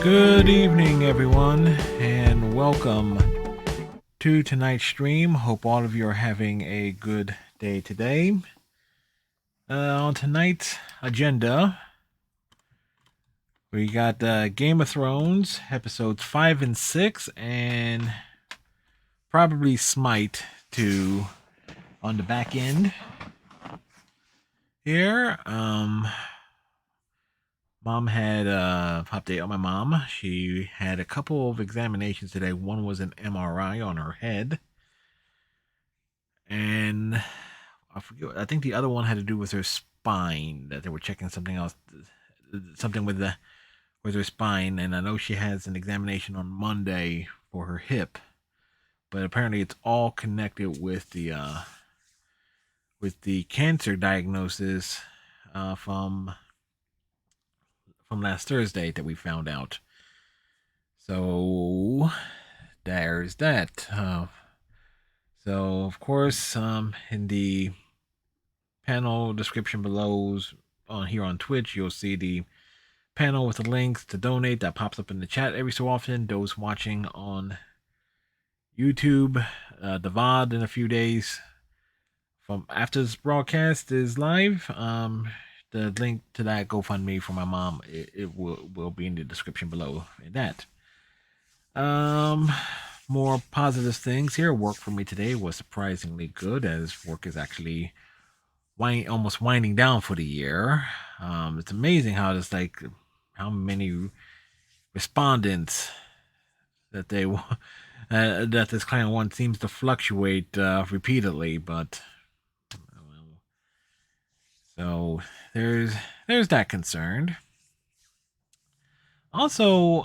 Good evening, everyone, and welcome to tonight's stream. Hope all of you are having a good day today. On tonight's agenda, we got Game of Thrones episodes 5 and 6, and probably Smite 2 on the back end. Here, Mom had update on my mom. She had a couple of examinations today. One was an MRI on her head, and I forget. I think the other one had to do with her spine. That they were checking something else, something with her spine. And I know she has an examination on Monday for her hip, but apparently it's all connected with the cancer diagnosis from last Thursday that we found out. So there's that. So of course, in the panel description below on here on Twitch, you'll see the panel with the links to donate that pops up in the chat every so often. Those watching on YouTube, the VOD in a few days from after this broadcast is live. The link to that GoFundMe for my mom, it will be in the description below. That. More positive things here. Work for me today was surprisingly good, as work is actually almost winding down for the year. It's amazing how it's like how many respondents that they that this client one seems to fluctuate repeatedly, but so there's that concerned. Also,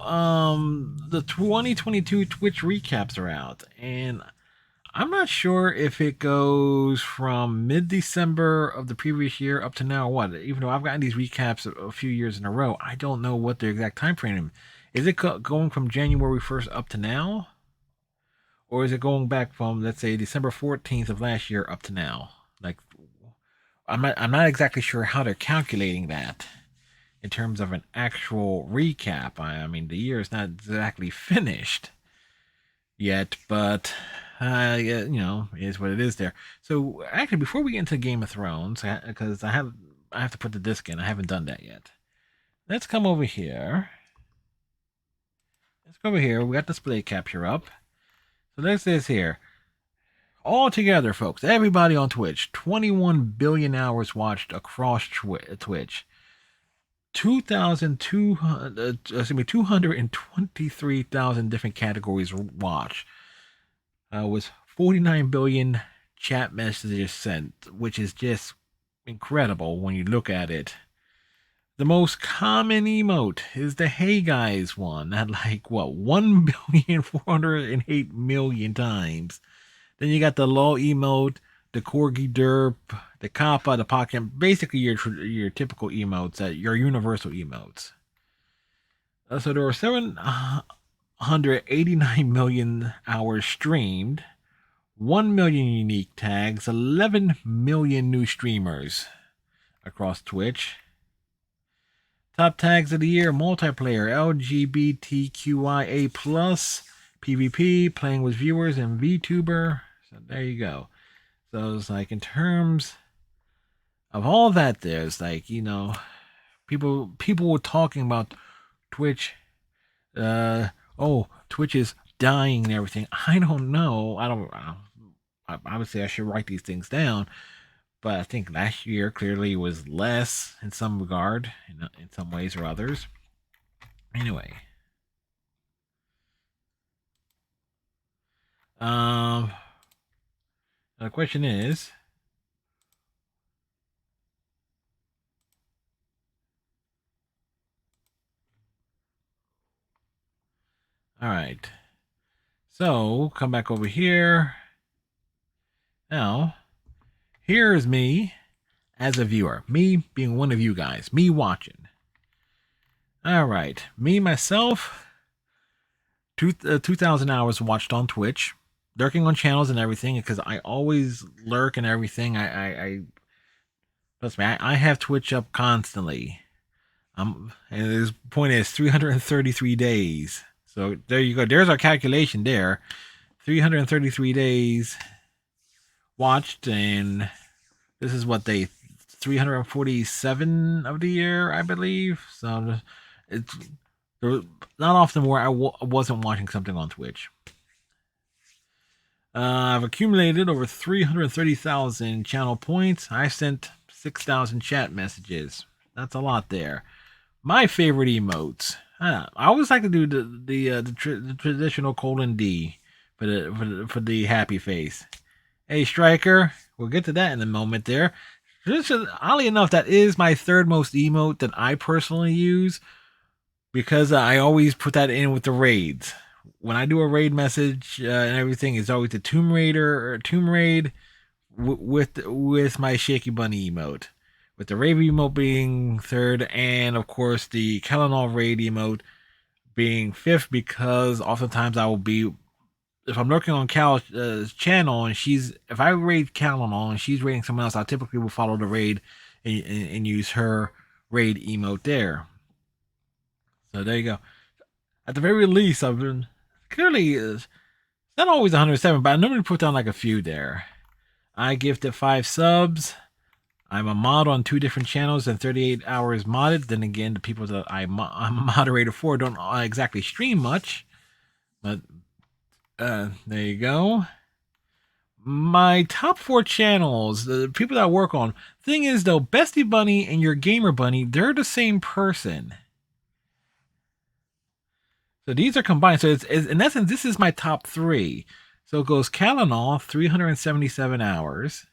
the 2022 Twitch recaps are out, and I'm not sure if it goes from mid-December of the previous year up to now or what. Even though I've gotten these recaps a few years in a row, I don't know what the exact time frame is. It going from January 1st up to now? Or is it going back from, let's say, December 14th of last year up to now? Like, I'm not exactly sure how they're calculating that in terms of an actual recap. I mean, the year is not exactly finished yet, but yeah, it is what it is there. So actually, before we get into Game of Thrones, because I have to put the disc in. I haven't done that yet. Let's come over here. Let's go over here. We got display capture up. So there's this here. All together, folks, everybody on Twitch, 21 billion hours watched across Twitch. 223,000 different categories watched. Was 49 billion chat messages sent, which is just incredible when you look at it. The most common emote is the "Hey Guys" one, at like 1,408,000,000 times. Then you got the LOL emote, the Corgi Derp, the Kappa, the Pocket, basically your typical emotes, your universal emotes. So there were 789 million hours streamed, 1 million unique tags, 11 million new streamers across Twitch. Top tags of the year: multiplayer, LGBTQIA+, PvP, playing with viewers, and VTuber. So there you go. So it's like, in terms of all that, there's like, people were talking about Twitch. Twitch is dying and everything. I don't know. I would say I should write these things down, but I think last year clearly was less in some regard, in some ways or others. Anyway. The question is, all right. So come back over here. Now, here's me as a viewer. Me being one of you guys. Me watching. All right. Me, myself, 2,000 hours watched on Twitch. Lurking on channels and everything, because I always lurk and everything. Trust me, I have Twitch up constantly. And his point is 333 days. So there you go. There's our calculation there. 333 days watched, and this is what they 347 of the year, I believe. So it's there not often where I wasn't watching something on Twitch. I've accumulated over 330,000 channel points. I sent 6,000 chat messages. That's a lot there. My favorite emotes. I always like to do the traditional colon D for the happy face. Hey Striker, we'll get to that in a moment. There, oddly enough, that is my third most emote that I personally use because I always put that in with the raids. When I do a raid message and everything, it's always the Tomb Raider or Tomb Raid with my Shaky Bunny emote, with the Raven emote being third, and of course the Kalanol raid emote being fifth, because oftentimes I will be, if I'm lurking on Cal's channel and if I raid Kalanol and she's raiding someone else, I typically will follow the raid and use her raid emote there. So there you go. At the very least, I've been clearly not always 107, but I normally put down like a few there. I gifted 5 subs. I'm a mod on 2 different channels and 38 hours modded. Then again, the people that I'm a moderator for don't exactly stream much. But there you go. My top 4 channels, the people that I work on. Thing is though, Bestie Bunny and your Gamer Bunny, they're the same person. So these are combined. So it's in essence, this is my top 3. So it goes Kalanol, 377 hours.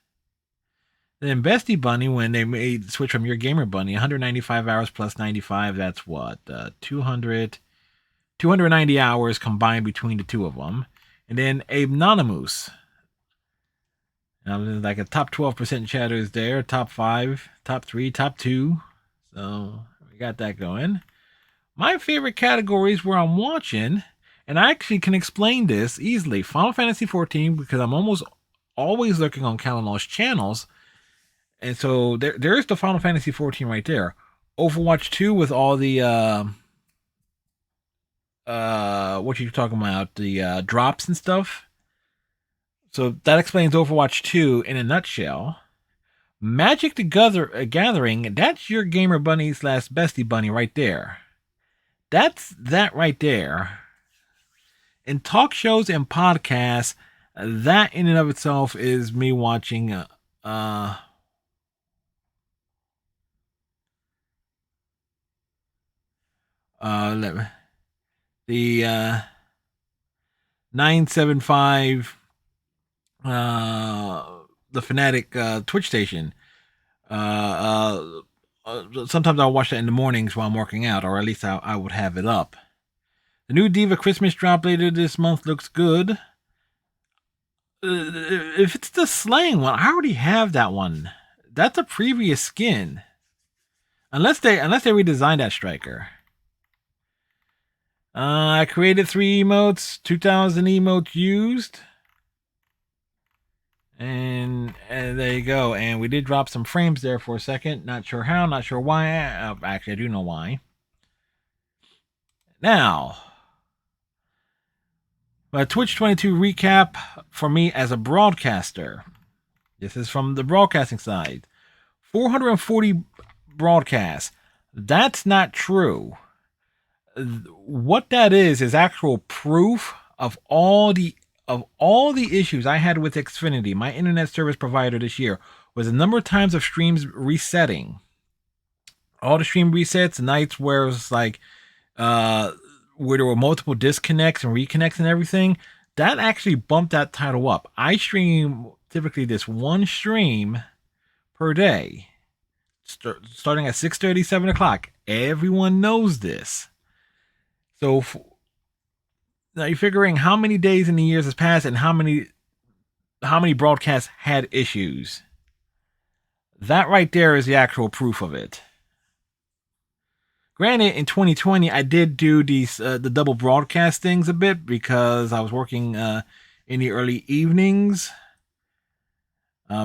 Then Bestie Bunny, when they made switch from your Gamer Bunny, 195 hours plus 95. That's what 290 hours combined between the two of them. And then Anonymous, like a top 12% chatters there, top 5, top 3, top 2. So we got that going. My favorite categories where I'm watching, and I actually can explain this easily. Final Fantasy XIV, because I'm almost always looking on Kalanol's channels. And so there's the Final Fantasy XIV right there. Overwatch 2 with all the what you talking about, the drops and stuff. So that explains Overwatch 2 in a nutshell. Magic the Gathering, that's your Gamer Bunny / Bestie Bunny right there. That's that right there. In talk shows and podcasts, that in and of itself is me watching the 975 the Fanatic Twitch station. Sometimes I'll watch that in the mornings while I'm working out, or at least I would have it up. The new Diva Christmas drop later this month looks good. If it's the slaying one, I already have that one. That's a previous skin. Unless they redesigned that striker. I created 3 emotes, 2,000 emotes used. And there you go. And we did drop some frames there for a second. Not sure how, not sure why. Actually, I do know why. Now, a Twitch 22 recap for me as a broadcaster. This is from the broadcasting side. 440 broadcasts. That's not true. What that is actual proof of all the issues I had with Xfinity, my internet service provider this year, was the number of times of streams resetting. All the stream resets, nights where it was like where there were multiple disconnects and reconnects and everything, that actually bumped that title up. I stream typically this one stream per day, starting at 6:30, 7 o'clock. Everyone knows this. So now you're figuring how many days in the years has passed and how many broadcasts had issues. That right there is the actual proof of it. Granted, in 2020, I did do these the double broadcast things a bit because I was working in the early evenings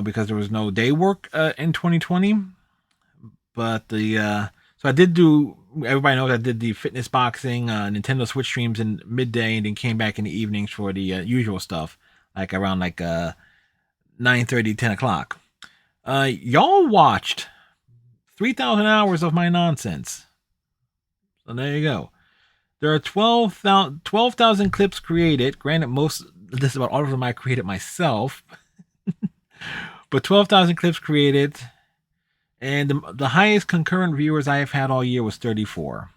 because there was no day work in 2020. But so So I did do. Everybody knows I did the fitness boxing, Nintendo Switch streams in midday, and then came back in the evenings for the usual stuff, like around 9:30, 10 o'clock. Y'all watched 3,000 hours of my nonsense. So there you go. There are 12,000 clips created. Granted, this is about all of them I created myself, but 12,000 clips created. And the highest concurrent viewers I have had all year was 34.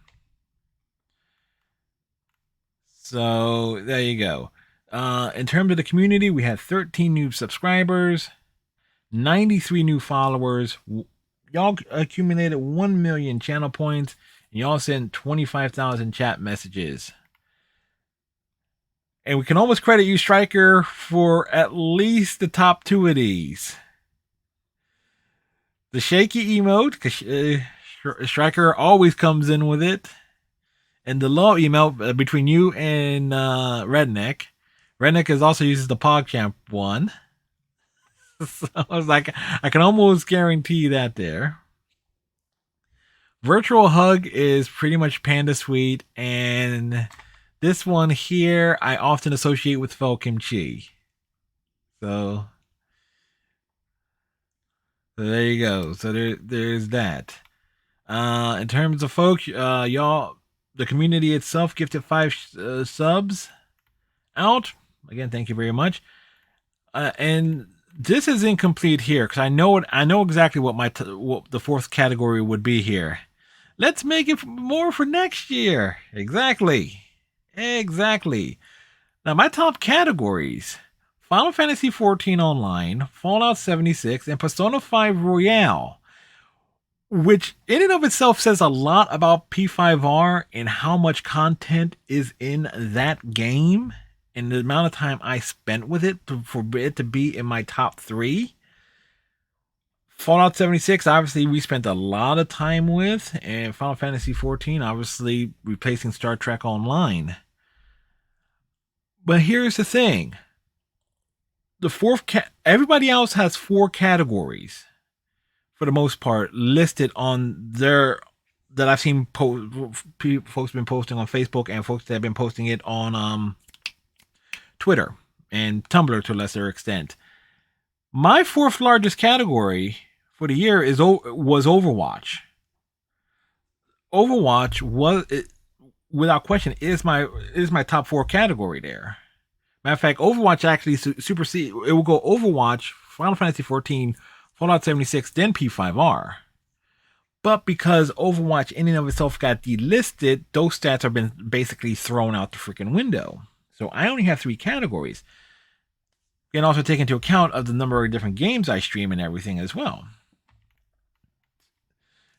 So there you go. In terms of the community, we had 13 new subscribers, 93 new followers. Y'all accumulated 1 million channel points, and y'all sent 25,000 chat messages. And we can almost credit you, Striker, for at least the top two of these. The shaky emote, because Striker always comes in with it. And the low emote between you and Redneck. Redneck is also uses the PogChamp one. So I was like, I can almost guarantee that there. Virtual Hug is pretty much Panda Sweet, and this one here I often associate with Fel Kimchi. So there you go. So there's that. In terms of folks, y'all, the community itself gifted 5 subs out. Again, thank you very much. And this is incomplete here because I know exactly what what the fourth category would be here. Let's make it more for next year. Exactly. Now my top categories: Final Fantasy XIV Online, Fallout 76, and Persona 5 Royale, which in and of itself says a lot about P5R and how much content is in that game and the amount of time I spent with it for it to be in my top 3. Fallout 76, obviously, we spent a lot of time with, and Final Fantasy XIV, obviously, replacing Star Trek Online. But here's the thing. The fourth everybody else has 4 categories, for the most part, listed on their, that I've seen folks been posting on Facebook and folks that have been posting it on Twitter and Tumblr to a lesser extent. My 4th largest category for the year was Overwatch. Overwatch was, without question, is my top 4 category there. Matter of fact, Overwatch actually supersede. It will go Overwatch, Final Fantasy XIV, Fallout 76, then P5R. But because Overwatch in and of itself got delisted, those stats have been basically thrown out the freaking window. So I only have 3 categories. And also take into account of the number of different games I stream and everything as well.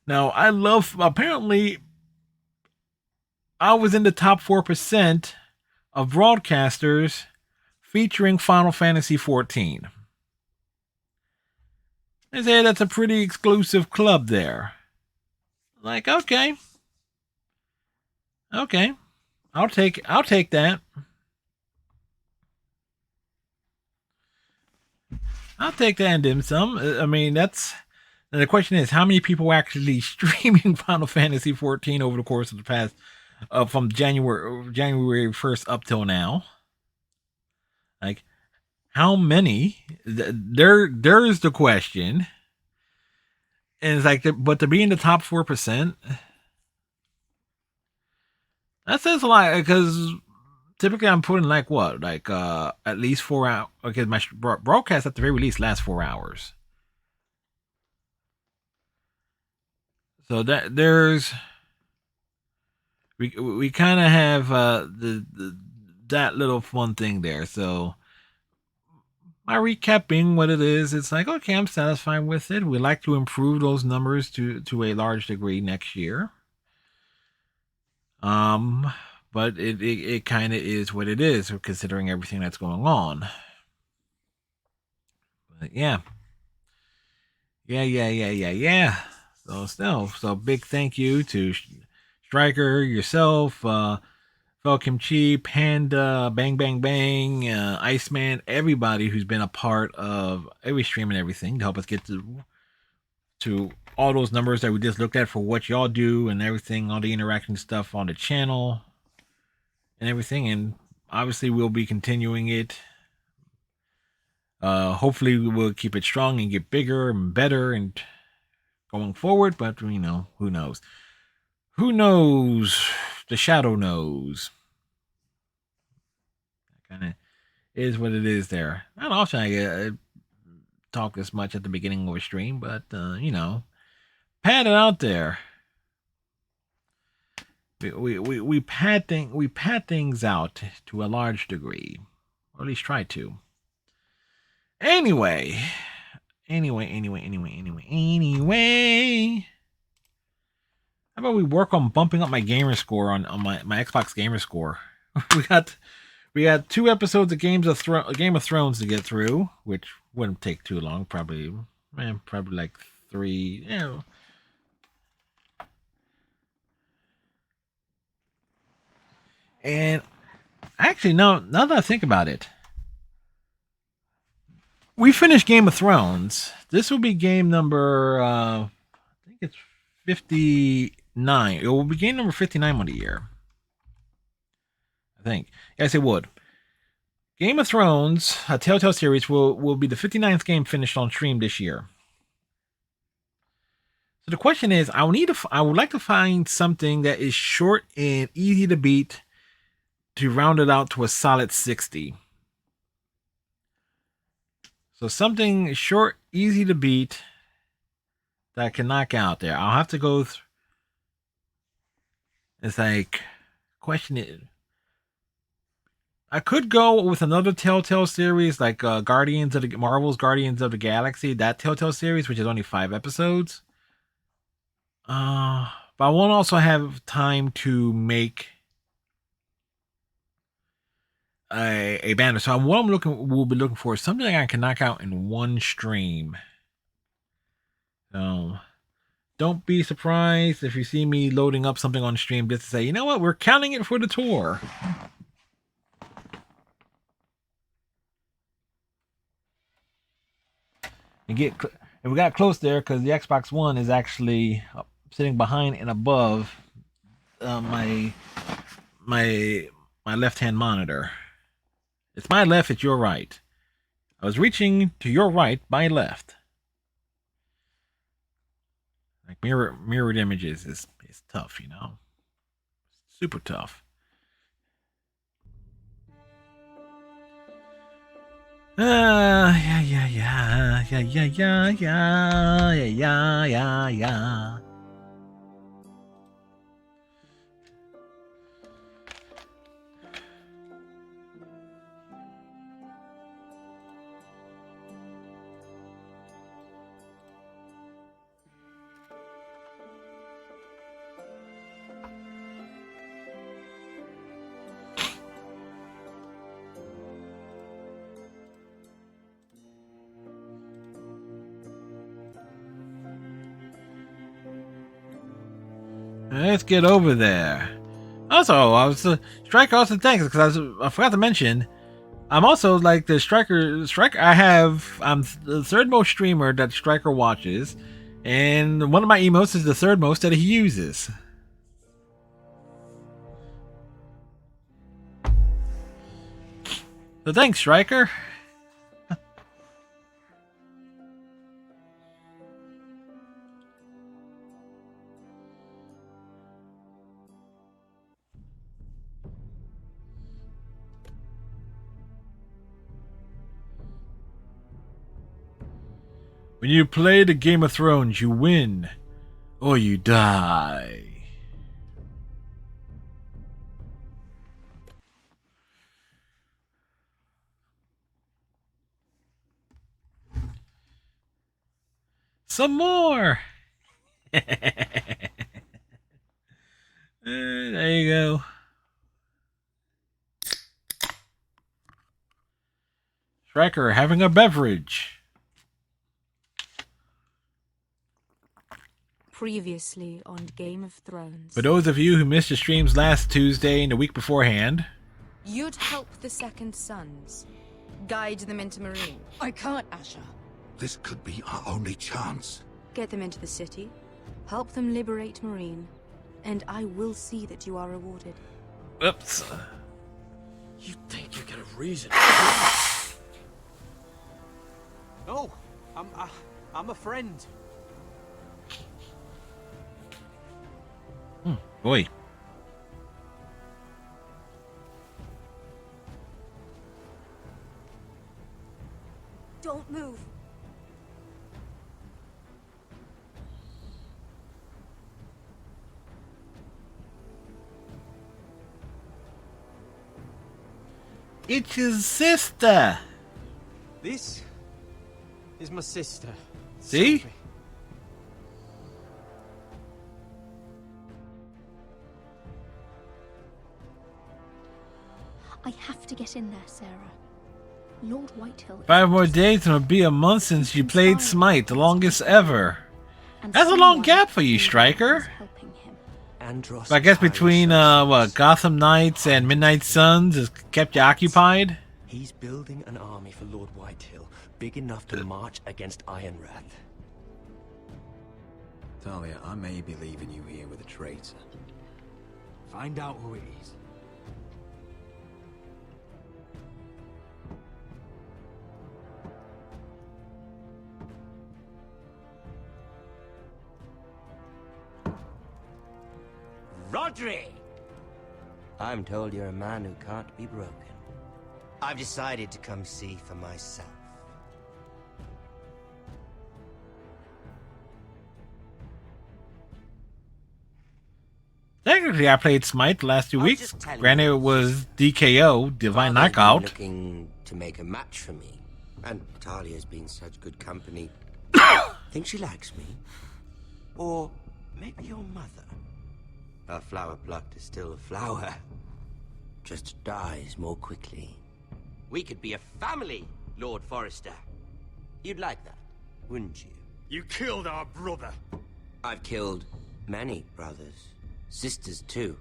Now, apparently, I was in the top 4% of broadcasters featuring Final Fantasy XIV. They say that's a pretty exclusive club there. Like, okay. I'll take that. I'll take that and dim sum. I mean, the question is, how many people are actually streaming Final Fantasy XIV over the course of the past, from January 1st up till now? Like, how many? There's the question. And it's like, but to be in the top 4%, that says a lot, because typically I'm putting at least 4 hours. Okay, my broadcast at the very least lasts 4 hours. So that we kind of have that little fun thing there. So my recap being what it is, it's like, okay, I'm satisfied with it. We like to improve those numbers to a large degree next year. But it kind of is what it is, considering everything that's going on. But yeah. So big thank you to Striker, yourself, Fel Kimchi, Panda, Bang Bang Bang, Iceman, everybody who's been a part of every stream and everything to help us get to all those numbers that we just looked at for what y'all do and everything, all the interaction stuff on the channel and everything. And obviously, we'll be continuing it. Hopefully, we will keep it strong and get bigger and better and going forward. But who knows? Who knows? The shadow knows. Kind of is what it is there. Not often I talk this much at the beginning of a stream, but pad it out there. We pad things out to a large degree, or at least try to. Anyway. How about we work on bumping up my gamer score on my Xbox gamer score? we got 2 episodes of Game of Thrones to get through, which wouldn't take too long. Probably like 3. And actually, now that I think about it, we finished Game of Thrones. This will be game number, I think it's 59. It will be game number 59 of the year. I think. Yes, it would. Game of Thrones, a Telltale series, will be the 59th game finished on stream this year. So the question is, I would like to find something that is short and easy to beat to round it out to a solid 60. So something short, easy to beat that I can knock out there. I'll have to go through. It's like, question it. I could go with another Telltale series like Marvel's Guardians of the Galaxy, that Telltale series, which is only 5 episodes. But I won't also have time to make a banner. So we'll be looking for something I can knock out in one stream. So don't be surprised if you see me loading up something on stream just to say, you know what, we're counting it for the tour. And we got close there because the Xbox One is actually sitting behind and above my left-hand monitor. It's my left, it's your right. I was reaching to your right by left. Like mirrored images is tough, super tough. Yeah. Let's get over there. Also, Striker also thanks because I forgot to mention, I'm also like the Striker. I'm the third most streamer that Striker watches, and one of my emotes is the third most that he uses. So thanks, Striker. When you play the Game of Thrones, you win or you die. Some more. There you go. Striker having a beverage. Previously on Game of Thrones. For those of you who missed the streams last Tuesday and the week beforehand, you'd help the Second Sons, guide them into Marine. I can't, Asher. This could be our only chance. Get them into the city, help them liberate Marine, and I will see that you are rewarded. Oops. You think you get a reason? No, I'm a friend. Boy. Don't move. It's his sister. This is my sister. See? Sophie. I have to get in there, Sarah. Lord Whitehill... 5 more days and it'll be a month since you played Smite, the longest ever. and That's a long someone gap for you, is Striker. helping him. Andros. But I guess between Gotham Knights and Midnight Suns has kept you occupied. He's building an army for Lord Whitehill, big enough to march against Ironrath. Talia, I may be leaving you here with a traitor. Find out who it is. Rodri! I'm told you're a man who can't be broken. I've decided to come see for myself. Technically, I played Smite the last 2 I was weeks. just telling Granted, you. it was DKO, Divine Father's been Knockout. looking to make a match for me, and Talia's been such good company. Think she likes me? Or maybe your mother? A flower plucked is still a flower. Just dies more quickly. We could be a family, Lord Forrester. You'd like that, wouldn't you? You killed our brother. I've killed many brothers, sisters too.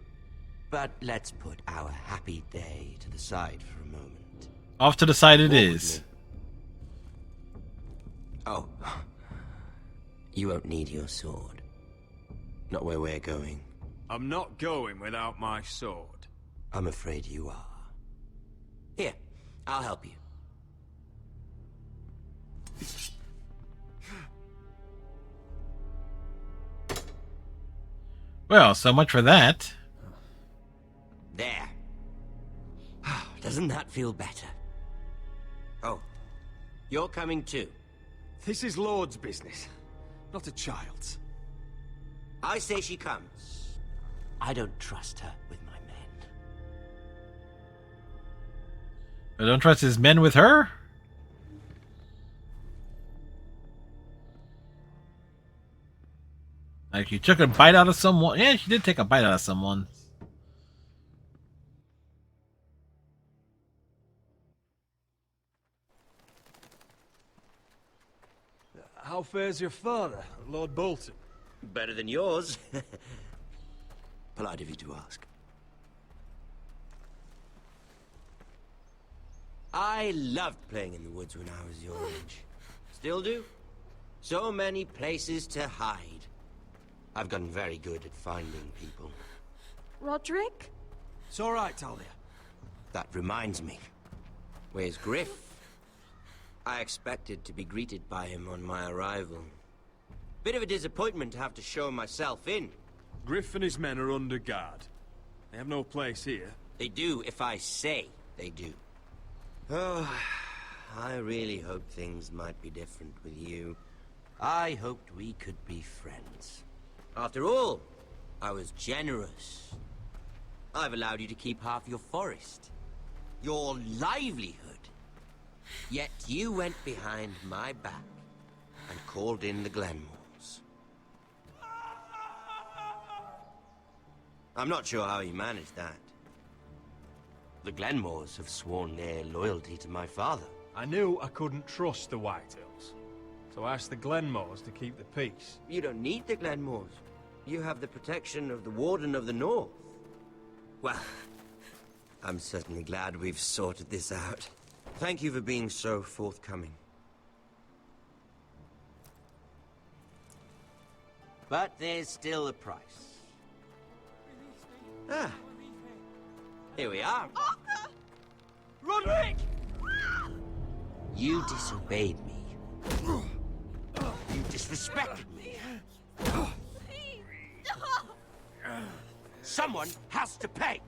But let's put our happy day to the side for a moment. Off to the side it Walk with is. me. Oh. You won't need your sword. Not where we're going. I'm not going without my sword. I'm afraid you are. Here, I'll help you. Well, so much for that. There. Doesn't that feel better? Oh, you're coming too. This is Lord's business, not a child's. I say she comes. I don't trust her with my men. I don't trust his men with her? Like, she took a bite out of someone. Yeah, she did take a bite out of someone. How fares your father, Lord Bolton? Better than yours. Polite of you to ask. I loved playing in the woods when I was your age. Still do. So many places to hide. I've gotten very good at finding people. Roderick? It's all right, Talia. That reminds me. Where's Griff? I expected to be greeted by him on my arrival. Bit of a disappointment to have to show myself in. Griff and his men are under guard. They have no place here. They do if I say they do. Oh, I really hoped things might be different with you. I hoped we could be friends. After all, I was generous. I've allowed you to keep half your forest. Your livelihood. Yet you went behind my back and called in the Glenmores. I'm not sure how you managed that. The Glenmores have sworn their loyalty to my father. I knew I couldn't trust the Whitehills, so I asked the Glenmores to keep the peace. You don't need the Glenmores. You have the protection of the Warden of the North. Well, I'm certainly glad we've sorted this out. Thank you for being so forthcoming. But there's still a price. Ah. Here we are. Arthur! Roderick! You disobeyed me. You disrespected me. Someone has to pay.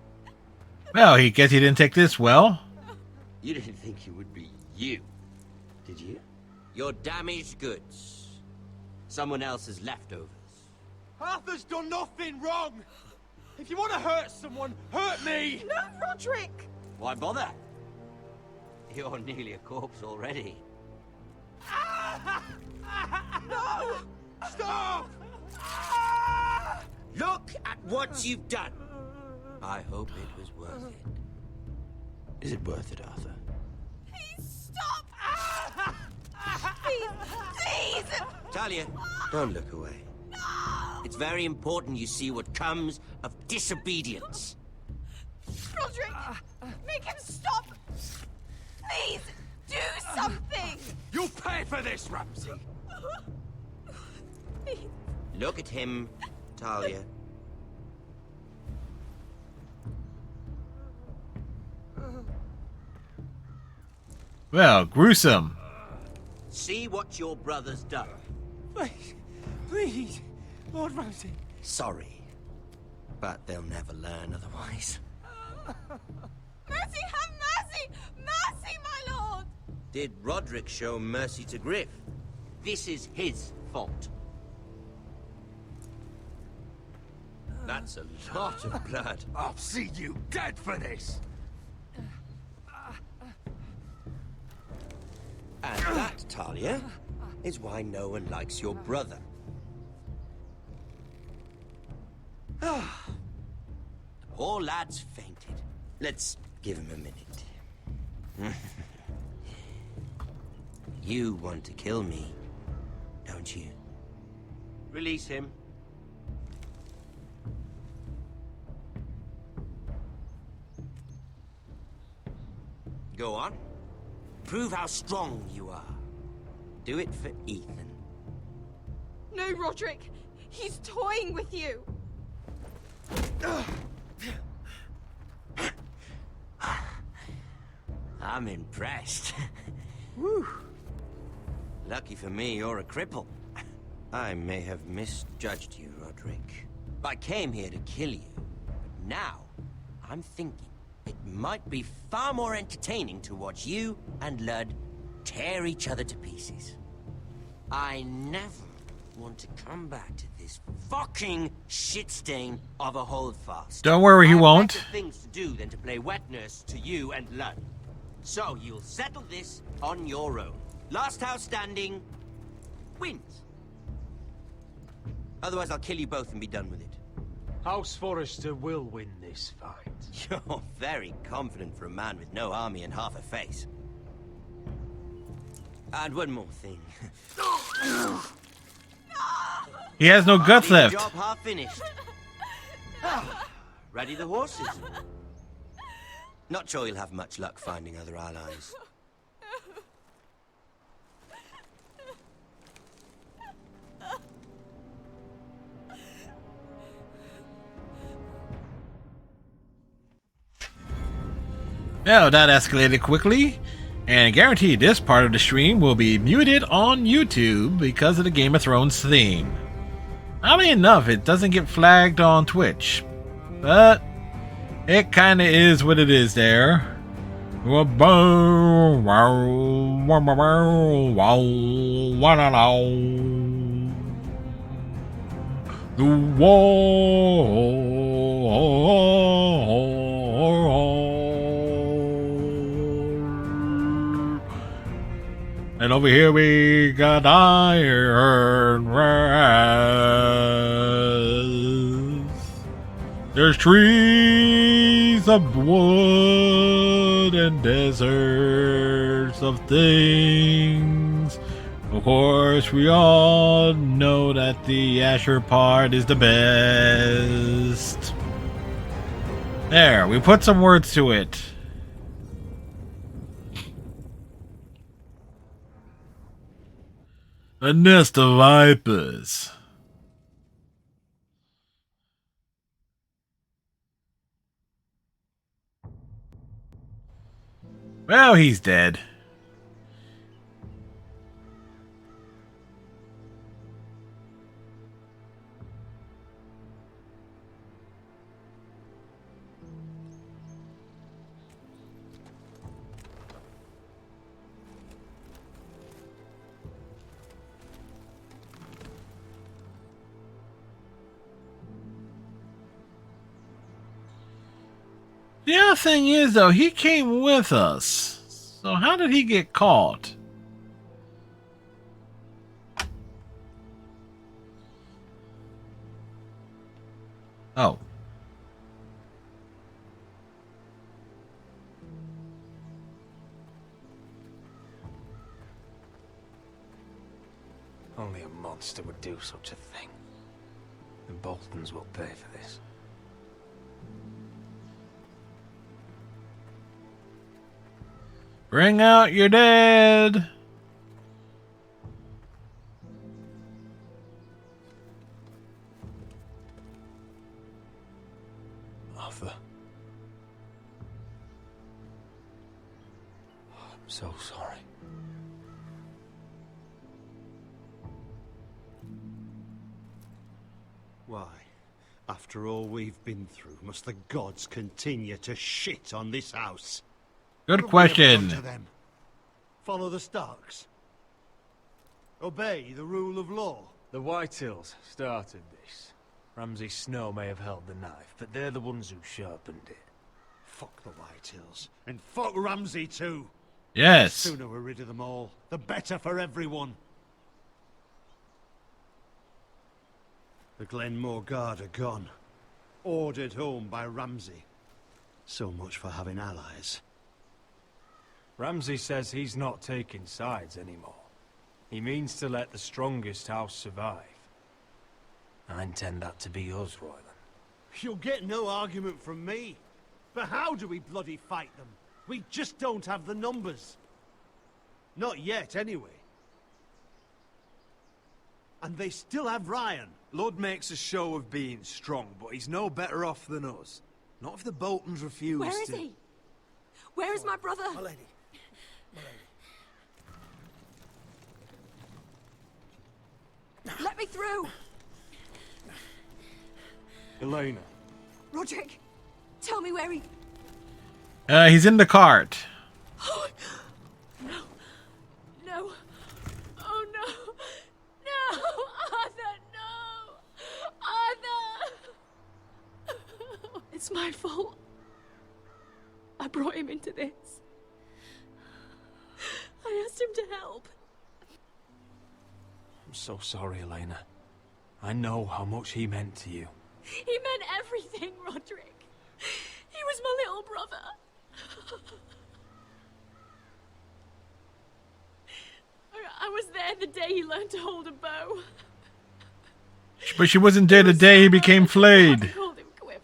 Well, he guess he didn't take this well. You didn't think it would be you, did you? Your damaged goods. Someone else's leftovers. Arthur's done nothing wrong! If you want to hurt someone, hurt me! No, Roderick! Why bother? You're nearly a corpse already. No! Stop! Look at what you've done. I hope it was worth it. Is it worth it, Arthur? Please stop! Please! Please! Talia, don't look away. It's very important you see what comes of disobedience. Roderick! Make him stop! Please! Do something! You'll pay for this, Ramsay! Please. Look at him, Talia. Well, gruesome. See what your brother's done. Please! Please! Lord Ramsay! Sorry, but they'll never learn otherwise. Mercy, have mercy! Mercy, my lord! Did Roderick show mercy to Griff? This is his fault. That's a lot of blood. I'll see you dead for this! And that, Talia, is why no one likes your brother. The poor lad's fainted. Let's give him a minute. You want to kill me, don't you? Release him. Go on. Prove how strong you are. Do it for Ethan. No, Roderick! He's toying with you! I'm impressed. Whew. Lucky for me, you're a cripple. I may have misjudged you, Roderick. I came here to kill you, but now I'm thinking it might be far more entertaining to watch you and Ludd tear each other to pieces. I never want to come back to this fucking shit stain of a holdfast. Don't worry, he I've won't. better things to do than to play wet nurse to you and Ludd. So you'll settle this on your own. Last house standing wins. Otherwise, I'll kill you both and be done with it. House Forrester will win this fight. You're very confident for a man with no army and half a face. And one more thing. He has no guts left. Job half finished. Ready the horses. Not sure you'll have much luck finding other allies. Well, that escalated quickly, and guaranteed this part of the stream will be muted on YouTube because of the Game of Thrones theme. Oddly enough, it doesn't get flagged on Twitch, but it kinda is what it is there. The wall. And over here we got iron rest. There's trees of wood and deserts of things. Of course, we all know that the Asher part is the best. There, we put some words to it. A nest of vipers. Well, he's dead. The other thing is, though, he came with us. So how did he get caught? Oh. Only a monster would do such a thing. The Boltons will pay for this. Bring out your dead. Arthur. I'm so sorry. Why, after all we've been through, must the gods continue to shit on this house? Good What have we ever question. done to them? Follow the Starks? Obey the rule of law? The Whitehills started this. Ramsay Snow may have held the knife, but they're the ones who sharpened it. Fuck the Whitehills. And fuck Ramsay too. The Yes. sooner we're rid of them all, the better for everyone. The Glenmore Guard are gone. Ordered home by Ramsay. So much for having allies. Ramsay says he's not taking sides anymore. He means to let the strongest house survive. I intend that to be us, Royland. You'll get no argument from me. But how do we bloody fight them? We just don't have the numbers. Not yet, anyway. And they still have Ryan. Lord makes a show of being strong, but he's no better off than us. Not if the Boltons refuse Where is to... he? Where is my brother? My lady. Let me through! Elena. Roderick, tell me where he... He's in the cart. No. No. Oh, no. No! Arthur, no! Arthur! It's my fault. I brought him into this. I asked him to help. I'm so sorry, Elena. I know how much he meant to you. He meant everything, Roderick. He was my little brother. I was there the day he learned to hold a bow. But she wasn't there the day he became I flayed. called him Quiver.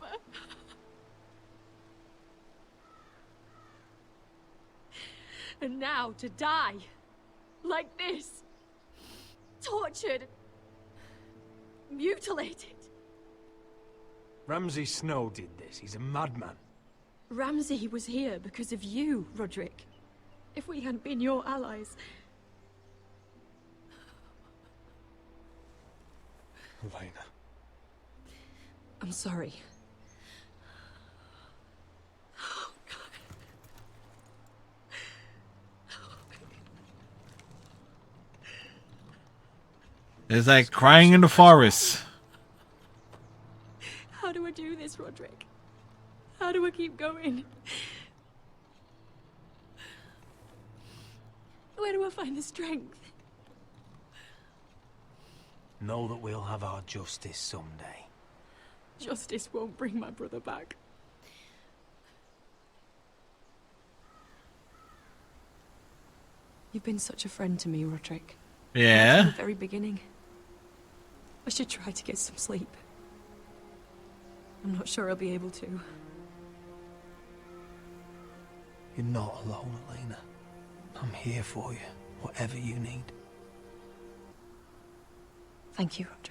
And now to die. Like this. Tortured. Mutilated. Ramsay Snow did this. He's a madman. Ramsay was here because of you, Roderick. If we hadn't been your allies... Elena. I'm sorry. It's like crying in the forest. How do I do this, Roderick? How do I keep going? Where do I find the strength? Know that we'll have our justice someday. Justice won't bring my brother back. You've been such a friend to me, Roderick. From Yeah. the very beginning. I should try to get some sleep. I'm not sure I'll be able to. You're not alone, Elena. I'm here for you, whatever you need. Thank you, Roderick.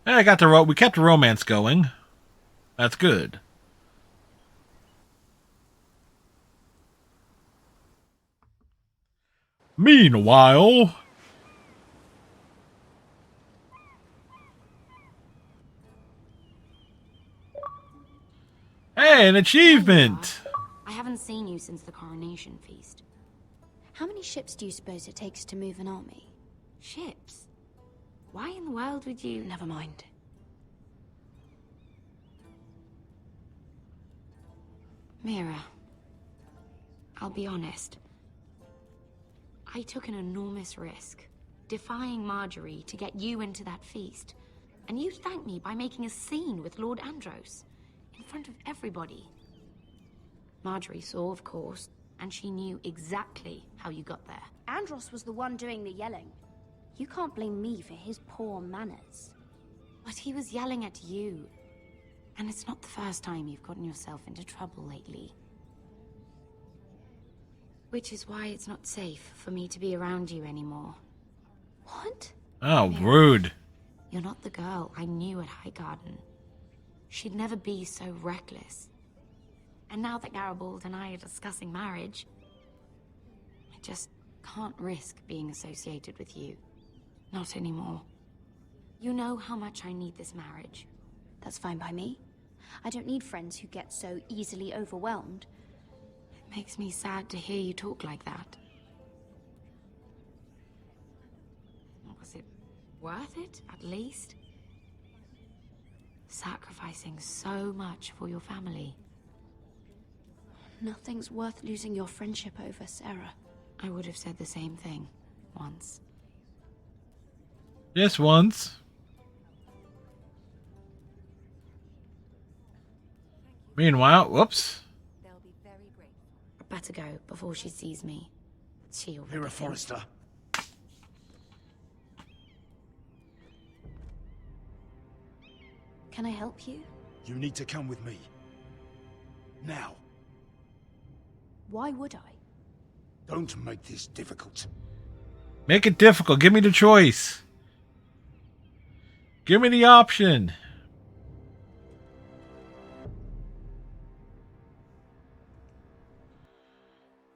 I got we kept the romance going. That's good. Meanwhile... Hey, an achievement! I haven't seen you since the coronation feast. How many ships do you suppose it takes to move an army? Ships? Why in the world would you... Never mind. Mira, I'll be honest. I took an enormous risk, defying Marjorie to get you into that feast. And you thanked me by making a scene with Lord Andros, in front of everybody. Marjorie saw, of course, and she knew exactly how you got there. Andros was the one doing the yelling. You can't blame me for his poor manners. But he was yelling at you. And it's not the first time you've gotten yourself into trouble lately. Which is why it's not safe for me to be around you anymore. What? Oh, Mira, rude. You're not the girl I knew at Highgarden. She'd never be so reckless. And now that Garibald and I are discussing marriage, I just can't risk being associated with you. Not anymore. You know how much I need this marriage. That's fine by me. I don't need friends who get so easily overwhelmed. It makes me sad to hear you talk like that. Was it worth it, at least? Sacrificing so much for your family. Nothing's worth losing your friendship over, Sarah. I would have said the same thing once. Just once. Meanwhile, whoops. I better go before she sees me. She already You're a thinks- Forrester. Can I help you? You need to come with me. Now. Why would I? Don't make this difficult. Make it difficult. Give me the choice. Give me the option.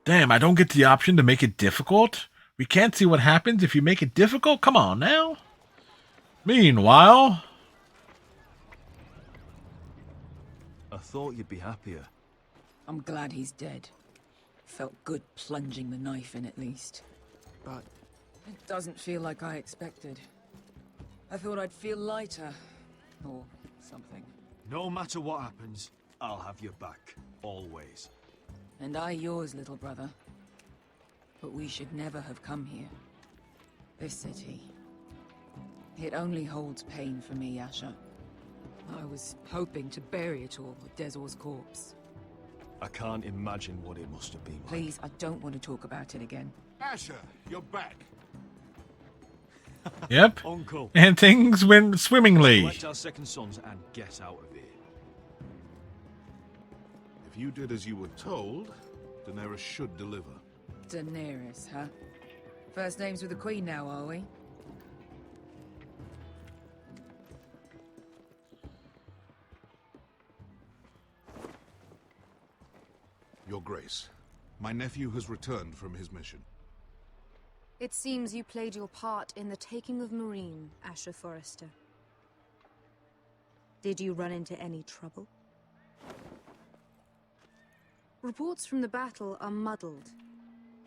Damn, I don't get the option to make it difficult? We can't see what happens if you make it difficult? Come on now. Meanwhile... I thought you'd be happier. I'm glad he's dead. Felt good plunging the knife in at least. But it doesn't feel like I expected. I thought I'd feel lighter. Or something. No matter what happens, I'll have your back. Always. And I yours, little brother. But we should never have come here. This city. It only holds pain for me, Asher. I was hoping to bury it all with Dezor's corpse. I can't imagine what it must have been like. Please, I don't want to talk about it again. Asher, you're back. Yep. Uncle. And things went swimmingly. Collect our second sons and get out of here. If you did as you were told, Daenerys should deliver. Daenerys, huh? First names with the Queen now, are we? Your Grace, my nephew has returned from his mission. It seems you played your part in the taking of Marine, Asher Forrester. Did you run into any trouble? Reports from the battle are muddled.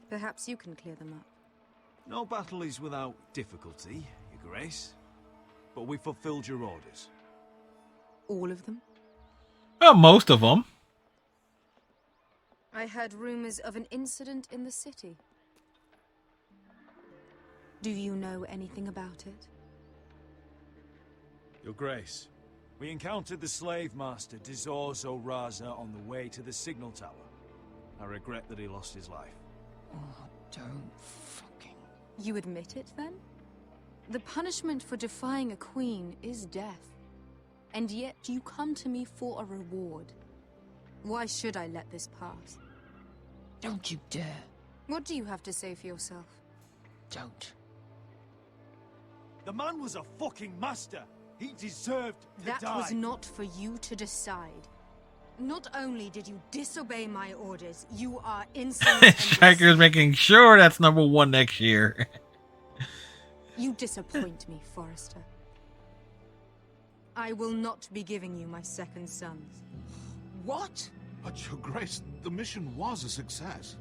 Perhaps you can clear them up. No battle is without difficulty, Your Grace. But we fulfilled your orders. All of them? Well, most of them. I heard rumors of an incident in the city. Do you know anything about it? Your Grace, we encountered the slave master Dezor Zoraza on the way to the signal tower. I regret that he lost his life. Oh, don't fucking... You admit it, then? The punishment for defying a queen is death. And yet you come to me for a reward. Why should I let this pass? Don't you dare. What do you have to say for yourself? Don't. The man was a fucking master. He deserved to die. That was not for you to decide. Not only did you disobey my orders, you are insolent and Striker's making sure that's number 1 next year. You disappoint me, Forrester. I will not be giving you my second sons. What? But Your Grace, the mission was a success.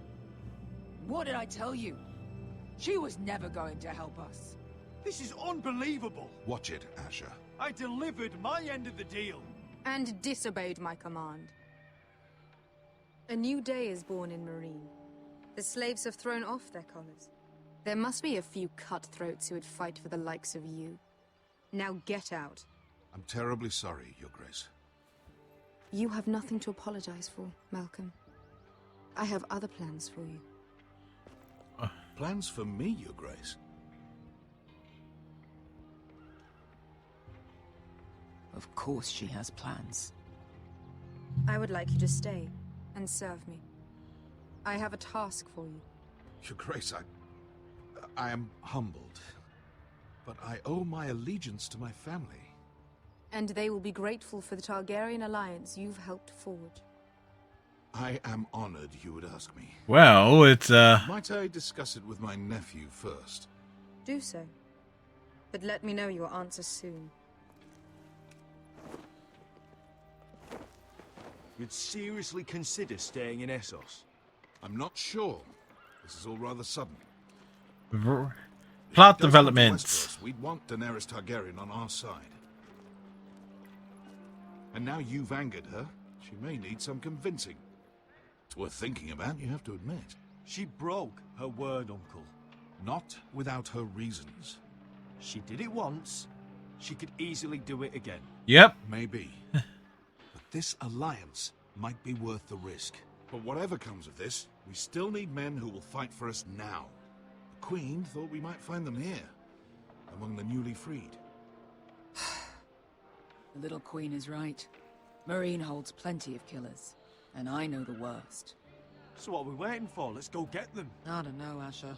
What did I tell you? She was never going to help us. This is unbelievable. Watch it, Asher. I delivered my end of the deal. And disobeyed my command. A new day is born in Marine. The slaves have thrown off their collars. There must be a few cutthroats who would fight for the likes of you. Now get out. I'm terribly sorry, Your Grace. You have nothing to apologize for, Malcolm. I have other plans for you. Plans for me, Your Grace? Of course she has plans. I would like you to stay and serve me. I have a task for you. Your Grace, I am humbled. But I owe my allegiance to my family. And they will be grateful for the Targaryen alliance you've helped forge. I am honored you would ask me. Well, it's Might I discuss it with my nephew first? Do so. But let me know your answer soon. You'd seriously consider staying in Essos? I'm not sure. This is all rather sudden. plot If it does come to developments. Westeros, we'd want Daenerys Targaryen on our side. And now you've angered her, she may need some convincing. It's worth thinking about, you have to admit. She broke her word, Uncle. Not without her reasons. She did it once. She could easily do it again. Yep. Maybe. But this alliance might be worth the risk. But whatever comes of this, we still need men who will fight for us now. The Queen thought we might find them here, among the newly freed. The little queen is right. Marine holds plenty of killers, and I know the worst. So what are we waiting for? Let's go get them. I don't know, Asher.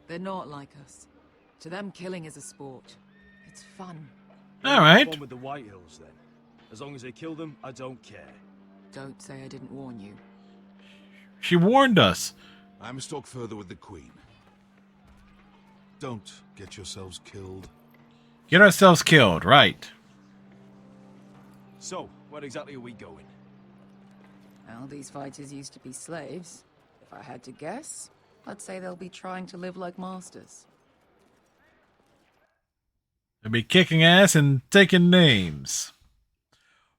They're not like us. To them, killing is a sport. It's fun. All right. One with the White Hills, then. As long as they kill them, I don't care. Don't say I didn't warn you. She warned us. I must talk further with the Queen. Don't get yourselves killed. Get ourselves killed, right. So, where exactly are we going? Well, these fighters used to be slaves. If I had to guess, I'd say they'll be trying to live like masters. They'll be kicking ass and taking names.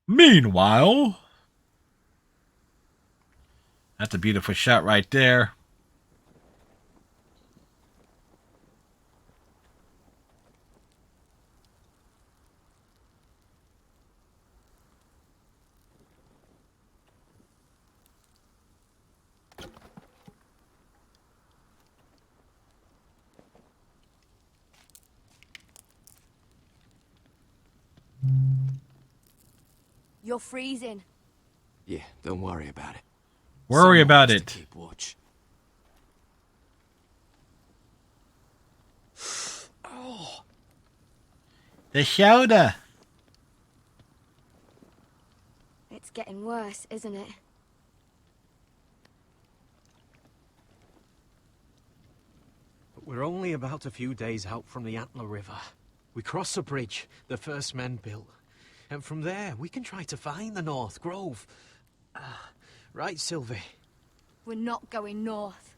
Meanwhile, that's a beautiful shot right there. You're freezing. Yeah, don't worry about it. Worry Someone about has to it. keep watch. Oh, The shoulder. It's getting worse, isn't it? but we're only about a few days out from the Antler River. We cross the bridge the first men built. And from there, we can try to find the North Grove. Right, Sylvie? We're not going north.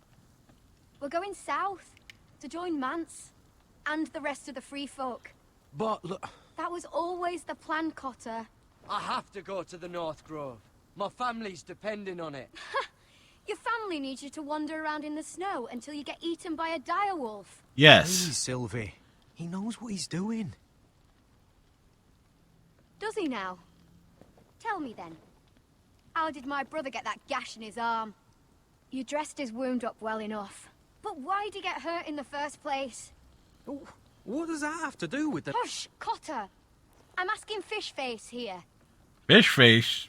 We're going south to join Mance and the rest of the free folk. But look... That was always the plan, Cotter. I have to go to the North Grove. My family's depending on it. Your family needs you to wander around in the snow until you get eaten by a direwolf. Yes. Please, Sylvie. He knows what he's doing. Does he now? Tell me then. How did my brother get that gash in his arm? You dressed his wound up well enough. But why'd he get hurt in the first place? What does that have to do with the... Hush, Cotter! I'm asking Fishface here. Fish face.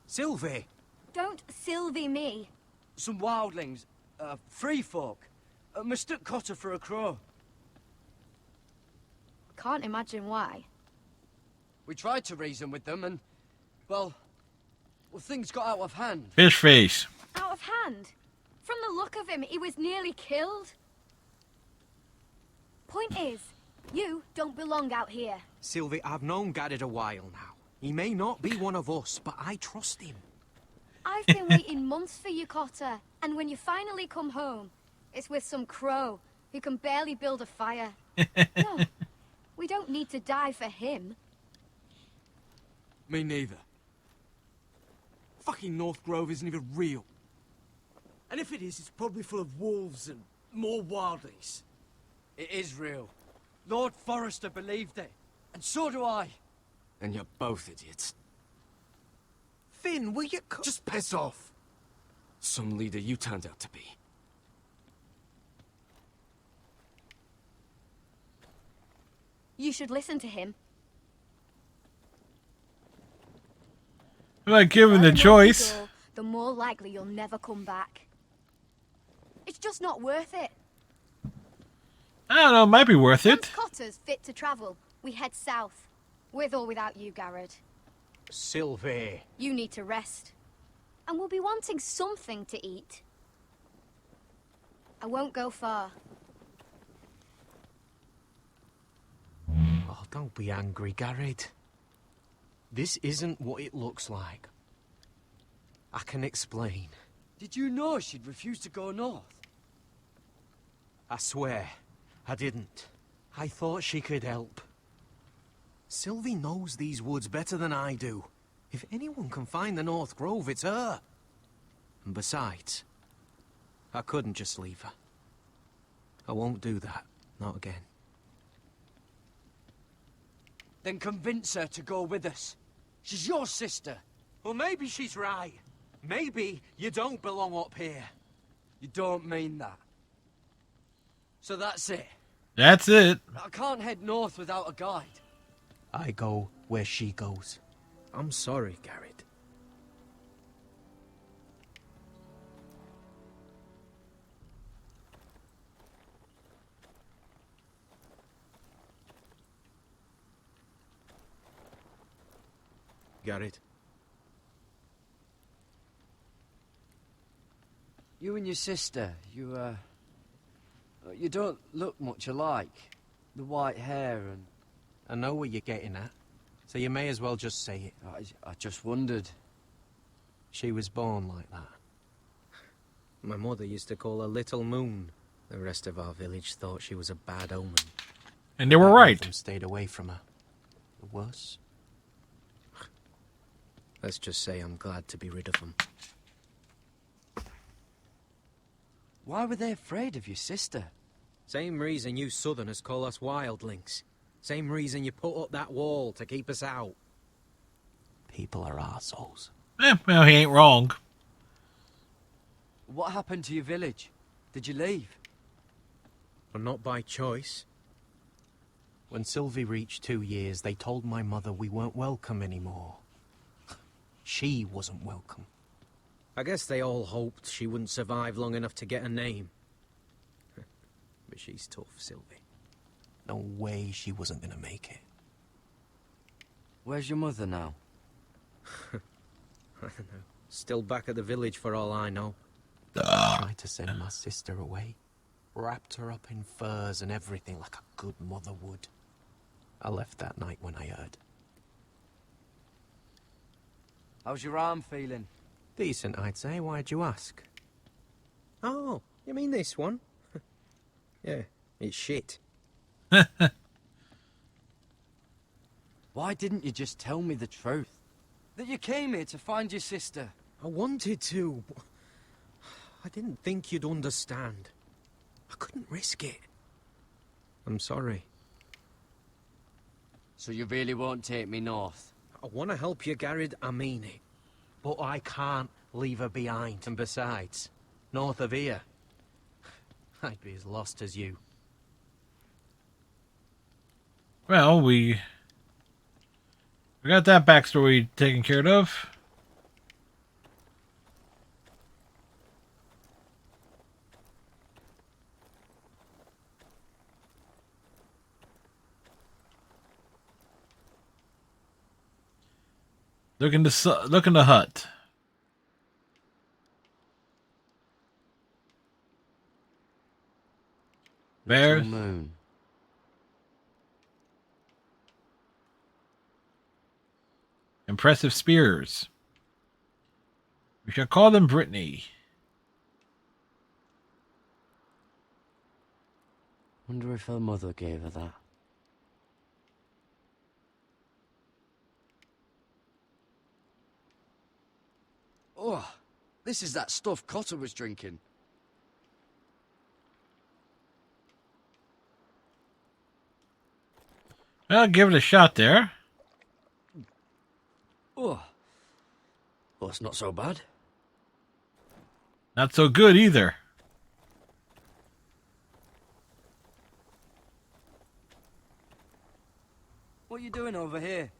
Sylvie! Don't Sylvie me. Some wildlings, free folk, mistook Cotter for a crow. Can't imagine why. We tried to reason with them and, well, Well, things got out of hand. Fish face. Out of hand? From the look of him, he was nearly killed. Point is, you don't belong out here. Sylvie, I've known Garrett a while now. He may not be one of us, but I trust him. I've been waiting months for you, Cotter. And when you finally come home, it's with some crow who can barely build a fire. No, we don't need to die for him. Me neither. Fucking North Grove isn't even real. And if it is, it's probably full of wolves and more wildlings. It is real. Lord Forrester believed it. And so do I. And you're both idiots. Finn, will you just piss off? Some leader you turned out to be. You should listen to him. Like given the choice. Door, the more likely you'll never come back. It's just not worth it. I don't know, it might be worth it. Once Cotter's fit to travel, we head south. With or without you, Garrett. Sylvie. You need to rest. And we'll be wanting something to eat. I won't go far. Oh, don't be angry, Garrett. This isn't what it looks like. I can explain. Did you know she'd refuse to go north? I swear, I didn't. I thought she could help. Sylvie knows these woods better than I do. If anyone can find the North Grove, it's her. And besides, I couldn't just leave her. I won't do that. Not again. Then convince her to go with us. She's your sister. Well, maybe she's right. Maybe you don't belong up here. You don't mean that. So that's it. That's it. I can't head north without a guide. I go where she goes. I'm sorry, Garrett. Garrett. You and your sister, you don't look much alike. The white hair and... I know what you're getting at, so you may as well just say it. I just wondered. She was born like that. My mother used to call her Little Moon. The rest of our village thought she was a bad omen. And they were right. Them stayed away from her. The worse. Let's just say I'm glad to be rid of them. Why were they afraid of your sister? Same reason you Southerners call us wildlings. Same reason you put up that wall to keep us out. People are arseholes. Well, he ain't wrong. What happened to your village? Did you leave? Well, not by choice. When Sylvie reached 2 years, they told my mother we weren't welcome anymore. She wasn't welcome. I guess they all hoped she wouldn't survive long enough to get a name. But she's tough, Sylvie. No way she wasn't gonna make it. Where's your mother now? I don't know. Still back at the village for all I know. I tried to send my sister away. Wrapped her up in furs and everything like a good mother would. I left that night when I heard. How's your arm feeling? Decent, I'd say. Why'd you ask? Oh, you mean this one? Yeah, it's shit. Why didn't you just tell me the truth? That you came here to find your sister? I wanted to, but I didn't think you'd understand. I couldn't risk it. I'm sorry. So you really won't take me north? I want to help you, Garrett, I mean it. But I can't leave her behind. And besides, north of here, I'd be as lost as you. Well, we got that backstory taken care of. Look in the hut. Bears. Little moon. Impressive spears. We shall call them Brittany. Wonder if her mother gave her that. Oh, this is that stuff Cotter was drinking. I'll give it a shot there. Oh, well, it's not so bad. Not so good either. What are you doing over here?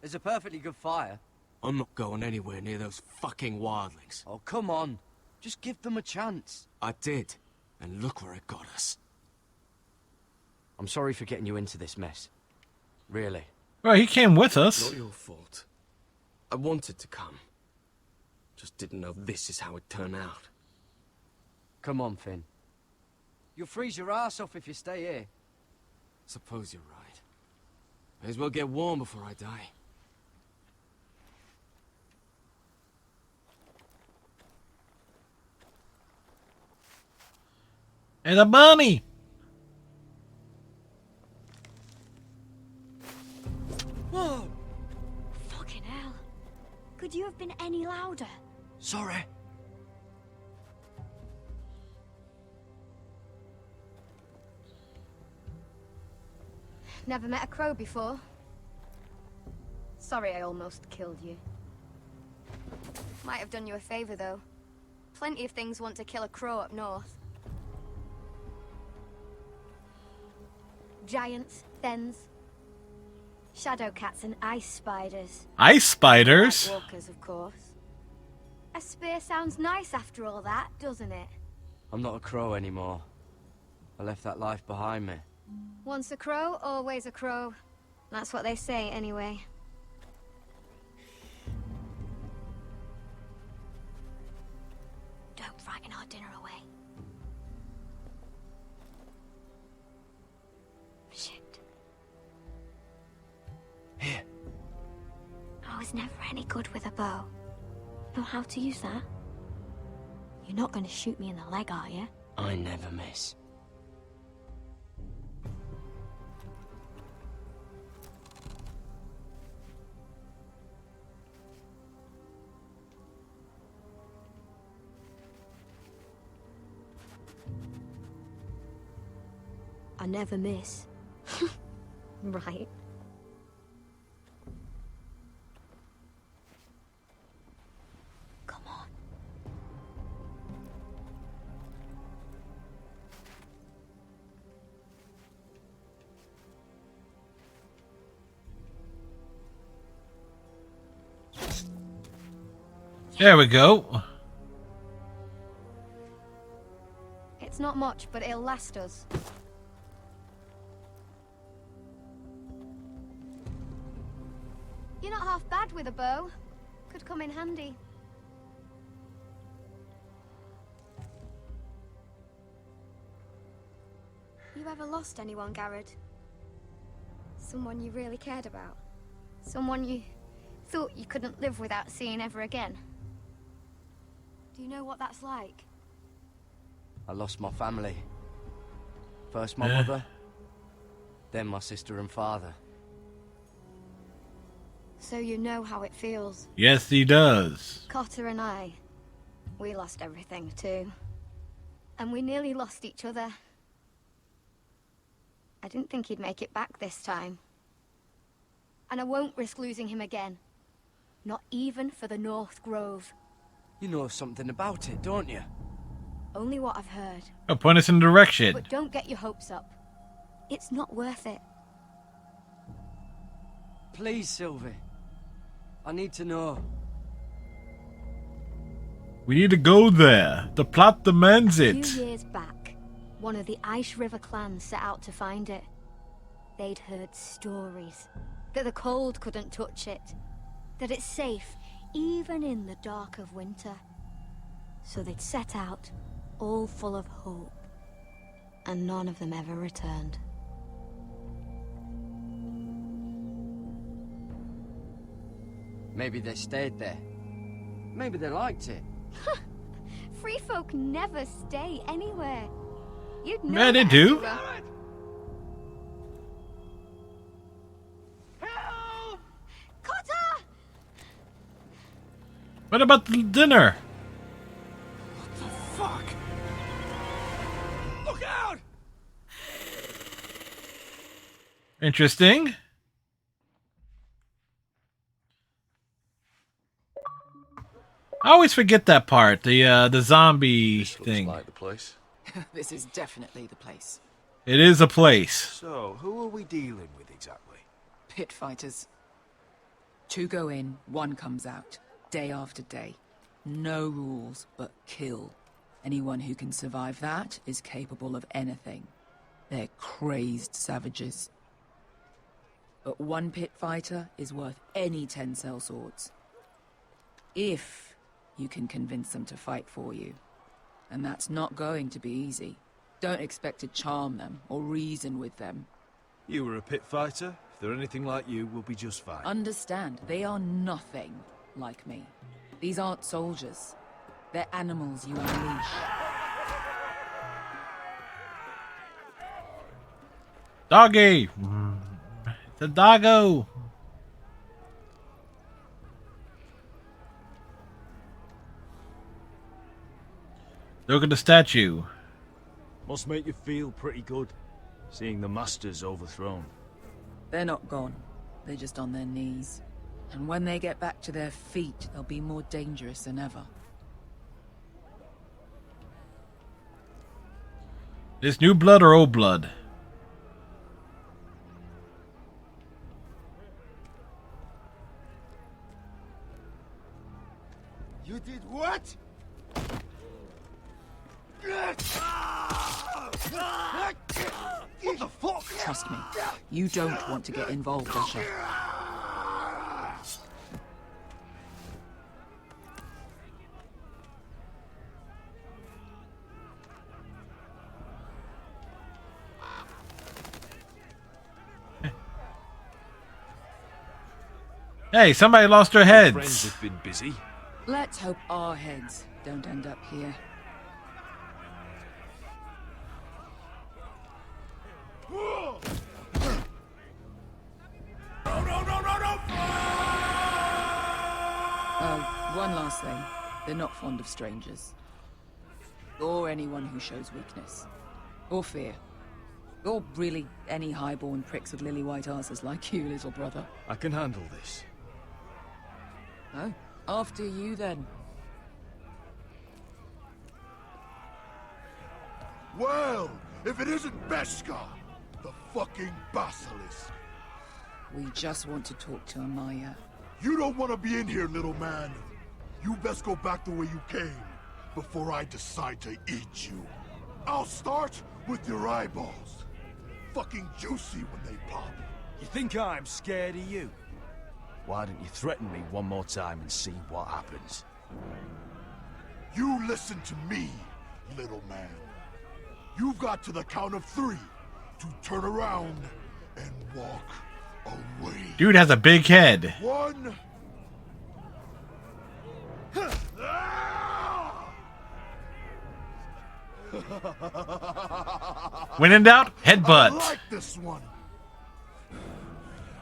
There's a perfectly good fire. I'm not going anywhere near those fucking wildlings. Oh, come on. Just give them a chance. I did, and look where it got us. I'm sorry for getting you into this mess. Really. Well, he came with us. Not your fault. I wanted to come. Just didn't know this is how it turned out. Come on, Finn. You'll freeze your ass off if you stay here. Suppose you're right. May as well get warm before I die. And a bunny. Whoa! Fucking hell. Could you have been any louder? Sorry. Never met a crow before. Sorry I almost killed you. Might have done you a favor, though. Plenty of things want to kill a crow up north. Giants, thens, shadow cats and ice spiders. Ice spiders? Night walkers, of course. A spear sounds nice after all that, doesn't it? I'm not a crow anymore. I left that life behind me. Once a crow, always a crow. That's what they say, anyway. Don't frighten our dinner away. Shit. Here. I was never any good with a bow. Know how to use that? You're not going to shoot me in the leg, are you? I never miss. I never miss. Right. Come on. There we go. It's not much, but it'll last us. You're not half bad with a bow. Could come in handy. You ever lost anyone, Garrett? Someone you really cared about? Someone you thought you couldn't live without seeing ever again? Do you know what that's like? I lost my family. First my mother, then my sister and father. So you know how it feels. Yes, he does. Cotter and I, we lost everything too. And we nearly lost each other. I didn't think he'd make it back this time. And I won't risk losing him again. Not even for the North Grove. You know something about it, don't you? Only what I've heard. Oh, point us in the direction. But don't get your hopes up. It's not worth it. Please, Sylvie. I need to know. We need to go there. The plot demands A it. few years back, one of the Ice River clans set out to find it. They'd heard stories that the cold couldn't touch it, that it's safe even in the dark of winter. So they'd set out, all full of hope. and none of them ever returned. Maybe they stayed there. Maybe they liked it. Free folk never stay anywhere. You'd know Yeah, they that, do. Akira. Cotter! What about the dinner? Fuck! Look out! Interesting. I always forget that part. The zombie thing. Like the place. This is definitely the place. It is a place. So, who are we dealing with exactly? Pit fighters. 2 go in, 1 comes out. Day after day. No rules, but kill. Anyone who can survive that is capable of anything. They're crazed savages. But 1 pit fighter is worth any 10 sellswords. If you can convince them to fight for you. And that's not going to be easy. Don't expect to charm them or reason with them. You were a pit fighter. If they're anything like you, we'll be just fine. Understand, they are nothing like me. These aren't soldiers. They're animals you unleash. Doggy! It's a doggo! Look at the statue. Must make you feel pretty good, seeing the masters overthrown. They're not gone. They're just on their knees. And when they get back to their feet, they'll be more dangerous than ever. This new blood or old blood? You did what? What the fuck? Trust me, you don't want to get involved, Asher. Hey, somebody lost their Friends heads. have been busy. Let's hope our heads don't end up here. Oh, one last thing. They're not fond of strangers. Or anyone who shows weakness. Or fear. Or really any highborn pricks with lily white asses like you, little brother. I can handle this. Oh, after you then. Well, if it isn't Beskar, the fucking basilisk. We just want to talk to Amaya. You don't want to be in here, little man. You best go back the way you came, before I decide to eat you. I'll start with your eyeballs. Fucking juicy when they pop. You think I'm scared of you? Why don't you threaten me one more time and see what happens? You listen to me, little man. You've got to the count of 3 to turn around and walk away. Dude has a big head. 1. When in doubt, I headbutt. like this one.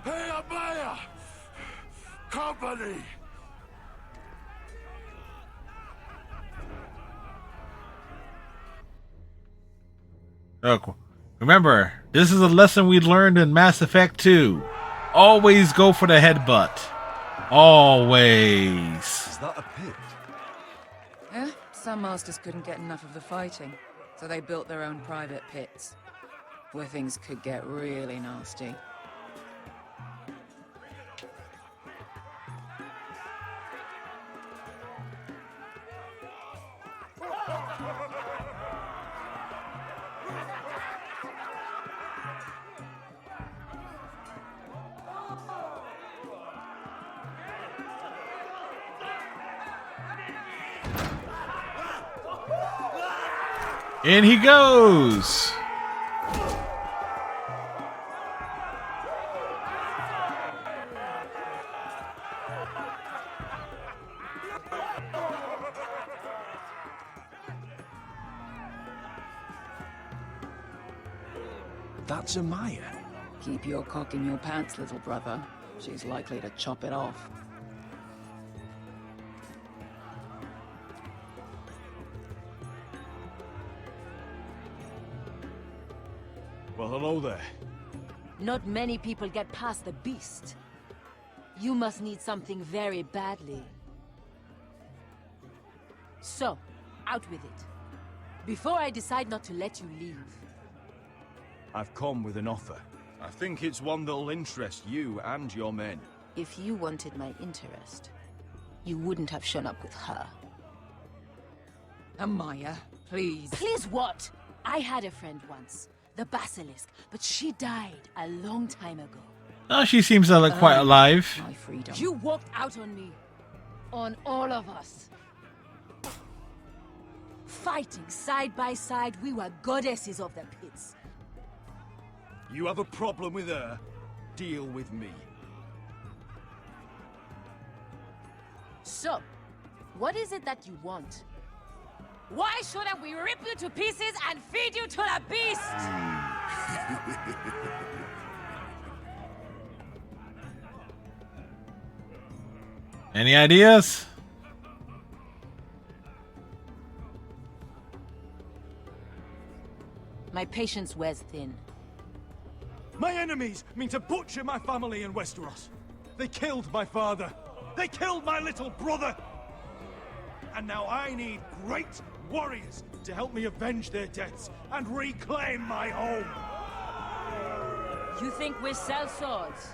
Hey, Amaya! Company! Look, remember, this is a lesson we learned in Mass Effect 2. Always go for the headbutt. Always. Is that a pit? Yeah, some masters couldn't get enough of the fighting, so they built their own private pits, where things could get really nasty. In he goes. That's Amaya. Keep your cock in your pants, little brother. She's likely to chop it off. Well, hello there. Not many people get past the beast. You must need something very badly. So, out with it. Before I decide not to let you leave. I've come with an offer. I think it's one that'll interest you and your men. If you wanted my interest, you wouldn't have shown up with her. Amaya, please. Please what? I had a friend once, the Basilisk, but she died a long time ago. Oh, she seems to look quite alive. My freedom. You walked out on me. On all of us. Fighting side by side, we were goddesses of the pits. You have a problem with her? Deal with me. So, what is it that you want? Why shouldn't we rip you to pieces and feed you to the beast? Any ideas? My patience wears thin. My enemies mean to butcher my family in Westeros. They killed my father. They killed my little brother. And now I need great warriors to help me avenge their deaths and reclaim my home. You think we sell swords?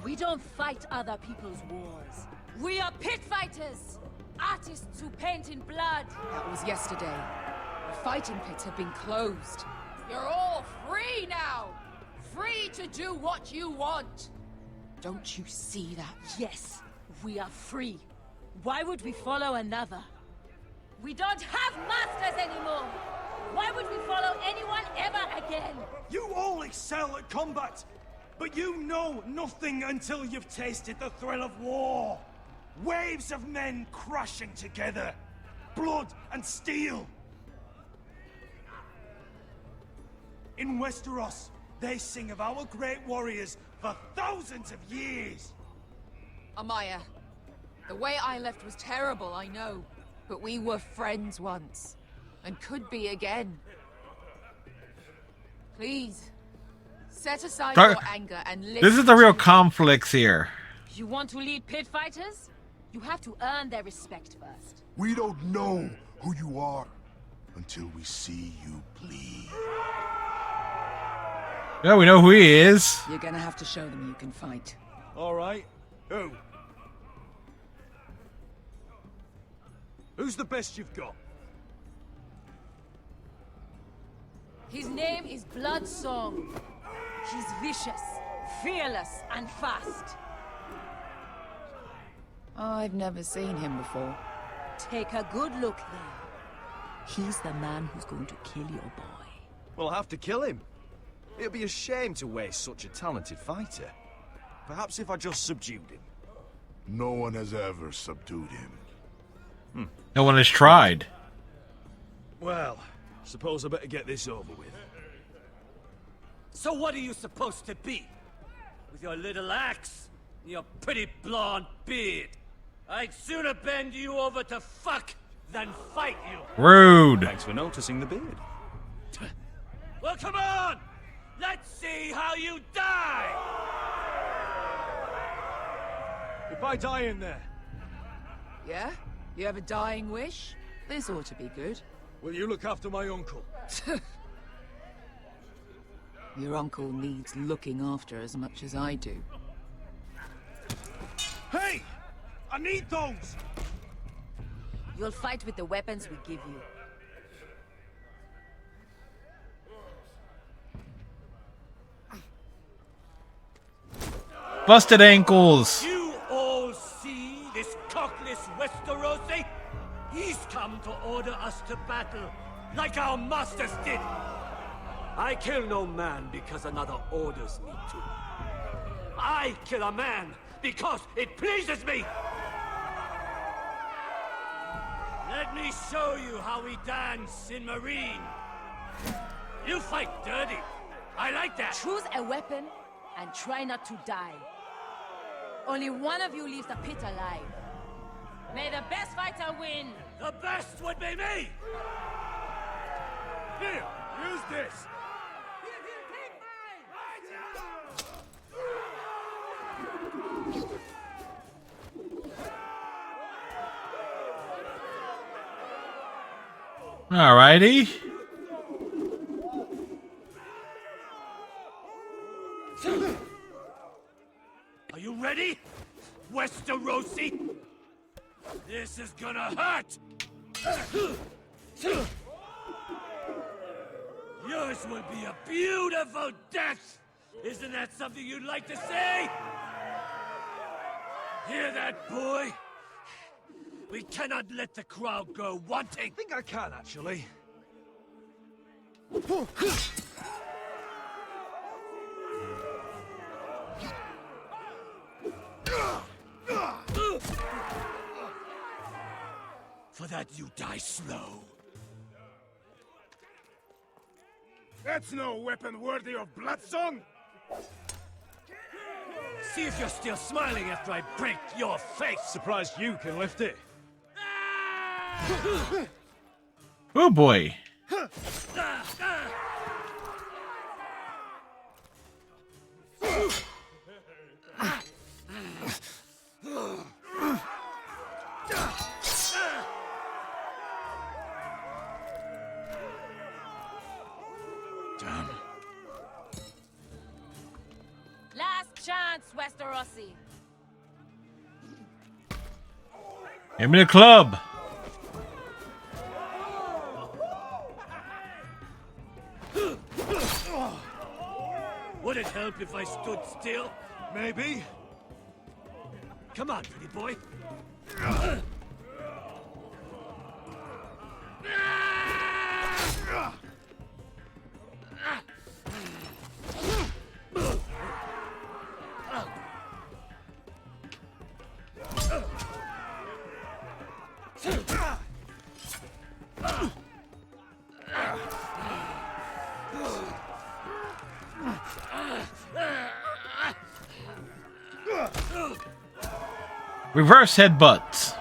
We don't fight other people's wars. We are pit fighters! Artists who paint in blood! That was yesterday. The fighting pits have been closed. You're all free now! Free to do what you want! Don't you see that? Yes, we are free. Why would we follow another? We don't have masters anymore! Why would we follow anyone ever again? You all excel at combat, but you know nothing until you've tasted the thrill of war. Waves of men crashing together. Blood and steel. In Westeros, they sing of our great warriors for thousands of years. Amaya, the way I left was terrible, I know. But we were friends once. And could be again. Please, set aside your anger and listen. This is the real conflicts here. You want to lead pit fighters? You have to earn their respect first. We don't know who you are until we see you bleed. Yeah, we know who he is. You're gonna have to show them you can fight. All right. Who? Who's the best you've got? His name is Bloodsong. He's vicious, fearless, and fast. I've never seen him before. Take a good look there. He's the man who's going to kill your boy. We'll have to kill him. It'd be a shame to waste such a talented fighter. Perhaps if I just subdued him. No one has ever subdued him. No one has tried. Well, suppose I better get this over with. So what are you supposed to be? With your little axe and your pretty blonde beard? I'd sooner bend you over to fuck than fight you. Rude. Thanks for noticing the beard. Well, come on! Let's see how you die! If I die in there, Yeah? You have a dying wish? This ought to be good. will you look after my uncle? Your uncle needs looking after as much as I do. Hey! I need those! You'll fight with the weapons we give you. Busted ankles. You all see this cockless Westerosi? He's come to order us to battle, like our masters did. I kill no man because another orders me to. I kill a man because it pleases me. Let me show you how we dance in Marine. You fight dirty, I like that. Choose a weapon and try not to die. Only one of you leaves the pit alive. May the best fighter win. The best would be me. Here, use this. Alrighty. Are you ready, Westerosi? This is gonna hurt. Yours will be a beautiful death. Isn't that something you'd like to say? Hear that, boy? We cannot let the crowd go wanting. I think I can, actually. For that, you die slow. That's no weapon worthy of Bloodsong! See if you're still smiling after I break your face. Surprised you can lift it. Oh boy. Damn. Last chance, Westerosi. Give me the club. Would it help if I stood still? Maybe. Come on, pretty boy. Reverse headbutts.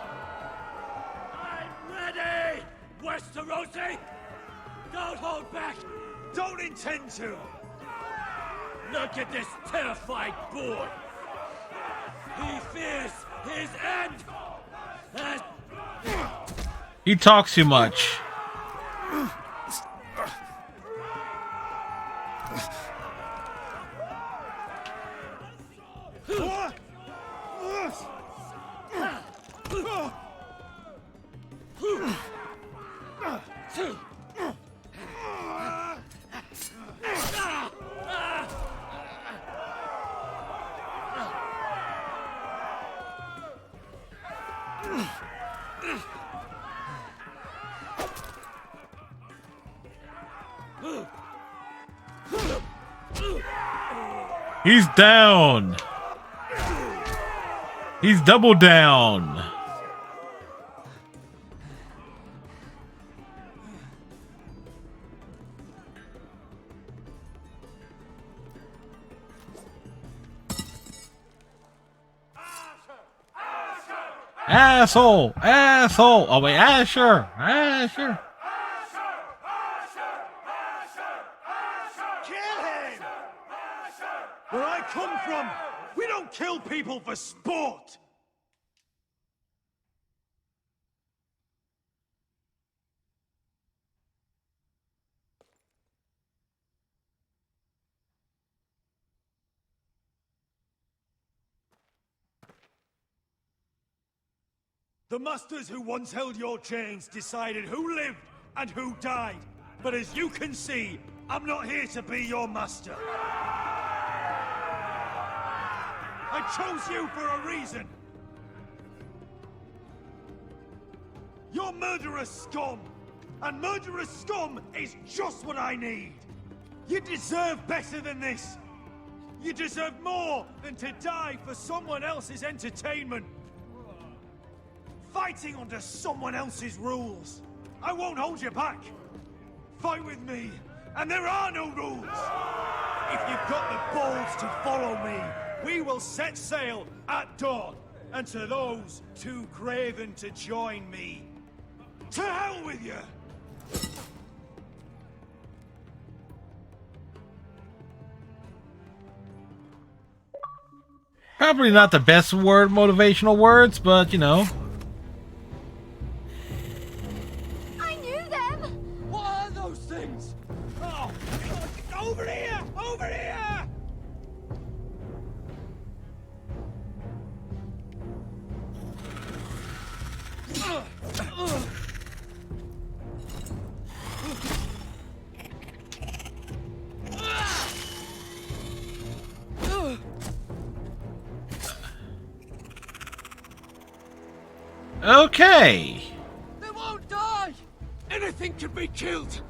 I'm ready, Westerosi. Don't hold back. Don't intend to. Look at this terrified boy. He fears his end. And He talks too much. He's down. He's double down. Asshole! Asshole! Oh wait, Asher! Asher! Kill him! Where I come from, we don't kill people for sport! The masters who once held your chains decided who lived and who died. But as you can see, I'm not here to be your master. I chose you for a reason. You're murderous scum, and murderous scum is just what I need. You deserve better than this. You deserve more than to die for someone else's entertainment. Fighting under someone else's rules. I won't hold you back. Fight with me, and there are no rules. If you've got the balls to follow me, we will set sail at dawn. And to those too craven to join me, to hell with you! Probably not the best motivational words, but you know. I knew them! What are those things? Oh, over here! Over here! Okay. They won't die! Anything can be killed!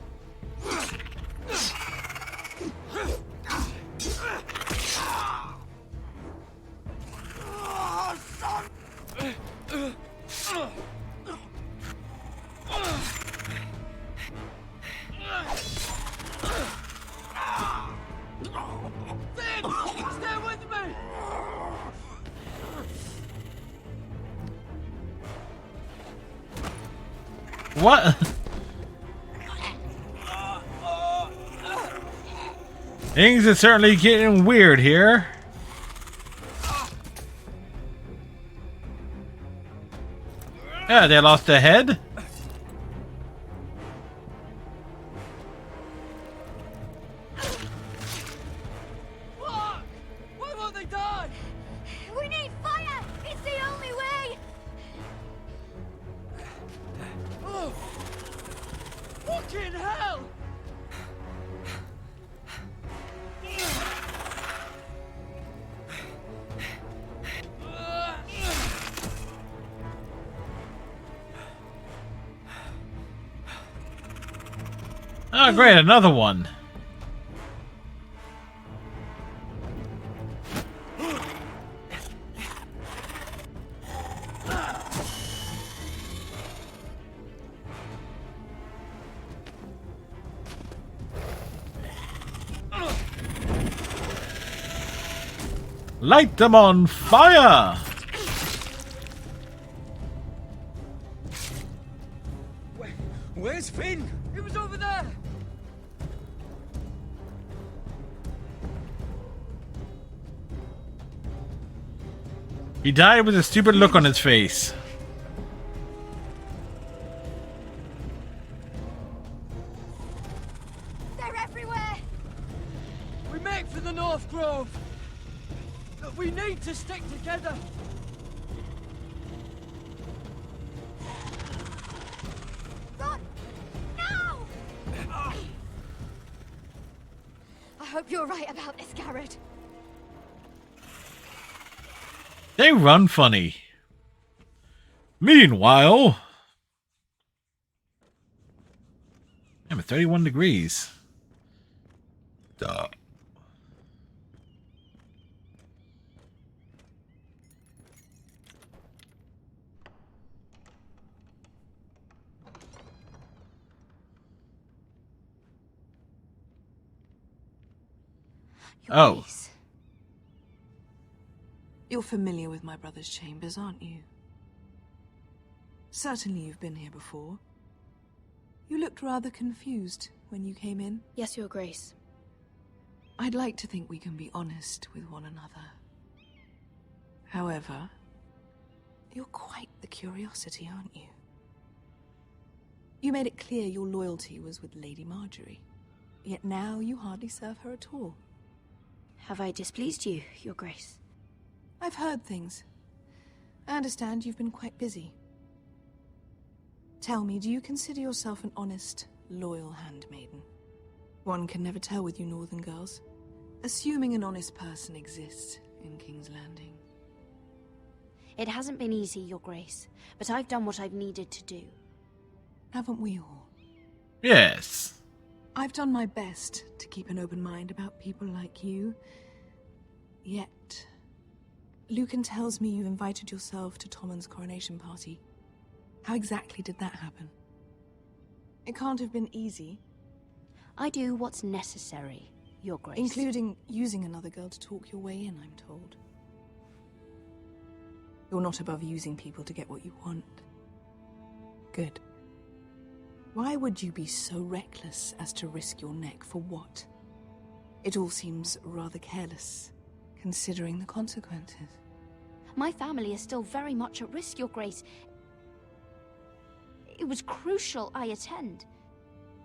Stay with me! What? Things are certainly getting weird here. Yeah, they lost their head. Fuck! Why won't they die? We need fire! It's the only way! Oh. Fucking hell! Oh, great, another one. Light them on fire! Where's Finn? He was over there! He died with a stupid look on his face. They're everywhere! We make for the North Grove! But we need to stick together! God! No! I hope you're right about this, Garrett. They run funny. Meanwhile... I'm at 31 degrees. Duh. Oh. Grace. You're familiar with my brother's chambers, aren't you? Certainly you've been here before. You looked rather confused when you came in. Yes, Your Grace. I'd like to think we can be honest with one another. However, you're quite the curiosity, aren't you? You made it clear your loyalty was with Lady Marjorie. Yet now you hardly serve her at all. Have I displeased you, Your Grace? I've heard things. I understand you've been quite busy. Tell me, do you consider yourself an honest, loyal handmaiden? One can never tell with you northern girls. Assuming an honest person exists in King's Landing. It hasn't been easy, Your Grace, but I've done what I've needed to do. Haven't we all? Yes. I've done my best to keep an open mind about people like you. Yet, Lucan tells me you invited yourself to Tommen's coronation party. How exactly did that happen? It can't have been easy. I do what's necessary, Your Grace. Including using another girl to talk your way in, I'm told. You're not above using people to get what you want. Good. Why would you be so reckless as to risk your neck for what? It all seems rather careless, considering the consequences. My family is still very much at risk, Your Grace. It was crucial I attend.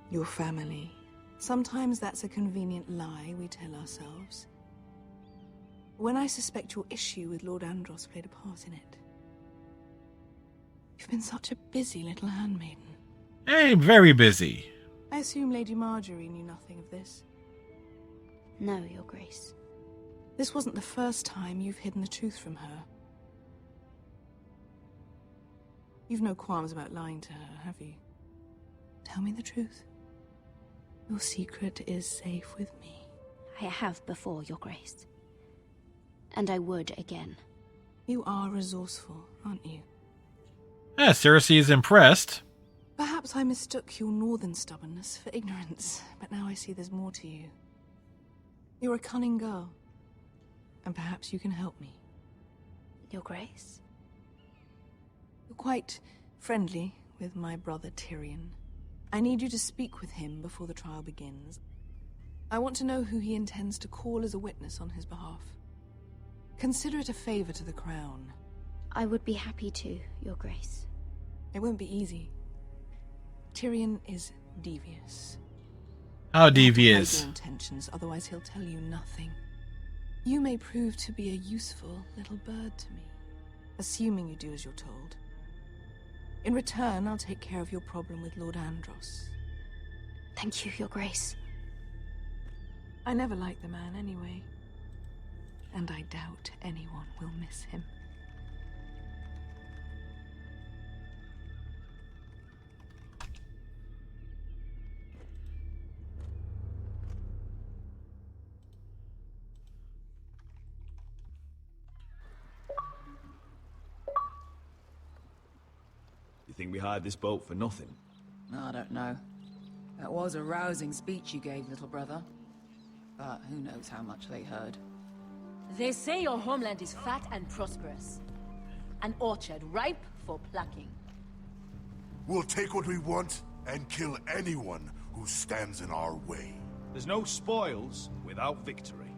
Your family. Sometimes that's a convenient lie we tell ourselves. When I suspect your issue with Lord Andros played a part in it. You've been such a busy little handmaiden. Hey, very busy. I assume Lady Marjorie knew nothing of this. No, Your Grace. This wasn't the first time you've hidden the truth from her. You've no qualms about lying to her, have you? Tell me the truth. Your secret is safe with me. I have before, Your Grace. And I would again. You are resourceful, aren't you? Yeah, Cersei is impressed. Perhaps I mistook your northern stubbornness for ignorance, but now I see there's more to you. You're a cunning girl, and perhaps you can help me. Your Grace? You're quite friendly with my brother Tyrion. I need you to speak with him before the trial begins. I want to know who he intends to call as a witness on his behalf. Consider it a favor to the crown. I would be happy to, Your Grace. It won't be easy. Tyrion is devious. How devious? Hide your intentions, otherwise he'll tell you nothing. You may prove to be a useful little bird to me, assuming you do as you're told. In return, I'll take care of your problem with Lord Andros. Thank you, Your Grace. I never liked the man anyway. And I doubt anyone will miss him. You think we hired this boat for nothing? I don't know. That was a rousing speech you gave, little brother. But who knows how much they heard. They say your homeland is fat and prosperous. An orchard ripe for plucking. We'll take what we want and kill anyone who stands in our way. There's no spoils without victory.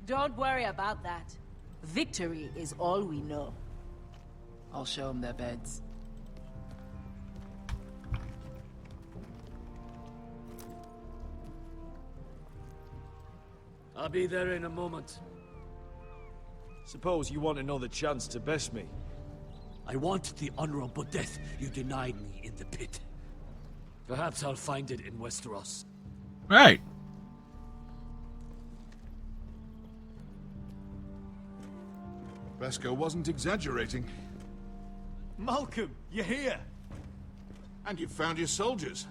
Don't worry about that. Victory is all we know. I'll show them their beds. I'll be there in a moment. Suppose you want another chance to best me. I want the honorable death you denied me in the pit. Perhaps I'll find it in Westeros. Right. Bresco wasn't exaggerating. Malcolm, you're here! And you've found your soldiers.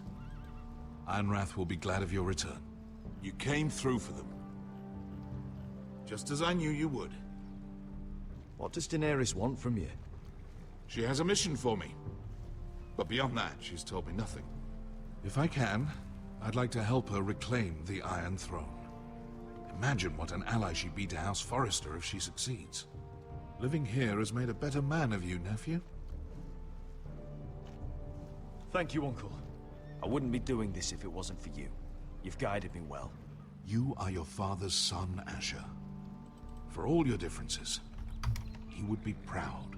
Ironrath will be glad of your return. You came through for them. Just as I knew you would. What does Daenerys want from you? She has a mission for me. But beyond that, she's told me nothing. If I can, I'd like to help her reclaim the Iron Throne. Imagine what an ally she'd be to House Forrester if she succeeds. Living here has made a better man of you, nephew. Thank you, Uncle. I wouldn't be doing this if it wasn't for you. You've guided me well. You are your father's son, Asher. For all your differences, he would be proud.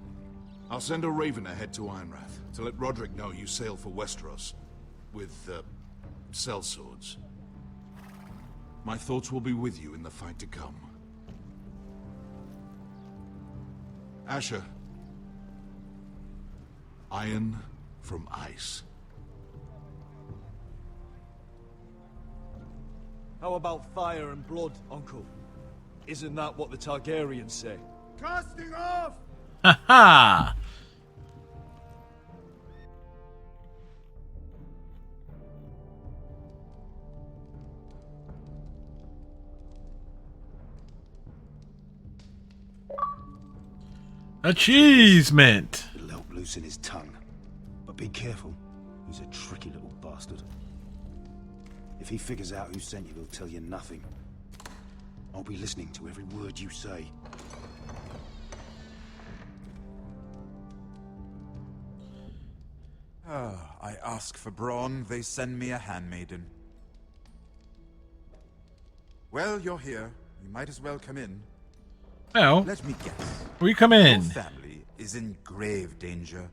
I'll send a raven ahead to Ironrath to let Roderick know you sail for Westeros with, sellswords. My thoughts will be with you in the fight to come. Asher. Iron from ice. How about fire and blood, Uncle? Isn't that what the Targaryens say? Casting off! Ha ha! Achievement! It'll help loosen his tongue. But be careful. He's a tricky little bastard. If he figures out who sent you, he'll tell you nothing. I'll be listening to every word you say. I ask for brawn, they send me a handmaiden. Well, you're here. You might as well come in. Well, let me guess. We come in. Your family is in grave danger,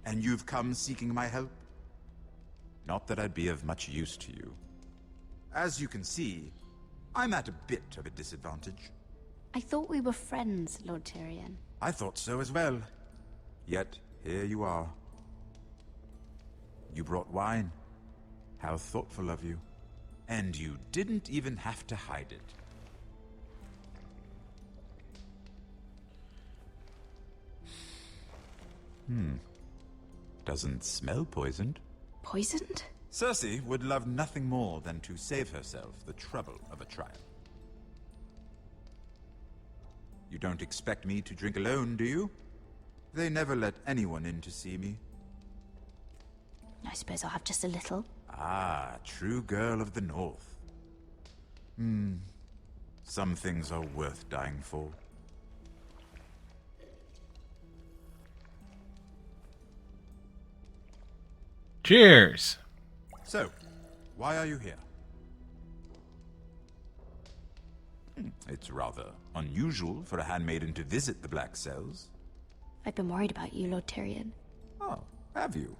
and you've come seeking my help? Not that I'd be of much use to you. As you can see, I'm at a bit of a disadvantage. I thought we were friends, Lord Tyrion. I thought so as well. Yet, here you are. You brought wine. How thoughtful of you. And you didn't even have to hide it. Doesn't smell poisoned. Poisoned? Cersei would love nothing more than to save herself the trouble of a trial. You don't expect me to drink alone, do you? They never let anyone in to see me. I suppose I'll have just a little. Ah, true girl of the North. Some things are worth dying for. Cheers. So, why are you here? It's rather unusual for a handmaiden to visit the Black Cells. I've been worried about you, Lord Tyrion. Oh, have you?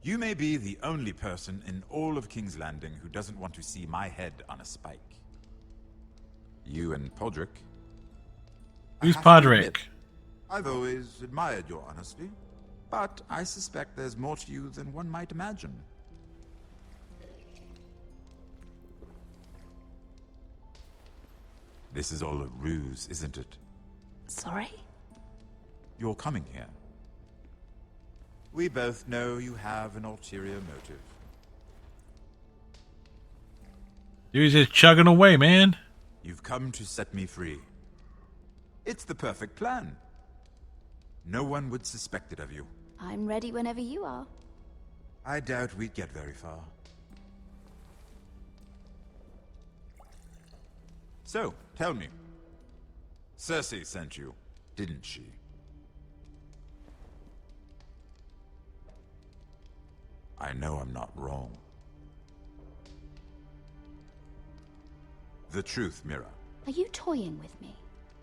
You may be the only person in all of King's Landing who doesn't want to see my head on a spike. You and Podrick. Who's Podrick? I've always admired your honesty, but I suspect there's more to you than one might imagine. This is all a ruse, isn't it? Sorry? You're coming here. We both know you have an ulterior motive. Dude's just chugging away, man. You've come to set me free. It's the perfect plan. No one would suspect it of you. I'm ready whenever you are. I doubt we'd get very far. So, tell me. Cersei sent you, didn't she? I know I'm not wrong. The truth, Mira. Are you toying with me?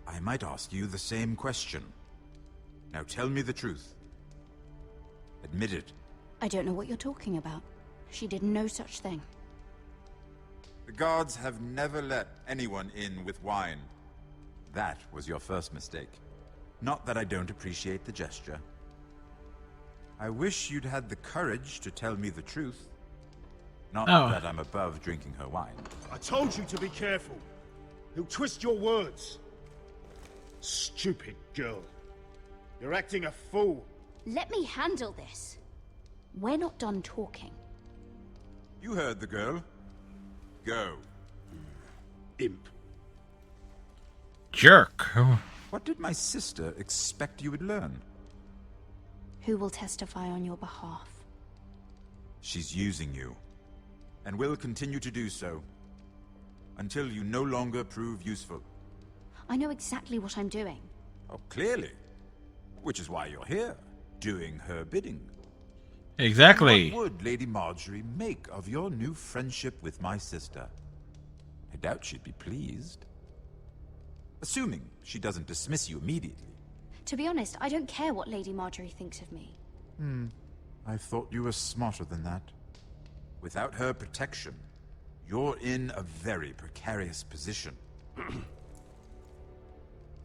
I might ask you the same question. Now tell me the truth. Admit it. I don't know what you're talking about. She did no such thing. The guards have never let anyone in with wine. That was your first mistake. Not that I don't appreciate the gesture. I wish you'd had the courage to tell me the truth. Not that I'm above drinking her wine. I told you to be careful. He'll twist your words. Stupid girl. You're acting a fool. Let me handle this. We're not done talking. You heard the girl. Go. Imp. Jerk. What did my sister expect you would learn? Who will testify on your behalf? She's using you, and will continue to do so, until you no longer prove useful. I know exactly what I'm doing. Oh, clearly. Which is why you're here, doing her bidding. Exactly. What would Lady Marjorie make of your new friendship with my sister? I doubt she'd be pleased. Assuming she doesn't dismiss you immediately. To be honest, I don't care what Lady Marjorie thinks of me. I thought you were smarter than that. Without her protection, you're in a very precarious position.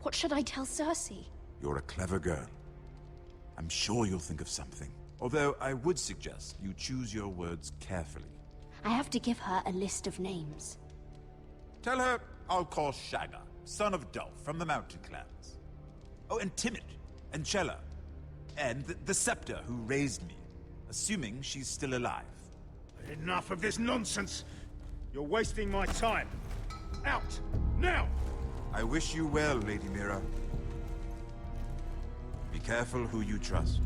What should I tell Cersei? You're a clever girl. I'm sure you'll think of something. Although I would suggest you choose your words carefully. I have to give her a list of names. Tell her I'll call Shagga, son of Dolph from the Mountain Clans. Oh, and Timid, and Chella, and the Scepter who raised me, assuming she's still alive. Enough of this nonsense. You're wasting my time. Out! Now! I wish you well, Lady Mira. Be careful who you trust.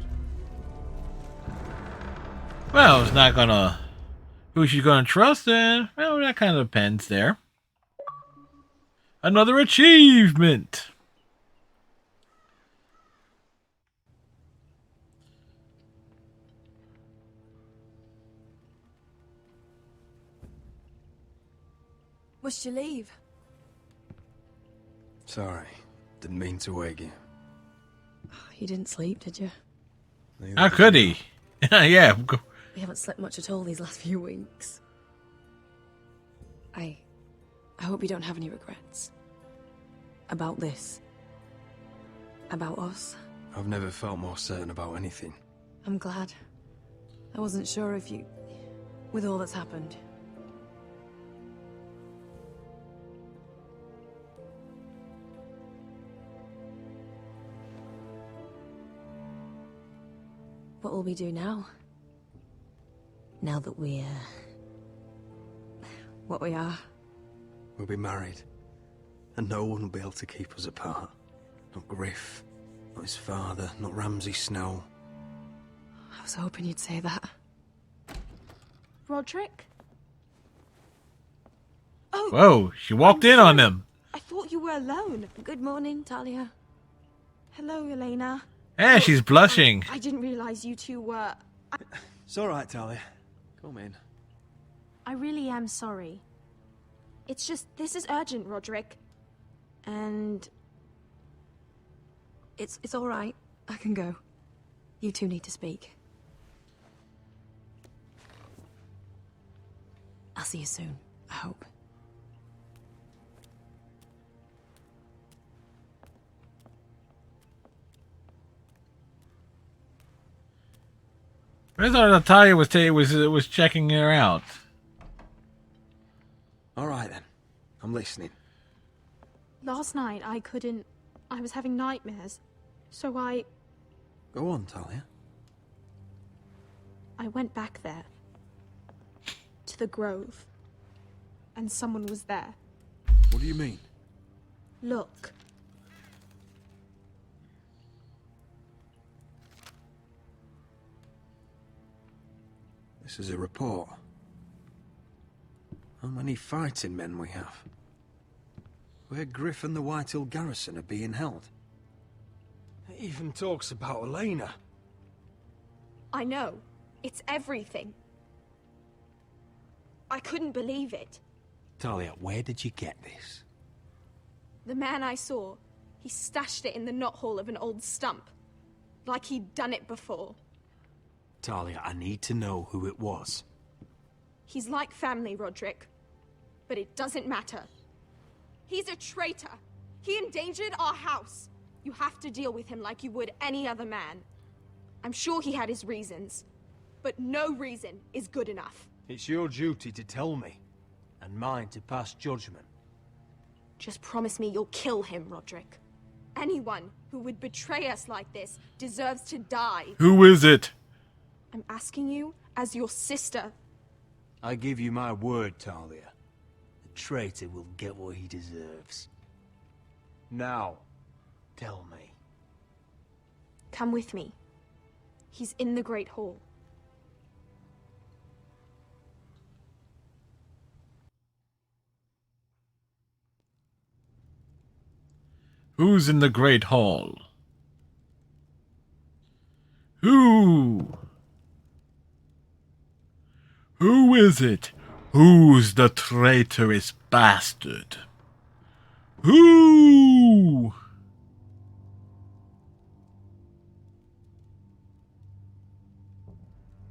Well, it's not gonna Who she's going to trust, then, well, that kind of depends there. Another achievement. Must you leave? Sorry, didn't mean to wake you. You didn't sleep, did you? How could he? Yeah. We haven't slept much at all these last few weeks. I hope you don't have any regrets. About this. About us. I've never felt more certain about anything. I'm glad. I wasn't sure if you... with all that's happened. What will we do now? Now that we're... what we are. We'll be married. And no one will be able to keep us apart. Not Griff, not his father, not Ramsay Snow. I was hoping you'd say that. Roderick? Oh! Whoa, she walked in on them. I thought you were alone. Good morning, Talia. Hello, Elena. Yeah, she's blushing. I didn't realize you two were... It's all right, Talia. Come in. I really am sorry. It's just, this is urgent, Roderick. And... It's all right. I can go. You two need to speak. I'll see you soon, I hope. I thought Natalia was checking her out. All right, then. I'm listening. Last night, I was having nightmares. So I Go on, Talia. went back there. To the grove. And someone was there. What do you mean? Look. This is a report. How many fighting men we have? Where Griff and the Whitehill garrison are being held. It even talks about Elena. I know. It's everything. I couldn't believe it. Talia, where did you get this? The man I saw, he stashed it in the knothole of an old stump. Like he'd done it before. Talia, I need to know who it was. He's like family, Roderick. But it doesn't matter. He's a traitor. He endangered our house. You have to deal with him like you would any other man. I'm sure he had his reasons. But no reason is good enough. It's your duty to tell me, and mine to pass judgment. Just promise me you'll kill him, Roderick. Anyone who would betray us like this deserves to die. Who is it? I'm asking you as your sister. I give you my word, Talia. The traitor will get what he deserves. Now, tell me. Come with me. He's in the Great Hall. Who's in the Great Hall? Who? Who is it? Who's the traitorous bastard? Who?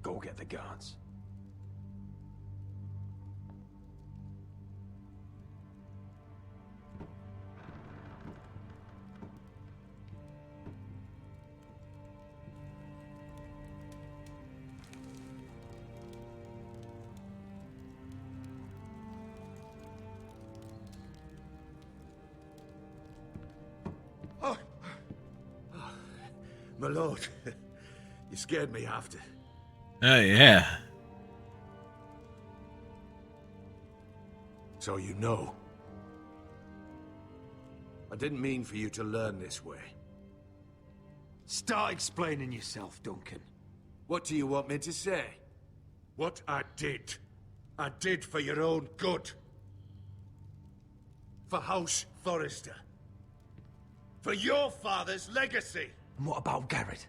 Go get the guards. My lord, you scared me after. Oh, yeah. So you know. I didn't mean for you to learn this way. Start explaining yourself, Duncan. What do you want me to say? What I did. I did for your own good. For House Forrester. For your father's legacy. And what about Garrett?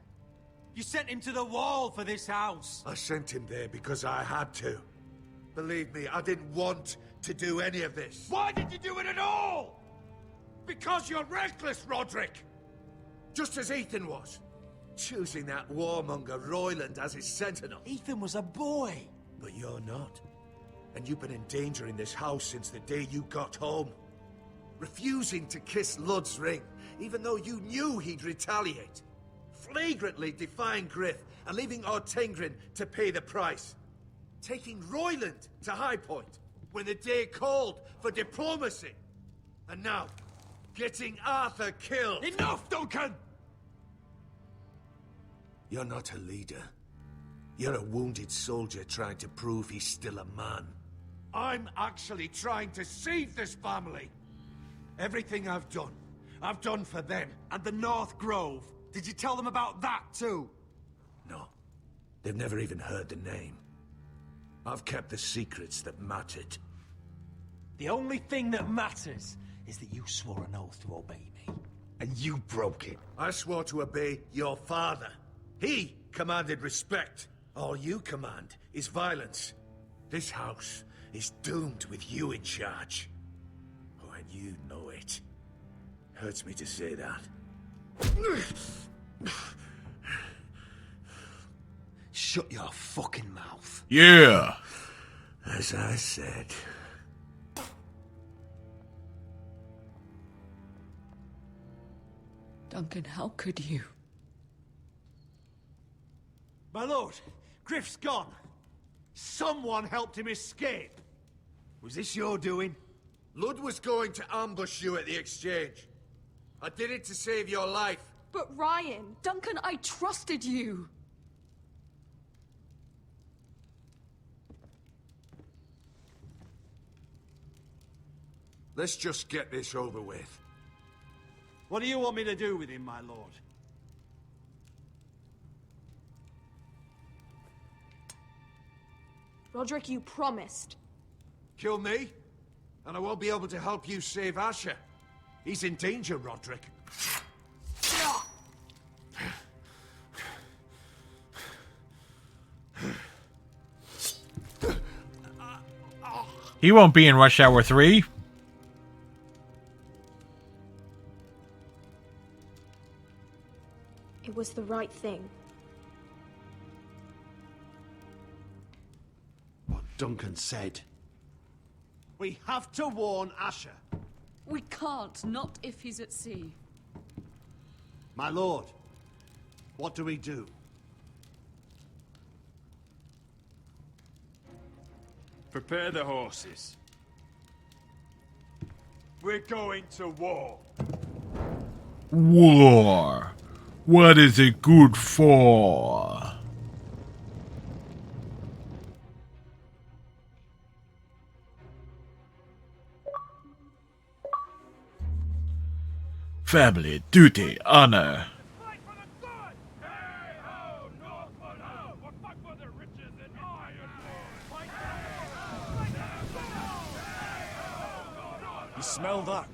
You sent him to the wall for this house. I sent him there because I had to. Believe me, I didn't want to do any of this. Why did you do it at all? Because you're reckless, Roderick! Just as Ethan was. Choosing that warmonger Royland as his sentinel. Ethan was a boy. But you're not. And you've been endangering this house since the day you got home. Refusing to kiss Lud's ring, even though you knew he'd retaliate. Flagrantly defying Griff and leaving Ortengrin to pay the price. Taking Royland to High Point when the day called for diplomacy. And now, getting Arthur killed. Enough, Duncan! You're not a leader. You're a wounded soldier trying to prove he's still a man. I'm actually trying to save this family. Everything I've done for them. And the North Grove. Did you tell them about that too? No. They've never even heard the name. I've kept the secrets that mattered. The only thing that matters is that you swore an oath to obey me. And you broke it. I swore to obey your father. He commanded respect. All you command is violence. This house is doomed with you in charge. Oh, and you know it. Hurts me to say that. Shut your fucking mouth. Yeah. As I said. Duncan, how could you? My lord, Griff's gone. Someone helped him escape. Was this your doing? Lud was going to ambush you at the exchange. I did it to save your life. But Ryan... Duncan, I trusted you! Let's just get this over with. What do you want me to do with him, my lord? Roderick, you promised. Kill me, and I won't be able to help you save Asher. He's in danger, Roderick. He won't be in Rush Hour 3. It was the right thing. What Duncan said. We have to warn Asher. We can't, not if he's at sea. My lord, what do we do? Prepare the horses. We're going to war. War. What is it good for? Family, duty, honor. You smell that?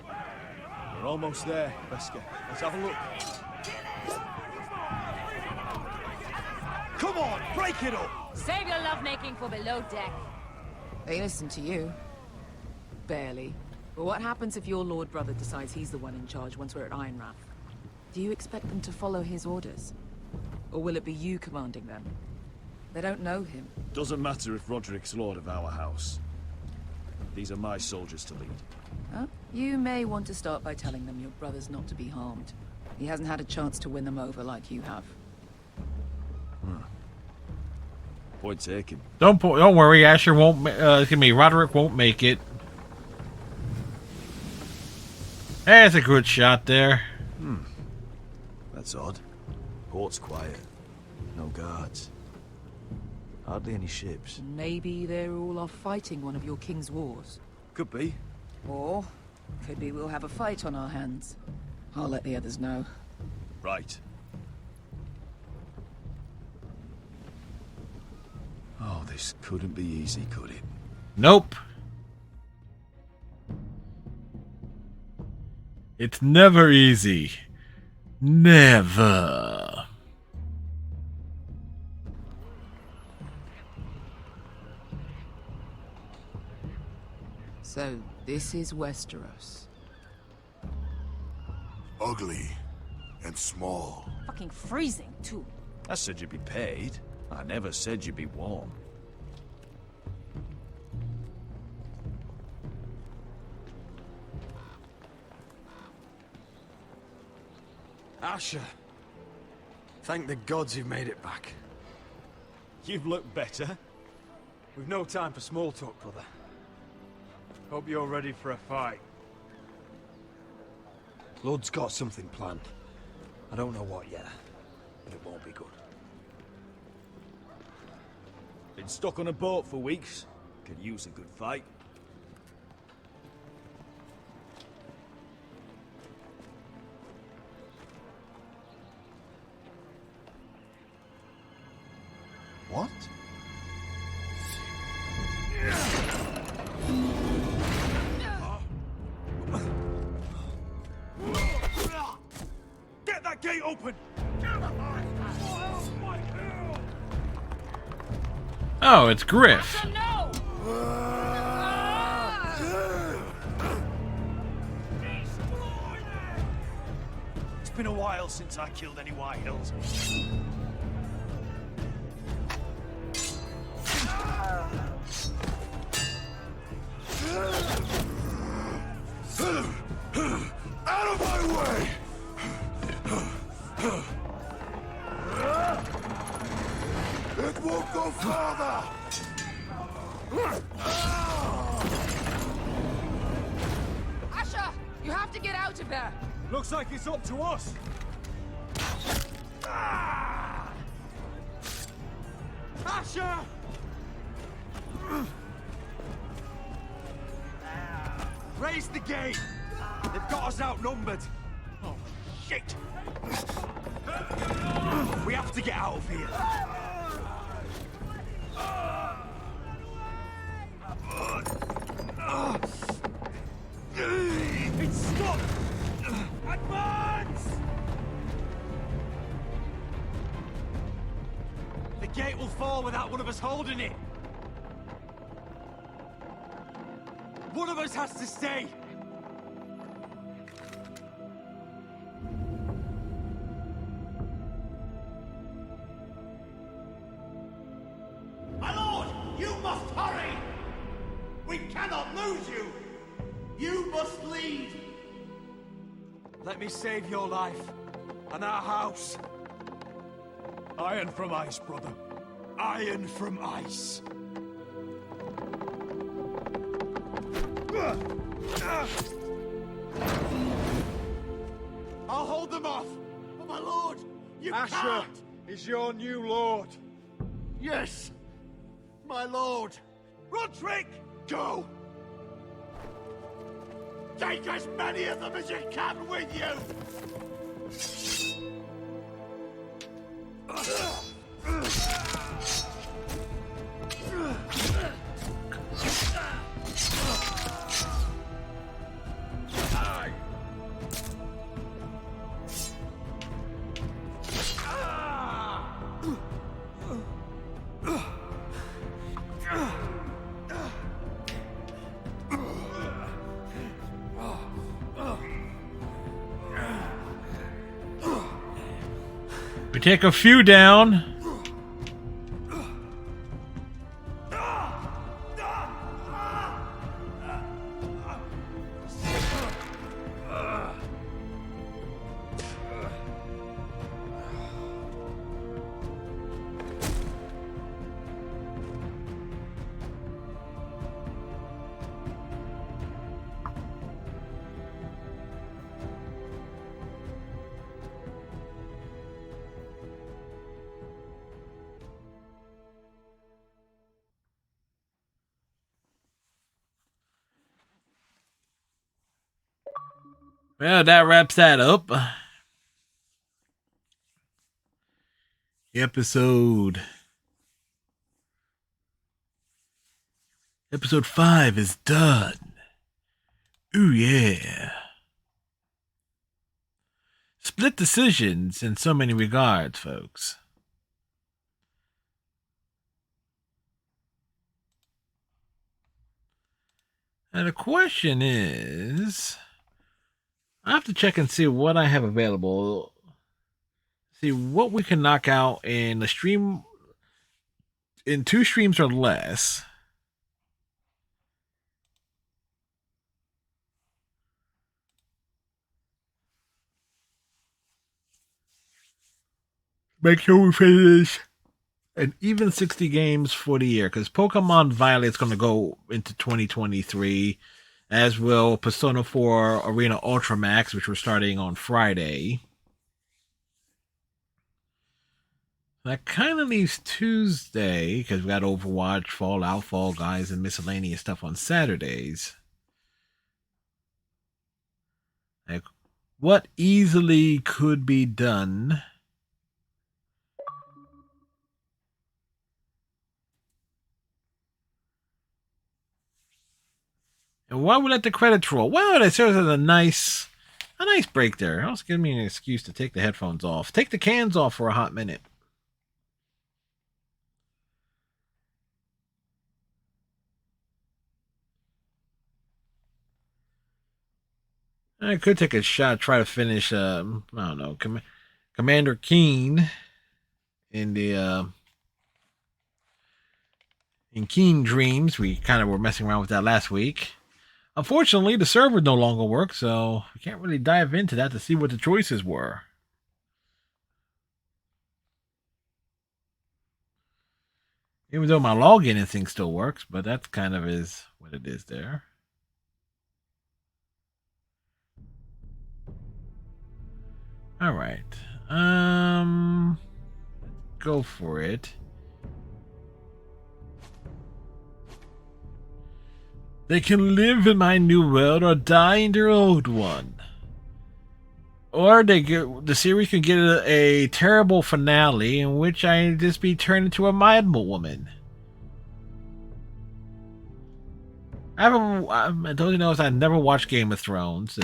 We're almost there, Wesker. Let's have a look. Come on, break it up! Save your lovemaking for below deck. They listen to you. Barely. But what happens if your lord brother decides he's the one in charge once we're at Ironrath? Do you expect them to follow his orders? Or will it be you commanding them? They don't know him. Doesn't matter if Roderick's lord of our house. These are my soldiers to lead. Huh? You may want to start by telling them your brother's not to be harmed. He hasn't had a chance to win them over like you have. Point taken. Don't worry, Asher won't. Roderick won't make it. That's a good shot there. That's odd. Port's quiet. No guards. Hardly any ships. Maybe they're all off fighting one of your king's wars. Could be. Or could be we'll have a fight on our hands. I'll let the others know. Right. Oh, this couldn't be easy, could it? Nope. It's never easy. Never. So, this is Westeros. Ugly and small. Fucking freezing, too. I said you'd be paid. I never said you'd be warm. Asher. Thank the gods you've made it back. You've looked better. We've no time for small talk, brother. Hope you're ready for a fight. Lord's got something planned. I don't know what yet, but it won't be good. Been stuck on a boat for weeks. Could use a good fight. What? Get that gate open! Oh, it's Griff. It's been a while since I killed any White Hills. Out of my way! It won't go farther! Asher! You have to get out of there! Looks like it's up to us. Asher! Raise the gate! They've got us outnumbered. Oh, shit! We have to get out of here. It's stopped! Advance! The gate will fall without one of us holding it. One of us has to stay. My lord, you must hurry! We cannot lose you! You must lead! Let me save your life and our house. Iron from ice, brother. Iron from ice. I'll hold them off! But my lord, you Asher can't! is your new lord. Yes, my lord! Roderick! Go! Take as many of them as you can with you! We take a few down. Well, that wraps that up. Episode Episode 5 is done. Ooh, yeah. Split decisions in so many regards, folks. Now, the question is, I have to check and see what I have available. See what we can knock out in a stream, in 2 streams or less. Make sure we finish an even 60 games for the year, because Pokemon Violet's going to go into 2023, as will Persona 4 Arena Ultra Max, which we're starting on Friday. That kind of leaves Tuesday, because we got Overwatch, Fallout, Fall Guys, and miscellaneous stuff on Saturdays. Like, what easily could be done? And why we let the credits roll? Well, that serves as a nice break there. Also give me an excuse to take the headphones off. Take the cans off for a hot minute. I could take a shot, try to finish, I don't know, Commander Keen in the, in Keen Dreams. We kind of were messing around with that last week. Unfortunately, the server no longer works, so we can't really dive into that to see what the choices were. Even though my login and thing still works, but that kind of is what it is there. All right. Go for it. They can live in my new world or die in their old one. Or the series can get a terrible finale in which I just be turned into a mild woman. I told you notice I never watched Game of Thrones.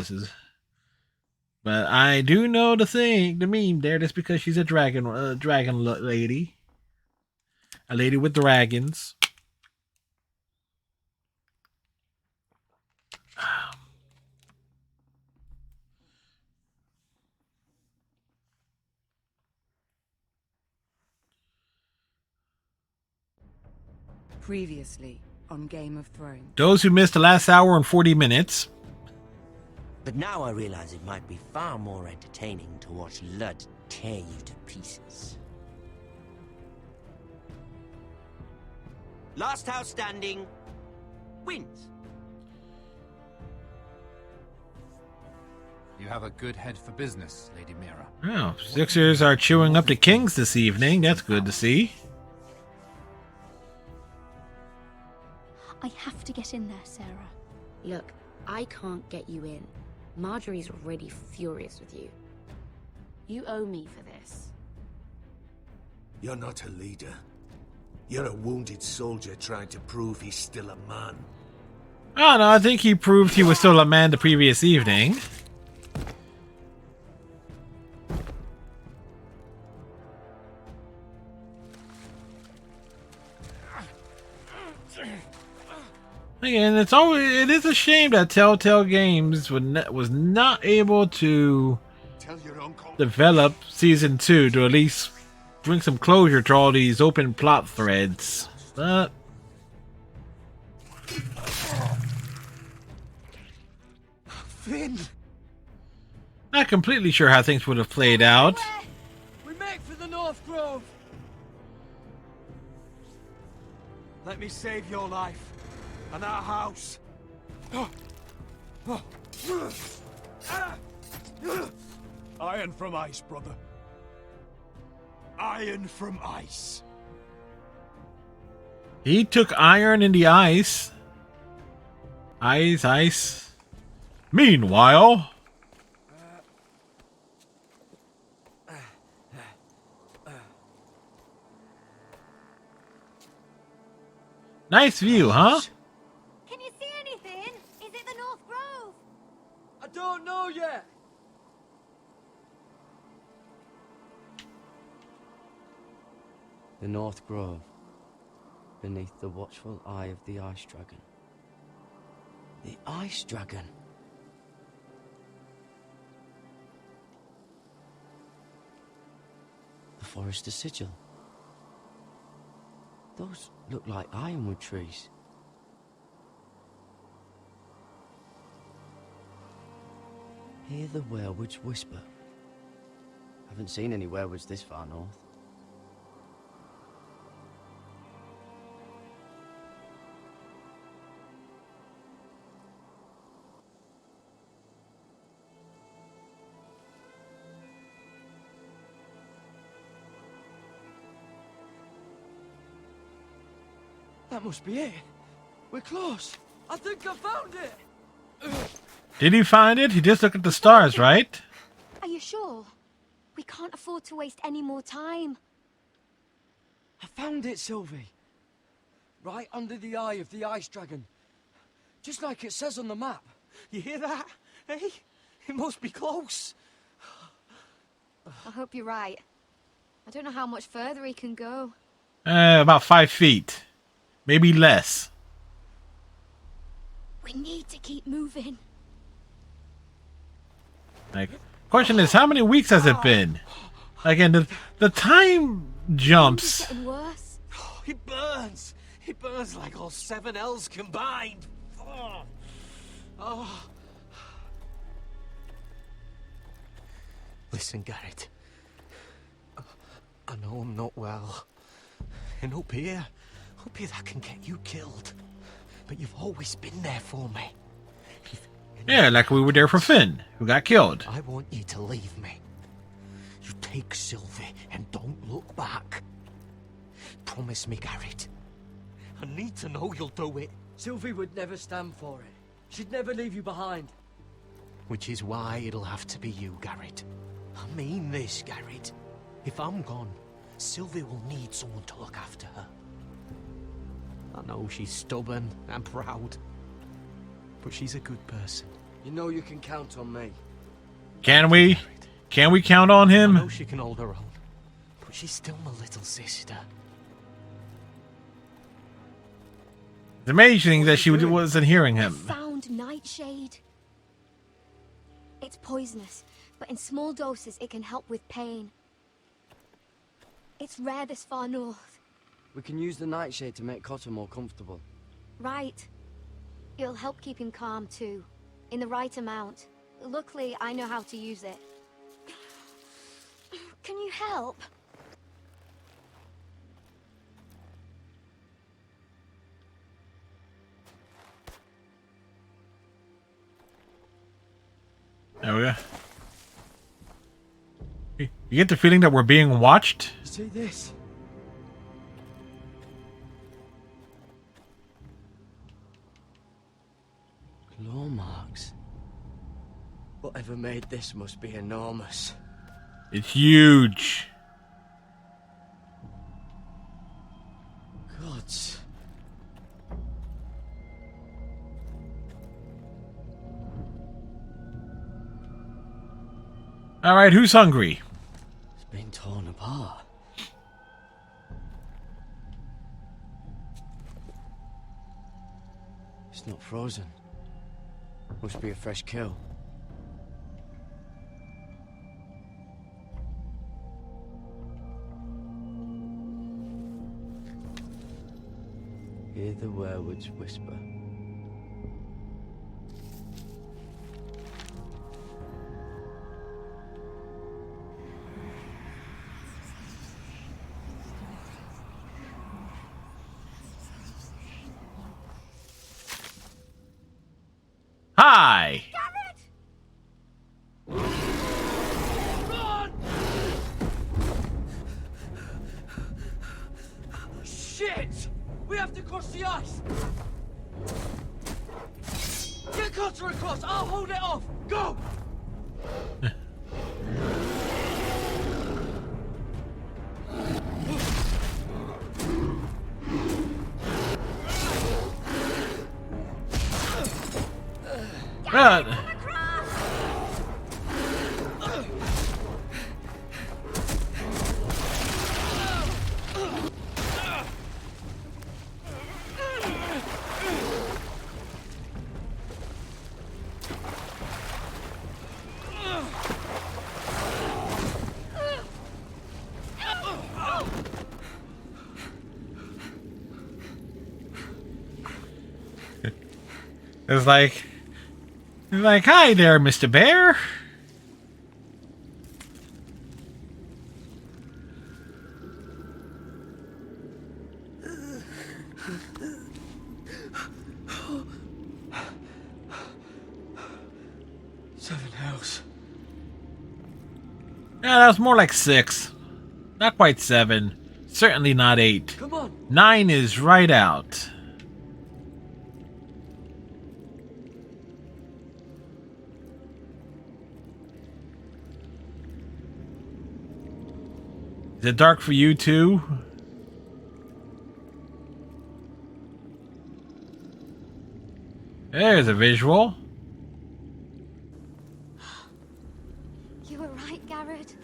But I do know the meme there. Just because she's a dragon lady, a lady with dragons. Previously on Game of Thrones. Those who missed the last hour and 40 minutes. But now I realize it might be far more entertaining to watch Lud tear you to pieces. Last house standing wins. You have a good head for business, Lady Mira. Oh, Sixers are chewing up the Kings this evening. That's good to see. I have to get in there, Sarah. Look, I can't get you in. Marjorie's already furious with you. You owe me for this. You're not a leader. You're a wounded soldier trying to prove he's still a man. Oh no, I think he proved he was still a man the previous evening. Again, it is a shame that Telltale Games was not able to develop season 2 to at least bring some closure to all these open plot threads. But Finn! not completely sure how things would have played out. We make for the North Grove. Let me save your life and our house. Iron from ice, brother. Iron from ice. He took iron in the ice. Ice. Meanwhile, nice view, huh? The North Grove, beneath the watchful eye of the Ice Dragon. The Ice Dragon? The Forester Sigil. Those look like ironwood trees. Hear the werewolves whisper. Haven't seen any werewolves this far north. That must be it. We're close. I think I found it. Did he find it? He just looked at the stars, right? Are you sure? We can't afford to waste any more time. I found it, Sylvie. Right under the eye of the Ice Dragon. Just like it says on the map. You hear that? Hey? It must be close. I hope you're right. I don't know how much further he can go. About 5 feet. Maybe less. We need to keep moving. Like, question is, how many weeks has it been? Again, the time jumps. It's getting worse. It burns. It burns like all 7 L's combined. Oh. Listen, Garrett. I know I'm not well. And up here that can get you killed. But you've always been there for me. Yeah, like we were there for Finn, who got killed. I want you to leave me. You take Sylvie and don't look back. Promise me, Garrett. I need to know you'll do it. Sylvie would never stand for it. She'd never leave you behind. Which is why it'll have to be you, Garrett. I mean this, Garrett. If I'm gone, Sylvie will need someone to look after her. I know she's stubborn and proud, but she's a good person. You know you can count on me. Can we? Can we count on I him? know she can hold her own, but she's still my little sister. It's amazing that she wasn't hearing I him. found Nightshade. It's poisonous, but in small doses it can help with pain. It's rare this far north. We can use the nightshade to make Cotter more comfortable. Right. It'll help keep him calm too, in the right amount. Luckily, I know how to use it. Can you help? There we go. You get the feeling that we're being watched? See this? Claw marks. Whatever made this must be enormous. It's huge. Gods. All right, who's hungry? It's been torn apart. It's not frozen. Must be a fresh kill. Hear the werewolves whisper. Hi! Shit! We have to cross the ice! Get Cotter across! I'll hold it off! Go! Right. It's like, hi there, Mr. Bear. Seven hells. Yeah, that was more like 6. Not quite 7. Certainly not 8. Come on. 9 is right out. Is it dark for you too? There's a visual. You were right, Garrett.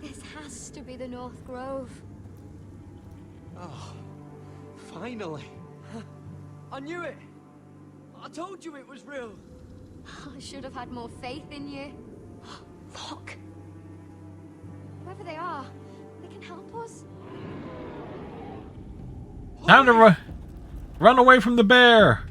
This has to be the North Grove. Oh, finally. I knew it. I told you it was real. I should have had more faith in you. Look. Whoever they are, they can help us. Time to run away from the bear.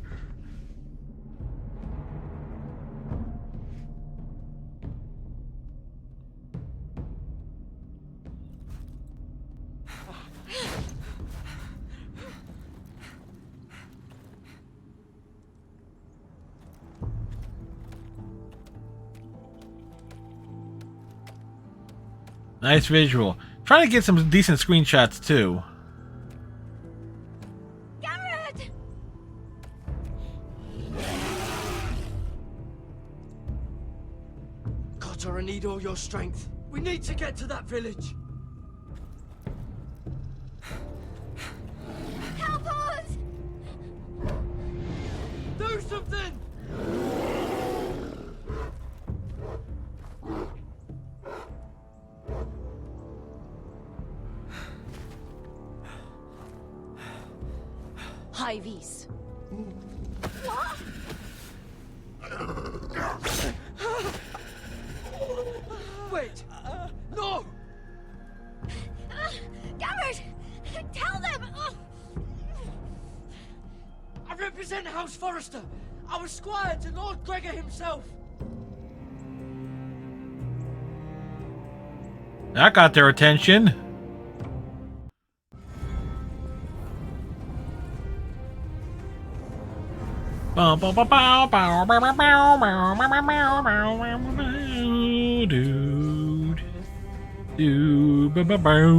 Nice visual. Trying to get some decent screenshots too. Garrett! Cotter, I need all your strength. We need to get to that village. Help us! Do something! Highvies. What? Wait! No! Garrett! Tell them! I represent House Forrester. I was squire to Lord Gregor himself. That got their attention. Bow, bow, bow, bow, bow, bow, bow, bow, bow, bow, bow, bow, bow, dude. Do, bow, bow, bow.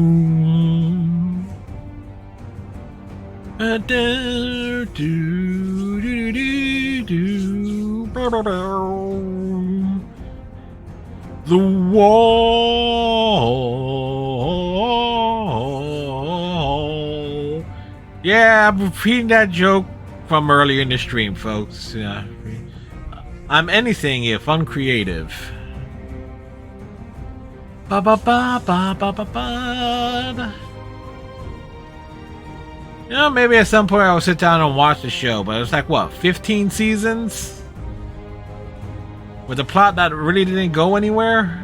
Do, do, do, do, do, bow, bow, bow. The wall. Yeah, I'm repeating that joke from earlier in the stream, folks. I'm anything if uncreative. Ba ba ba ba ba ba ba. You know, maybe at some point I'll sit down and watch the show, but it's like what, 15 seasons? With a plot that really didn't go anywhere?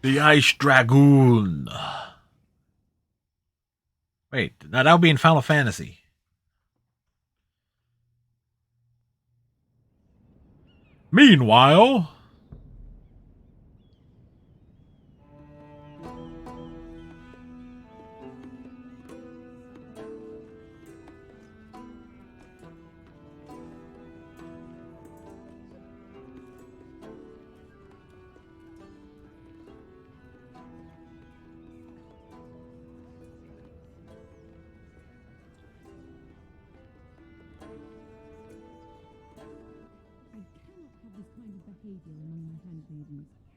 The Ice Dragoon. Wait, now that would be in Final Fantasy. Meanwhile...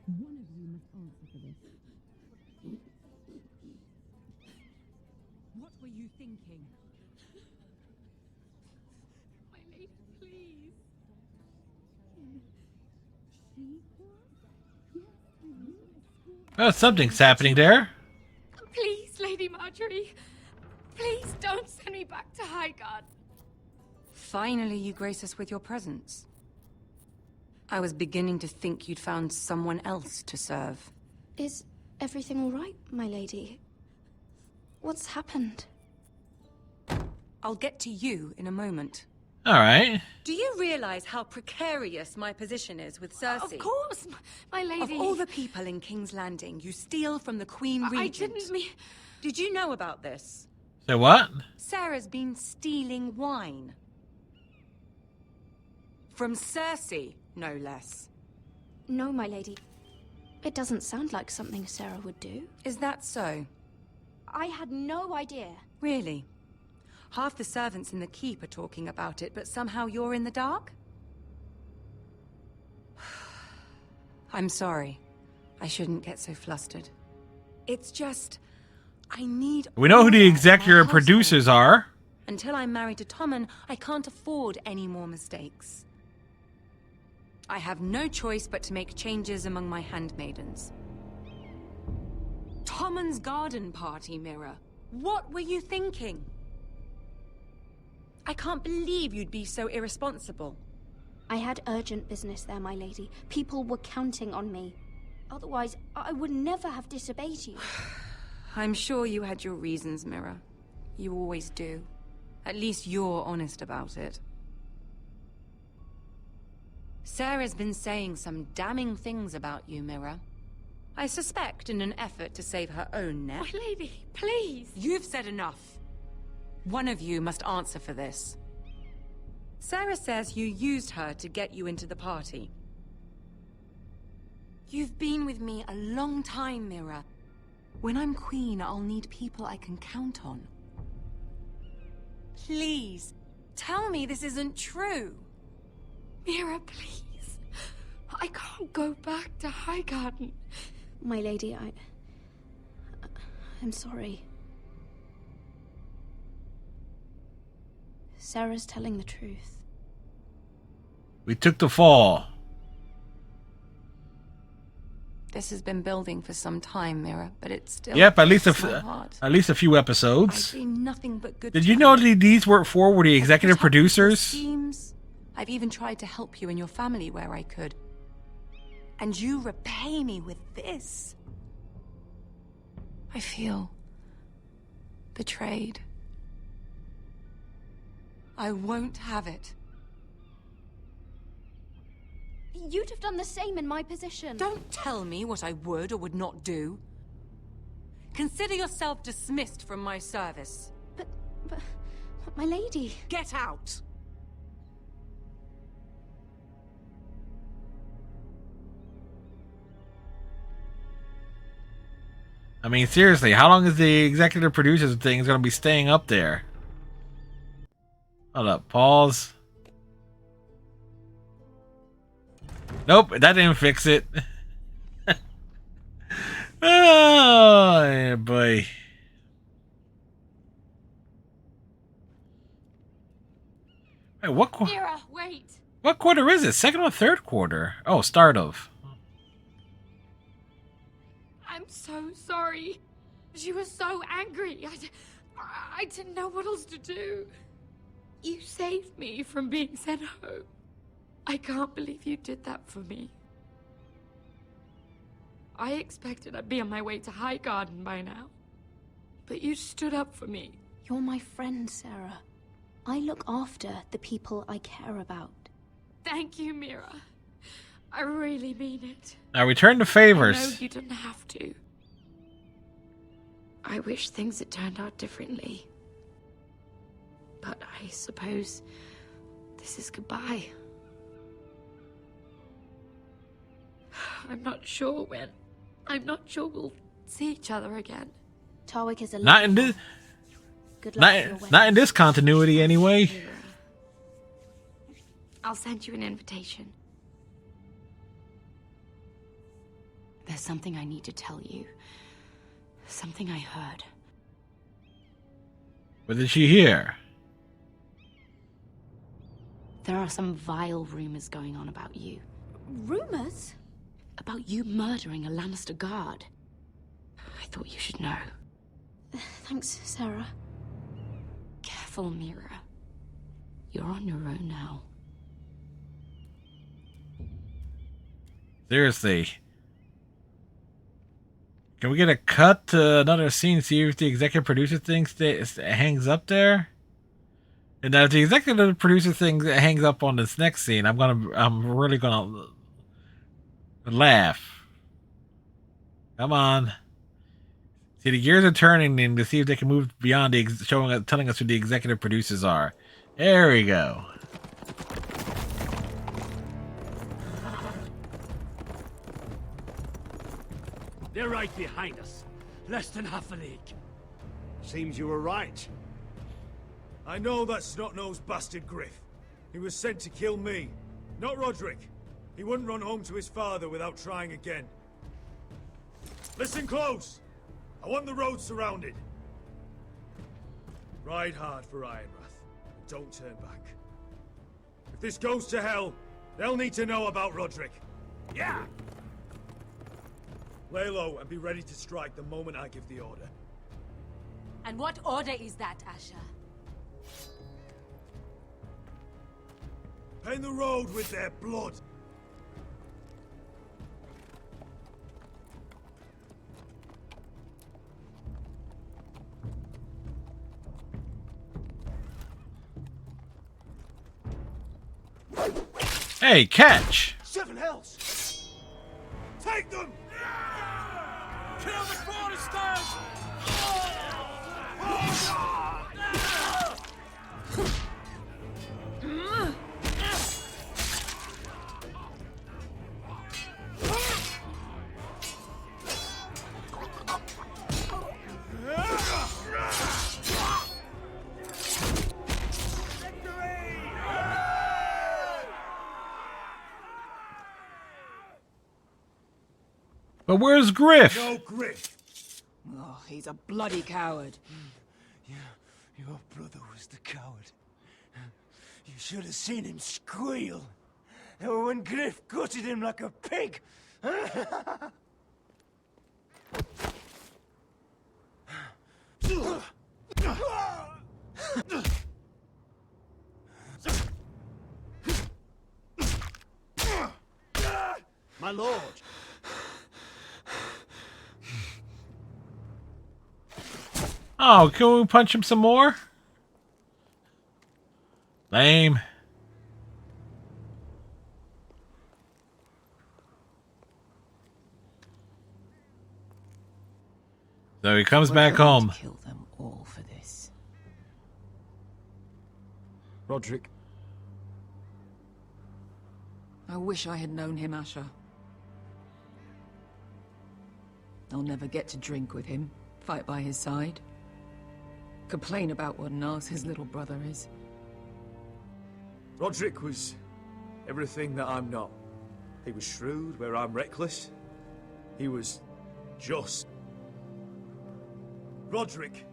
One of you must answer for this. What were you thinking? My lady, please. Oh, something's happening there. Please, Lady Marjorie. Please don't send me back to Highgarden. Finally, you grace us with your presence. I was beginning to think you'd found someone else to serve. Is everything all right, my lady? What's happened? I'll get to you in a moment. All right. Do you realize how precarious my position is with Cersei? Of course, my lady. Of all the people in King's Landing, you steal from the Queen Regent. I didn't mean... Did you know about this? Say what? Sarah's been stealing wine. From Cersei, no less. No, my lady. It doesn't sound like something Sarah would do. Is that so? I had no idea. Really? Half the servants in the keep are talking about it, but somehow you're in the dark? I'm sorry. I shouldn't get so flustered. It's just... I need... We know who the order in my executive household. producers are. Until I'm married to Tommen, I can't afford any more mistakes. I have no choice but to make changes among my handmaidens. Tommen's garden party, Mira. What were you thinking? I can't believe you'd be so irresponsible. I had urgent business there, my lady. People were counting on me. Otherwise, I would never have disobeyed you. I'm sure you had your reasons, Mira. You always do. At least you're honest about it. Sarah's been saying some damning things about you, Mira. I suspect in an effort to save her own neck. My lady, please. You've said enough. One of you must answer for this. Sarah says you used her to get you into the party. You've been with me a long time, Mira. When I'm queen, I'll need people I can count on. Please, tell me this isn't true. Mira, please. I can't go back to Highgarden. My lady, I'm sorry. Sarah's telling the truth. We took the fall. This has been building for some time, Mira, but it's still... Yep, at least a few I episodes. see nothing but good. Did you know that these were the executive producers? Schemes. I've even tried to help you and your family where I could. And you repay me with this. I feel betrayed. I won't have it. You'd have done the same in my position. Don't tell me what I would or would not do. Consider yourself dismissed from my service. But my lady... Get out! I mean, seriously, how long is the executive producers thing going to be staying up there? Hold up, pause. Nope, that didn't fix it. Oh, yeah, boy. Wait, Mira, wait. what quarter is it? Second or third quarter? Oh, start of. I'm so sorry. She was so angry. I didn't know what else to do. You saved me from being sent home. I can't believe you did that for me. I expected I'd be on my way to Highgarden by now. But you stood up for me. You're my friend, Sarah. I look after the people I care about. Thank you, Mira. I really mean it. Now return the favors. I know you didn't have to. I wish things had turned out differently. But I suppose this is goodbye. I'm not sure when. I'm not sure we'll see each other again. Tarwick is a Not in this. Good luck for your wedding. Not in this continuity, anyway. I'll send you an invitation. There's something I need to tell you. Something I heard. What did she hear? There are some vile rumors going on about you. Rumors? About you murdering a Lannister guard. I thought you should know. Thanks, Sarah. Careful, Mira. You're on your own now. Seriously. Can we get a cut to another scene, see if the executive producer thing hangs up there? And now if the executive producer thing hangs up on this next scene, I'm really gonna laugh. Come on. See, the gears are turning and to see if they can move beyond telling us who the executive producers are. There we go. They're right behind us. Less than half a league. Seems you were right. I know that snot-nosed bastard Griff. He was sent to kill me, not Roderick. He wouldn't run home to his father without trying again. Listen close! I want the road surrounded. Ride hard for Ironrath, and don't turn back. If this goes to hell, they'll need to know about Roderick. Yeah! Lay low and be ready to strike the moment I give the order. And what order is that, Asher? Paint the road with their blood. Hey, catch! Seven hells! Take them! Kill the Foresters! But where's Griff? No Griff! Oh, he's a bloody coward. Your brother was the coward. You should have seen him squeal. When Griff gutted him like a pig. My lord! Oh, can we punch him some more? Lame. So he comes back home. Kill them all for this. Roderick. I wish I had known him, Asher. I'll never get to drink with him, fight by his side, complain about what an arse his little brother is. Roderick was everything that I'm not. He was shrewd where I'm reckless. He was just. Roderick,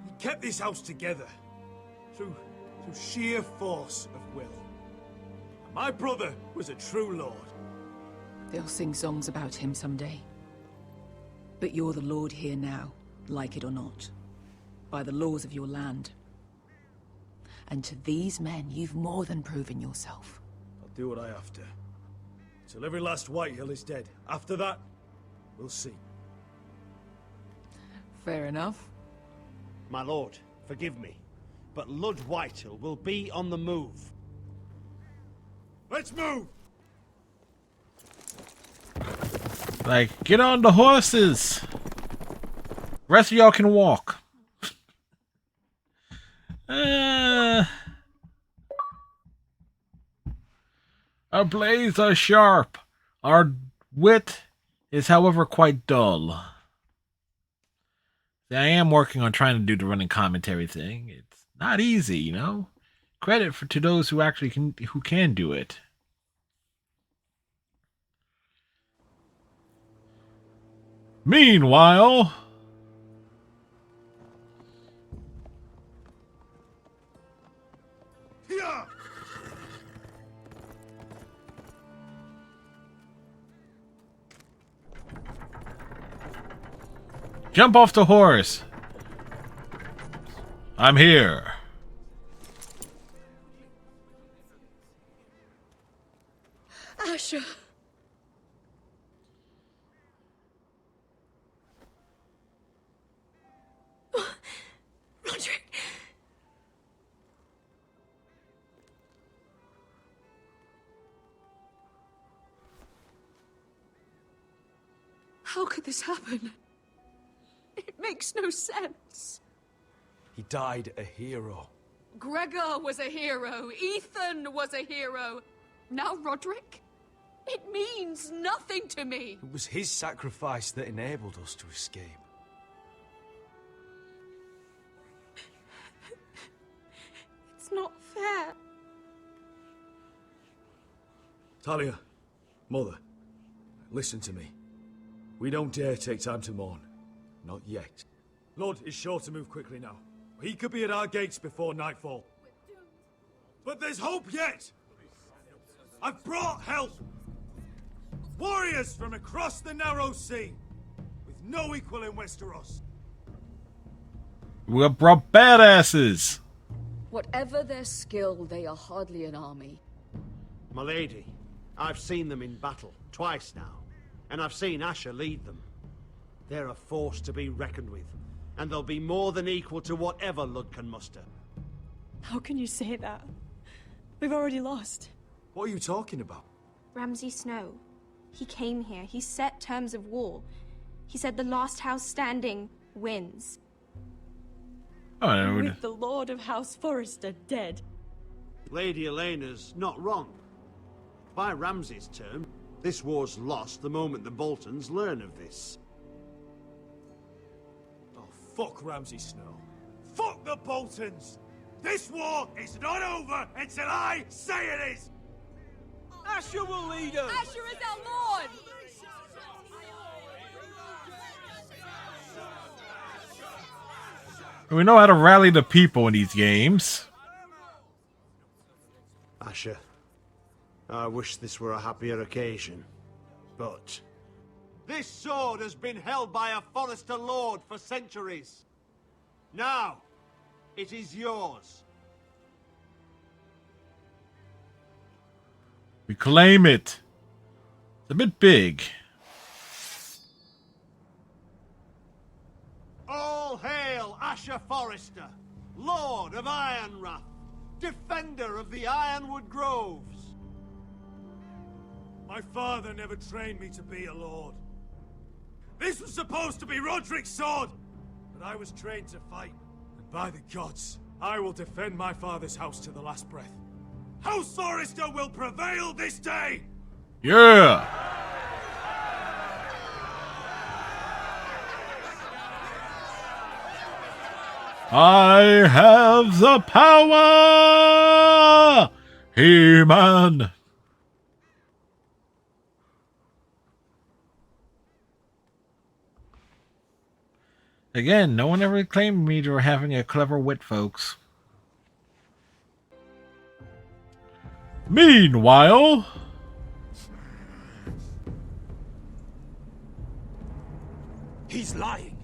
he kept this house together through sheer force of will. My brother was a true lord. They'll sing songs about him someday. But you're the lord here now, like it or not, by the laws of your land. And to these men, you've more than proven yourself. I'll do what I have to. Till every last Whitehill is dead. After that, we'll see. Fair enough. My lord, forgive me, but Lud Whitehill will be on the move. Let's move! Like, get on the horses! Rest of y'all can walk. Our blades are sharp. Our wit is, however, quite dull. See, I am working on trying to do the running commentary thing. It's not easy, you know. Credit to those who actually can do it. Meanwhile, jump off the horse. I'm here. Asher. Roderick! How could this happen? It makes no sense. He died a hero. Gregor was a hero. Ethan was a hero. Now Roderick? It means nothing to me. It was his sacrifice that enabled us to escape. It's not fair. Talia, Mother, listen to me. We don't dare take time to mourn. Not yet. Lord is sure to move quickly now. He could be at our gates before nightfall. But there's hope yet! I've brought help! Warriors from across the narrow sea, with no equal in Westeros. We brought badasses. Whatever their skill, they are hardly an army. My lady, I've seen them in battle, twice now, and I've seen Asher lead them. They're a force to be reckoned with, and they'll be more than equal to whatever Lud can muster. How can you say that? We've already lost. What are you talking about? Ramsay Snow. He came here. He set terms of war. He said the last house standing wins. Oh, With the Lord of House Forrester dead. Lady Elena's not wrong. By Ramsay's term, this war's lost the moment the Boltons learn of this. Oh, fuck Ramsay Snow. Fuck the Boltons! This war is not over until I say it is! Asher will lead us! Asher is our lord! We know how to rally the people in these games. Asher, I wish this were a happier occasion, but... This sword has been held by a Forrester Lord for centuries. Now, it is yours. We claim it. It's a bit big. All hail Asher Forrester, Lord of Ironrath, defender of the Ironwood Groves. My father never trained me to be a lord. This was supposed to be Roderick's sword, but I was trained to fight. And by the gods, I will defend my father's house to the last breath. House Forrester will prevail this day! Yeah! I have the power! He-Man! Again, no one ever claimed me for having a clever wit, folks. Meanwhile... He's lying.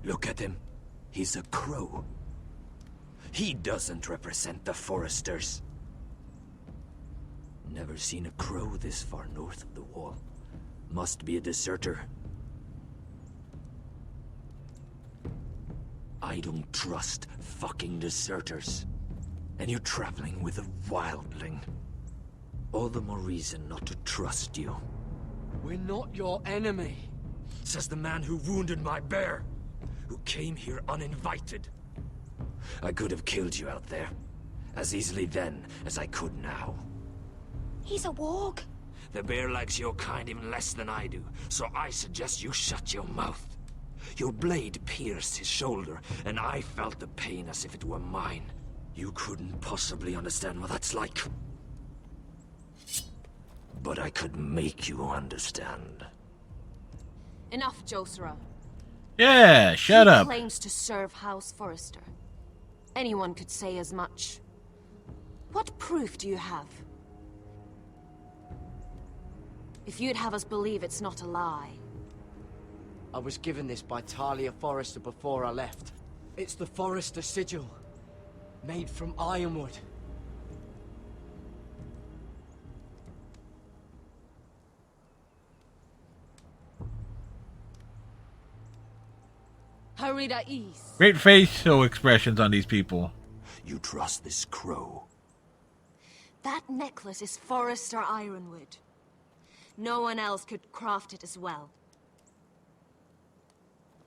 Look at him. He's a crow. He doesn't represent the Foresters. Never seen a crow this far north of the wall. Must be a deserter. I don't trust fucking deserters. And you're traveling with a wildling. All the more reason not to trust you. We're not your enemy. Says the man who wounded my bear. Who came here uninvited. I could have killed you out there. As easily then as I could now. He's a warg. The bear likes your kind even less than I do, so I suggest you shut your mouth. Your blade pierced his shoulder, and I felt the pain as if it were mine. You couldn't possibly understand what that's like. But I could make you understand. Enough, Josera. Yeah, shut He up. claims to serve House Forrester. Anyone could say as much. What proof do you have? If you'd have us believe it's not a lie. I was given this by Talia Forrester before I left. It's the Forrester sigil. Made from ironwood. Harida East. Great facial expressions on these people. You trust this crow? That necklace is Forrester Ironwood. No one else could craft it as well.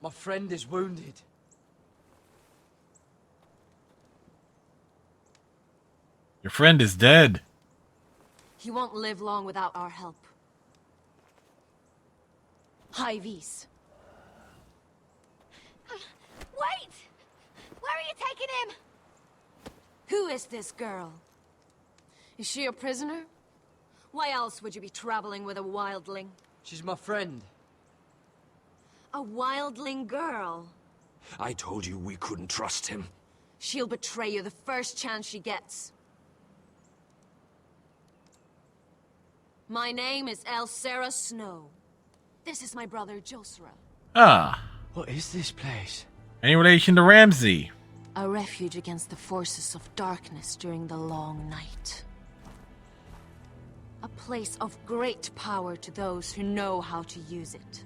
My friend is wounded. Your friend is dead. He won't live long without our help. High Vis. Wait! Where are you taking him? Who is this girl? Is she a prisoner? Why else would you be traveling with a wildling? She's my friend. A wildling girl? I told you we couldn't trust him. She'll betray you the first chance she gets. My name is Elsera Snow. This is my brother Josra. Ah. What is this place? Any relation to Ramsey? A refuge against the forces of darkness during the long night. A place of great power to those who know how to use it.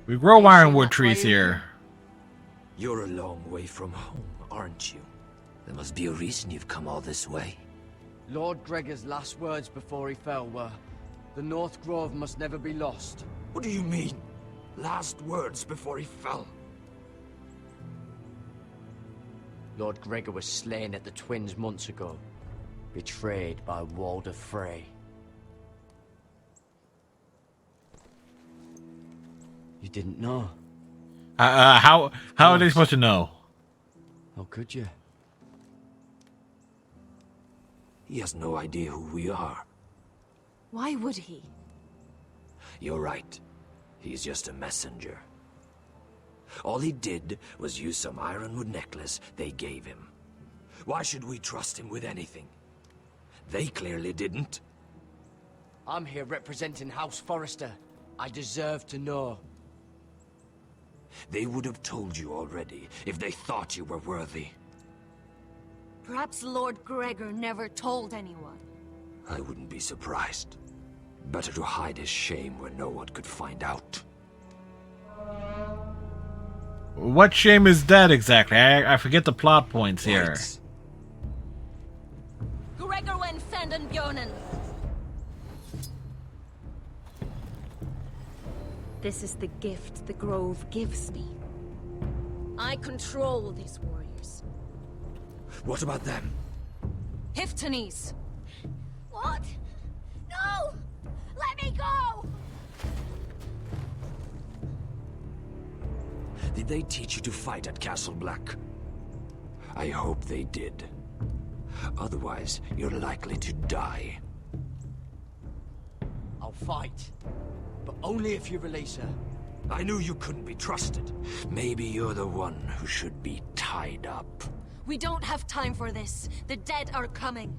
We grow ironwood trees here. You're a long way from home, aren't you? There must be a reason you've come all this way. Lord Gregor's last words before he fell were, "The North Grove must never be lost." What do you mean? Last words before he fell? Lord Gregor was slain at the Twins months ago, betrayed by Walder Frey. You didn't know? How are they supposed to know? How could you? He has no idea who we are. Why would he? You're right. He's just a messenger. All he did was use some ironwood necklace they gave him. Why should we trust him with anything? They clearly didn't. I'm here representing House Forrester. I deserve to know. They would have told you already if they thought you were worthy. Perhaps Lord Gregor never told anyone. I wouldn't be surprised. Better to hide his shame where no one could find out. What shame is that exactly? I forget the plot points here. Gregor wen fenden bjonen. This is the gift the Grove gives me. I control these warriors. What about them? Hiftanes. What? No! Let me go! Did they teach you to fight at Castle Black? I hope they did. Otherwise, you're likely to die. I'll fight. But only if you release her. I knew you couldn't be trusted. Maybe you're the one who should be tied up. We don't have time for this. The dead are coming.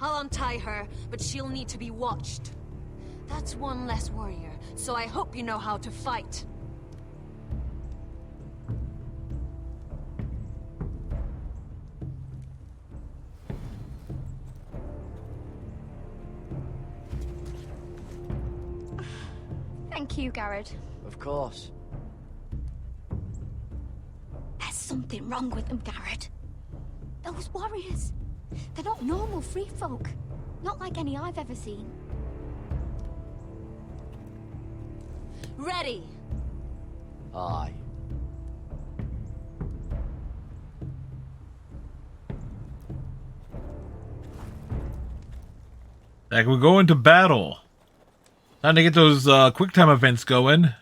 I'll untie her, but she'll need to be watched. That's one less warrior, so I hope you know how to fight. Thank you, Garrett. Of course. There's something wrong with them, Garrett. Those warriors. They're not normal free folk. Not like any I've ever seen. Ready! Aye. Like we go into battle. Time to get those quick time events going.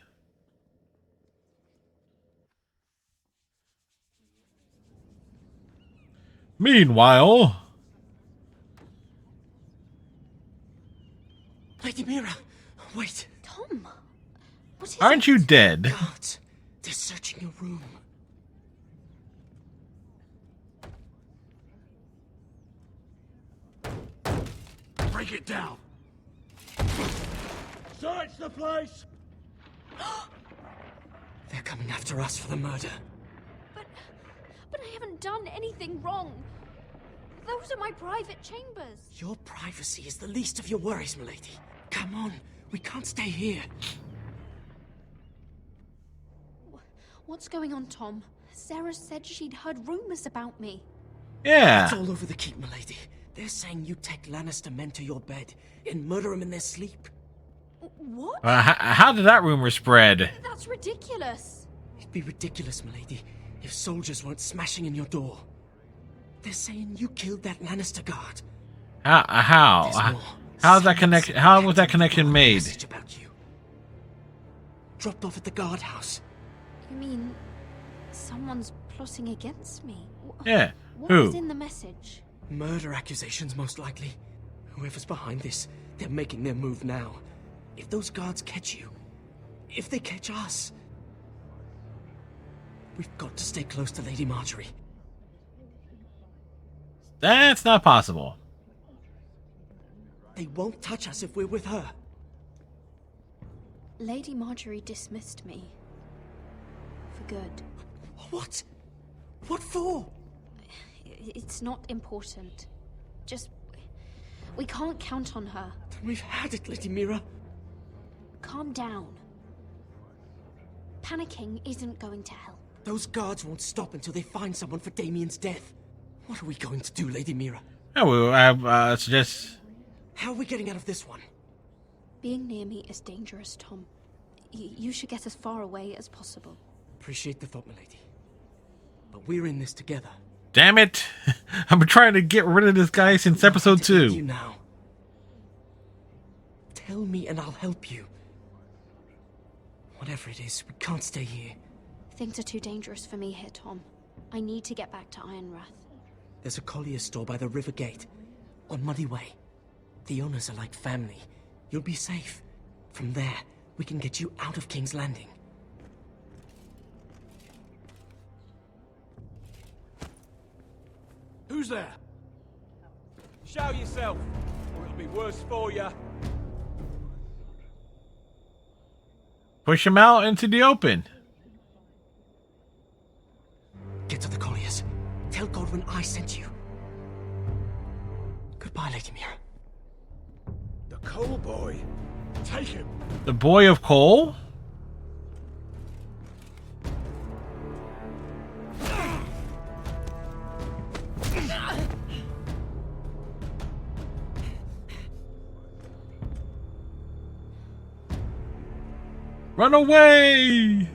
Meanwhile, Lady Mira, wait. Tom, what is aren't you dead? Guards, they're searching your room. Break it down! Search the place! They're coming after us for the murder. But I haven't done anything wrong. Those are my private chambers. Your privacy is the least of your worries, milady. Come on, we can't stay here. What's going on, Tom? Sarah said she'd heard rumors about me. Yeah. It's all over the keep, milady. They're saying you take Lannister men to your bed and murder them in their sleep. What? How did that rumor spread? That's ridiculous. It'd be ridiculous, milady, if soldiers weren't smashing in your door. They're saying you killed that Lannister guard. How? How's that connection? How was that connection made? About you. Dropped off at the guardhouse. You mean someone's plotting against me? Yeah. What Who? was in the message? Murder accusations, most likely. Whoever's behind this, they're making their move now. If those guards catch you, if they catch us, we've got to stay close to Lady Marjorie. That's not possible. They won't touch us if we're with her. Lady Marjorie dismissed me. For good. What? What for? It's not important. Just... we can't count on her. Then we've had it, Lady Mira. Calm down. Panicking isn't going to help. Those guards won't stop until they find someone for Damien's death. What are we going to do, Lady Mira? Oh, I suggest... How are we getting out of this one? Being near me is dangerous, Tom. You should get as far away as possible. Appreciate the thought, milady. But we're in this together. Damn it! I've been trying to get rid of this guy since episode 2. You now. Tell me and I'll help you. Whatever it is, we can't stay here. Things are too dangerous for me here, Tom. I need to get back to Ironrath. There's a collier's store by the river gate. On Muddy Way. The owners are like family. You'll be safe. From there, we can get you out of King's Landing. Who's there? Show yourself, or it'll be worse for you. Push him out into the open. Get to the colliers. Tell Godwin I sent you. Goodbye, Lady Mira. The coal boy. Take him. The boy of coal? Run away!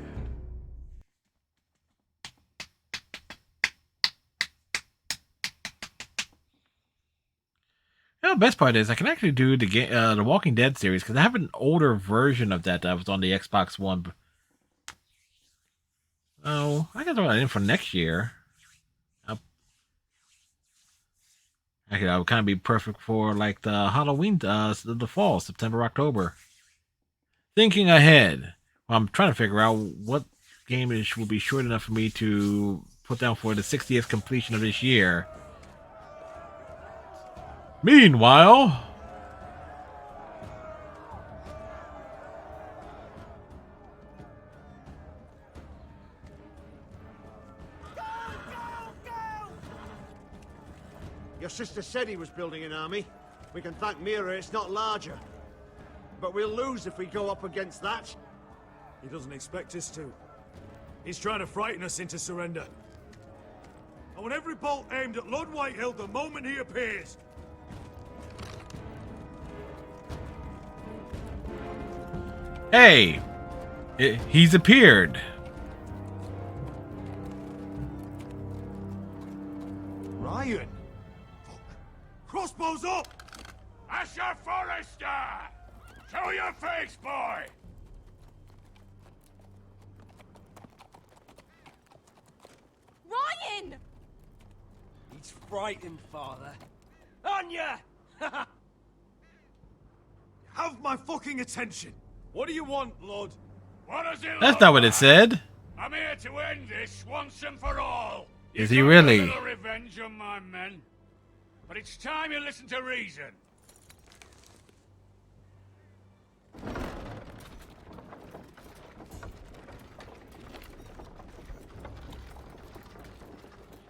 The best part is I can actually do the Walking Dead series because I have an older version of that was on the Xbox One. Oh, I can throw that in for next year. Actually, that would kind of be perfect for like the Halloween, the fall, September, October. Thinking ahead, well, I'm trying to figure out what game will be short enough for me to put down for the 60th completion of this year. Meanwhile, Your sister said he was building an army. We can thank Mira it's not larger. But we'll lose if we go up against that. He doesn't expect us to. He's trying to frighten us into surrender. I want every bolt aimed at Lord Whitehill the moment he appears. hey, he's appeared. Ryan! Crossbows up! Asher Forrester! Show your face, boy! Ryan! He's frightened, Father. Anya! Have my fucking attention! What do you want, Lord? What does it That's look not what it like? said. I'm here to end this once and for all. Is You he got really? a little revenge on my men, but it's time you listen to reason.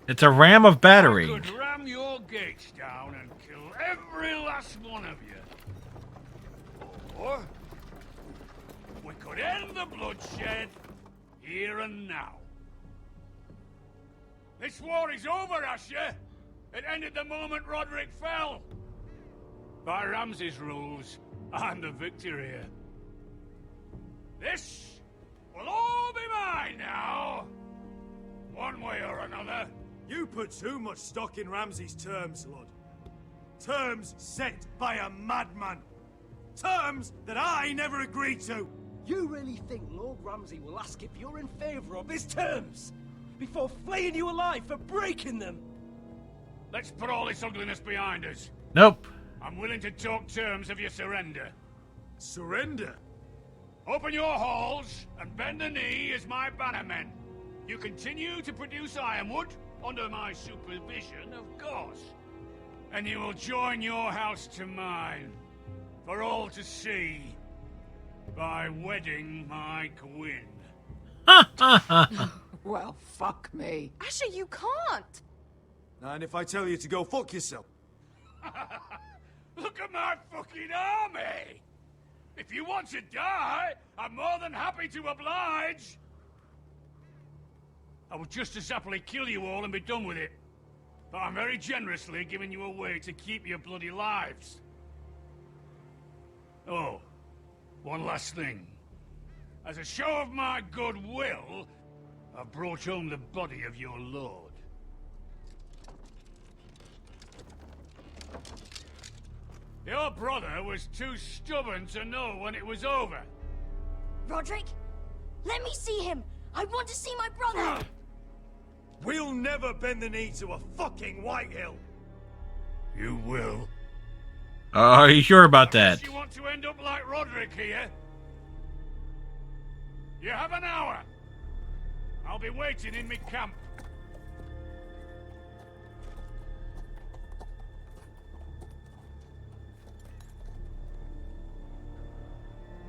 It's a ram of battering. I could ram your gates down and kill every last one of you. Or we could end the bloodshed here and now. This war is over, Asher. It ended the moment Roderick fell. By Ramsay's rules, I'm the victor here. This will all be mine now. One way or another. You put too much stock in Ramsay's terms, Lord. Terms set by a madman. Terms that I never agreed to. You really think Lord Ramsay will ask if you're in favor of his terms before flaying you alive for breaking them? Let's put all this ugliness behind us. Nope. I'm willing to talk terms of your surrender. Surrender? Open your halls and bend the knee as my bannermen. You continue to produce ironwood, under my supervision, of course. And you will join your house to mine, for all to see, by wedding my Gwyn. Well, fuck me. Asher, you can't! And if I tell you to go fuck yourself? Look at my fucking army! If you want to die, I'm more than happy to oblige. I would just as happily kill you all and be done with it. But I'm very generously giving you a way to keep your bloody lives. Oh, one last thing. As a show of my goodwill, I've brought home the body of your lord. Your brother was too stubborn to know when it was over. Roderick, let me see him. I want to see my brother. We'll never bend the knee to a fucking Whitehill. You will. Are you sure about that? Unless you want to end up like Roderick here. You have an hour. I'll be waiting in my camp.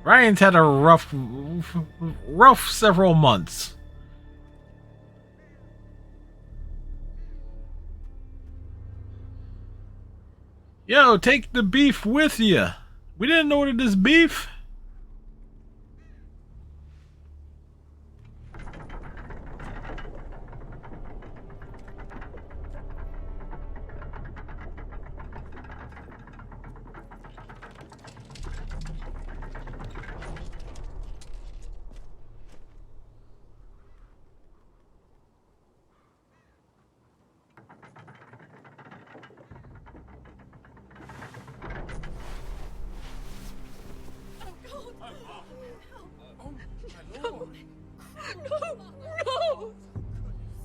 Ryan's had a rough several months. Yo, take the beef with you. We didn't order this beef.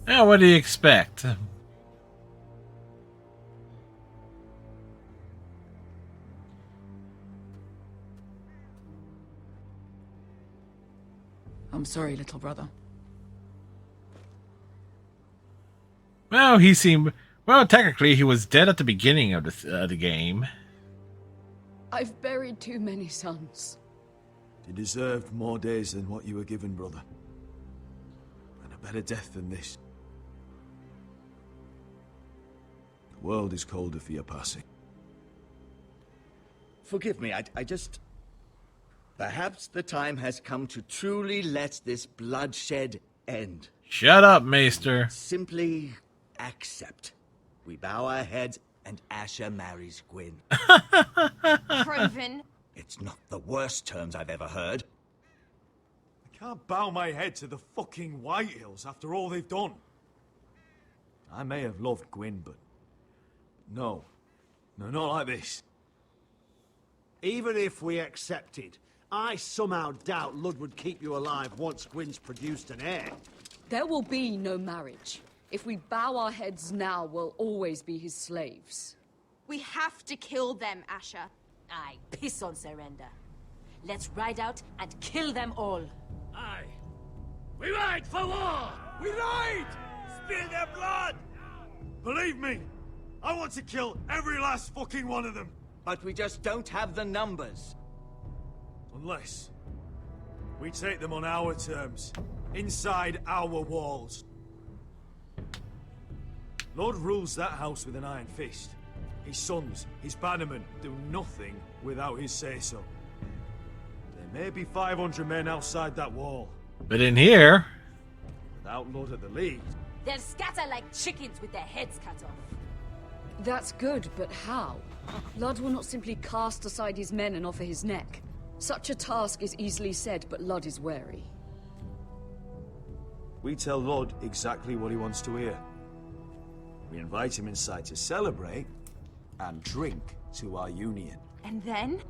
Now, what do you expect? I'm sorry, little brother. Well, he seemed... Well, technically, he was dead at the beginning of the game. I've buried too many sons. You deserved more days than what you were given, brother. And a better death than this. The world is colder for your passing. Forgive me, I just... Perhaps the time has come to truly let this bloodshed end. Shut up, Maester. Simply accept. We bow our heads and Asher marries Gwyn. Craven. It's not the worst terms I've ever heard. I can't bow my head to the fucking Whitehills after all they've done. I may have loved Gwyn, but... No. No, not like this. Even if we accepted, I somehow doubt Lud would keep you alive once Gwyn's produced an heir. There will be no marriage. If we bow our heads now, we'll always be his slaves. We have to kill them, Asher. Aye, piss on surrender. Let's ride out and kill them all. Aye. We ride for war! We ride! Spill their blood! Believe me, I want to kill every last fucking one of them. But we just don't have the numbers. Unless we take them on our terms, inside our walls. Lord rules that house with an iron fist. His sons, his bannermen, do nothing without his say-so. There may be 500 men outside that wall. But in here... without Lord at the lead. They'll scatter like chickens with their heads cut off. That's good, but how? Ludd will not simply cast aside his men and offer his neck. Such a task is easily said, but Ludd is wary. We tell Lord exactly what he wants to hear. We invite him inside to celebrate and drink to our union. And then?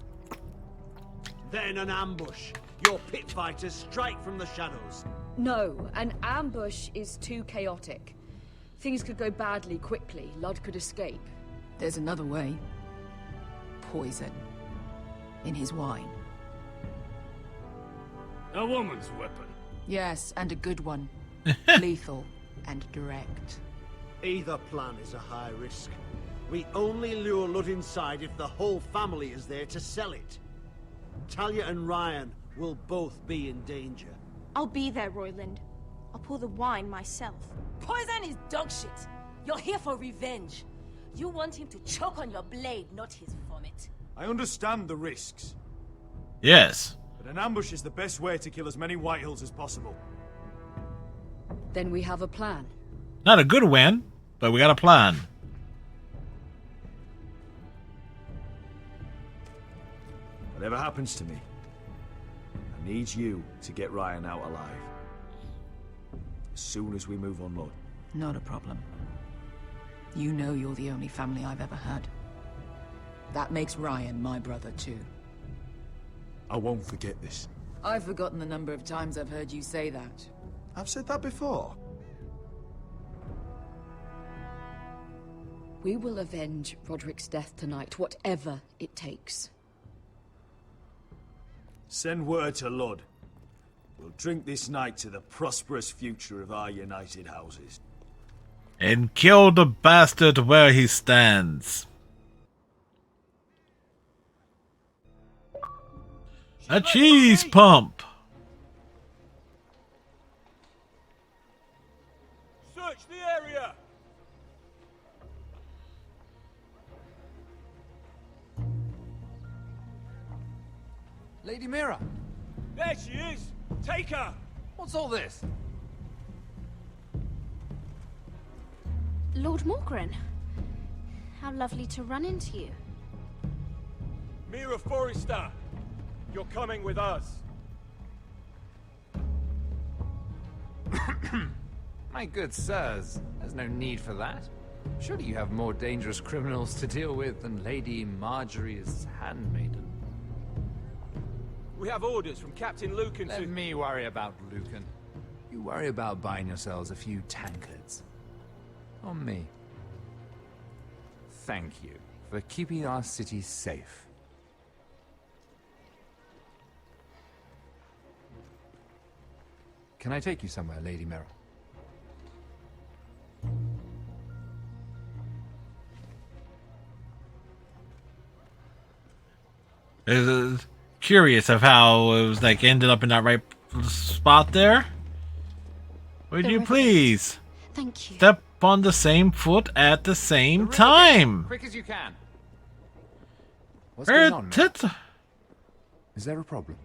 Then an ambush. Your pit fighters strike from the shadows. No, an ambush is too chaotic. Things could go badly quickly. Ludd could escape. There's another way. Poison. In his wine. A woman's weapon. Yes, and a good one. Lethal and direct. Either plan is a high risk. We only lure Lud inside if the whole family is there to sell it. Talia and Ryan will both be in danger. I'll be there, Royland. I'll pour the wine myself. Poison is dog shit. You're here for revenge. You want him to choke on your blade, not his vomit. I understand the risks, Yes. but an ambush is the best way to kill as many Whitehills as possible. Then we have a plan. Not a good win, but we got a plan. Whatever happens to me, I need you to get Ryan out alive. As soon as we move on, Lord. Not a problem. You know you're the only family I've ever had. That makes Ryan my brother too. I won't forget this. I've forgotten the number of times I've heard you say that. I've said that before. We will avenge Roderick's death tonight, whatever it takes. Send word to Lud. We'll drink this night to the prosperous future of our united houses. And kill the bastard where he stands. A cheese pump. Search the area. Lady Mira! There she is. Take her. What's all this? Lord Morgren. How lovely to run into you. Mira Forrester, you're coming with us. My good sirs, there's no need for that. Surely you have more dangerous criminals to deal with than Lady Marjorie's handmaiden. We have orders from Captain Lucan Let me worry about Lucan. You worry about buying yourselves a few tankards. On me. Thank you for keeping our city safe. Can I take you somewhere, Lady Mira? Is curious of how it was like ended up in that right spot there. Would you please Thank you. step on the same foot at the same time? Quick as you can. What's going on, Mira? Is there a problem?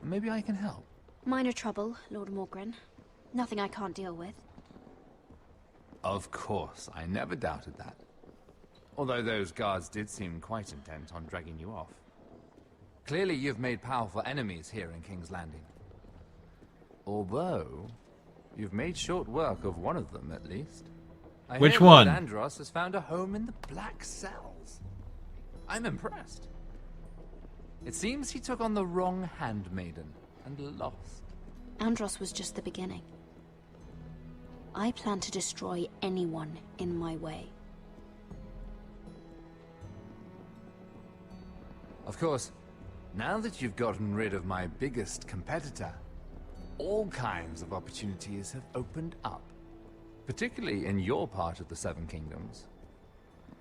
Maybe I can help. Minor trouble, Lord Morgren. Nothing I can't deal with. Of course, I never doubted that. Although those guards did seem quite intent on dragging you off. Clearly you've made powerful enemies here in King's Landing. Although, you've made short work of one of them, at least. I Which hear Lord one? Andros has found a home in the Black Cells. I'm impressed. It seems he took on the wrong handmaiden and lost. Andros was just the beginning. I plan to destroy anyone in my way. Of course, now that you've gotten rid of my biggest competitor, all kinds of opportunities have opened up. Particularly in your part of the Seven Kingdoms.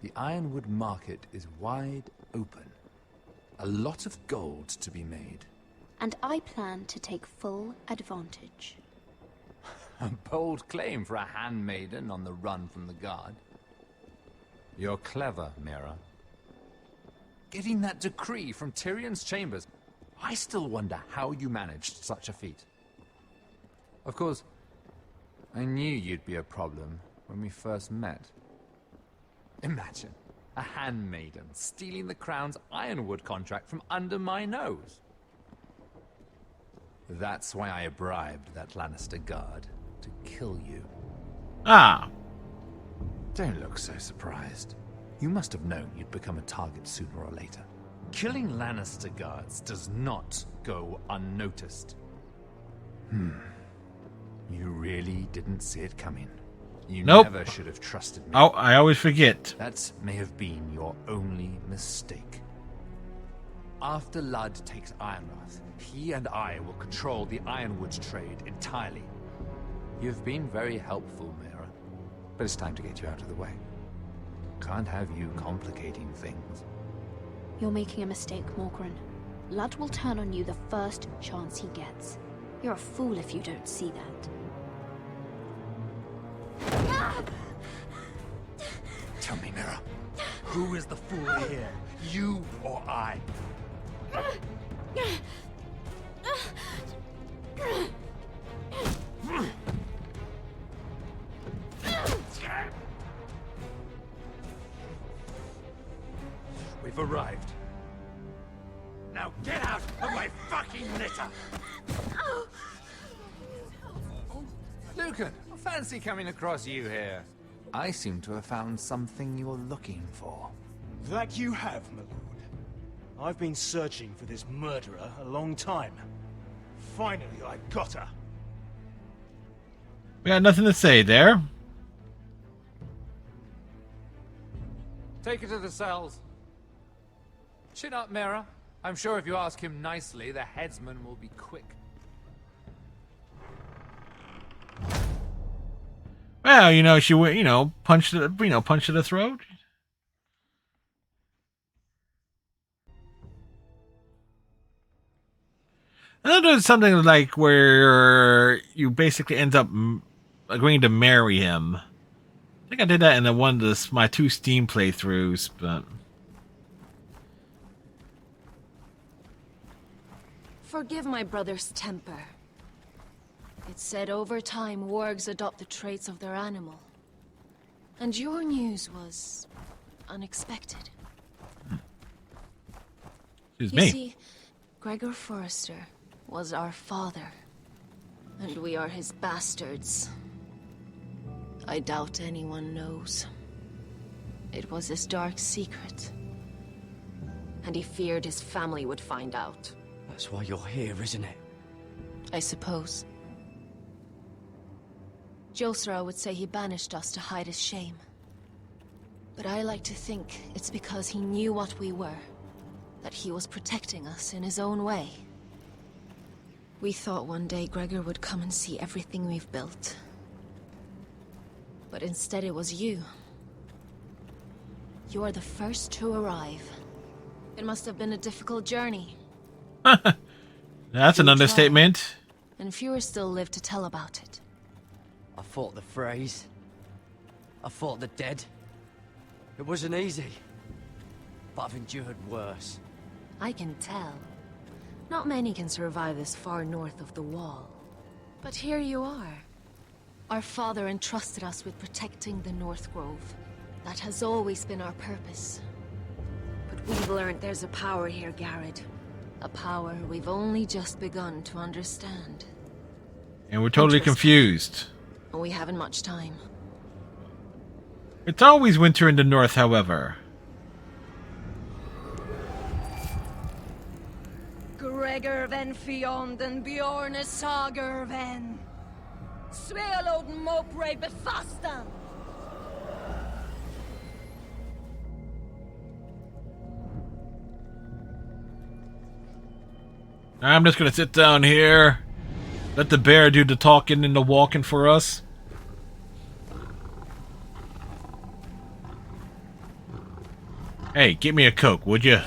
The Ironwood market is wide open. A lot of gold to be made. And I plan to take full advantage. A bold claim for a handmaiden on the run from the guard. You're clever, Mira. Getting that decree from Tyrion's chambers, I still wonder how you managed such a feat. Of course, I knew you'd be a problem when we first met. Imagine a handmaiden stealing the crown's ironwood contract from under my nose. That's why I bribed that Lannister guard to kill you. Ah. Don't look so surprised. You must have known you'd become a target sooner or later. Killing Lannister guards does not go unnoticed. You really didn't see it coming. You Nope. never should have trusted me. Oh, I always forget. That may have been your only mistake. After Ludd takes Ironrath, he and I will control the Ironwood trade entirely. You've been very helpful, Mira, but it's time to get you out of the way. Can't have you complicating things. You're making a mistake, Morgryn. Ludd will turn on you the first chance he gets. You're a fool if you don't see that. Tell me, Mira, who is the fool here? You or I? We've arrived. Now get out of my fucking litter! Lucan, fancy coming across you here. I seem to have found something you're looking for. That you have, my lord. I've been searching for this murderer a long time. Finally, I got her. We got nothing to say there. Take her to the cells. Chin up, Mira. I'm sure if you ask him nicely, the headsman will be quick. Well, you know, she would, punch to the throat. And then there's something like where you basically end up agreeing to marry him. I think I did that in my 2 Steam playthroughs, but Forgive my brother's temper. It's said over time wargs adopt the traits of their animal. And your news was unexpected. Excuse You me. see, Gregor Forrester was our father, and we are his bastards. I doubt anyone knows. It was his dark secret, and he feared his family would find out. That's why you're here, isn't it? I suppose. Josra would say he banished us to hide his shame. But I like to think it's because he knew what we were, that he was protecting us in his own way. We thought one day Gregor would come and see everything we've built. But instead it was you. You are the first to arrive. It must have been a difficult journey. That's an understatement. And fewer still live to tell about it. I fought the Freys. I fought the dead. It wasn't easy. But I've endured worse. I can tell. Not many can survive this far north of the Wall. But here you are. Our father entrusted us with protecting the North Grove. That has always been our purpose. But we've learned there's a power here, Garrett. A power we've only just begun to understand. And we're totally confused. We haven't much time. It's always winter in the north, however. Gregor ven Fionden Bjorne Sager ven. Svealoden Mopre befastan. I'm just gonna sit down here. Let the bear do the talking and the walking for us. Hey, get me a Coke, would you?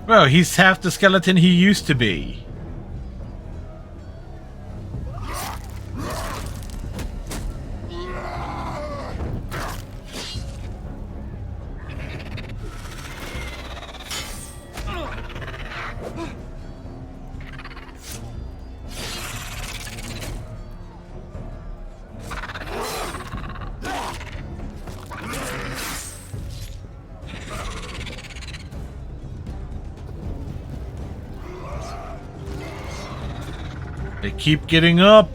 Well, he's half the skeleton he used to be. They keep getting up.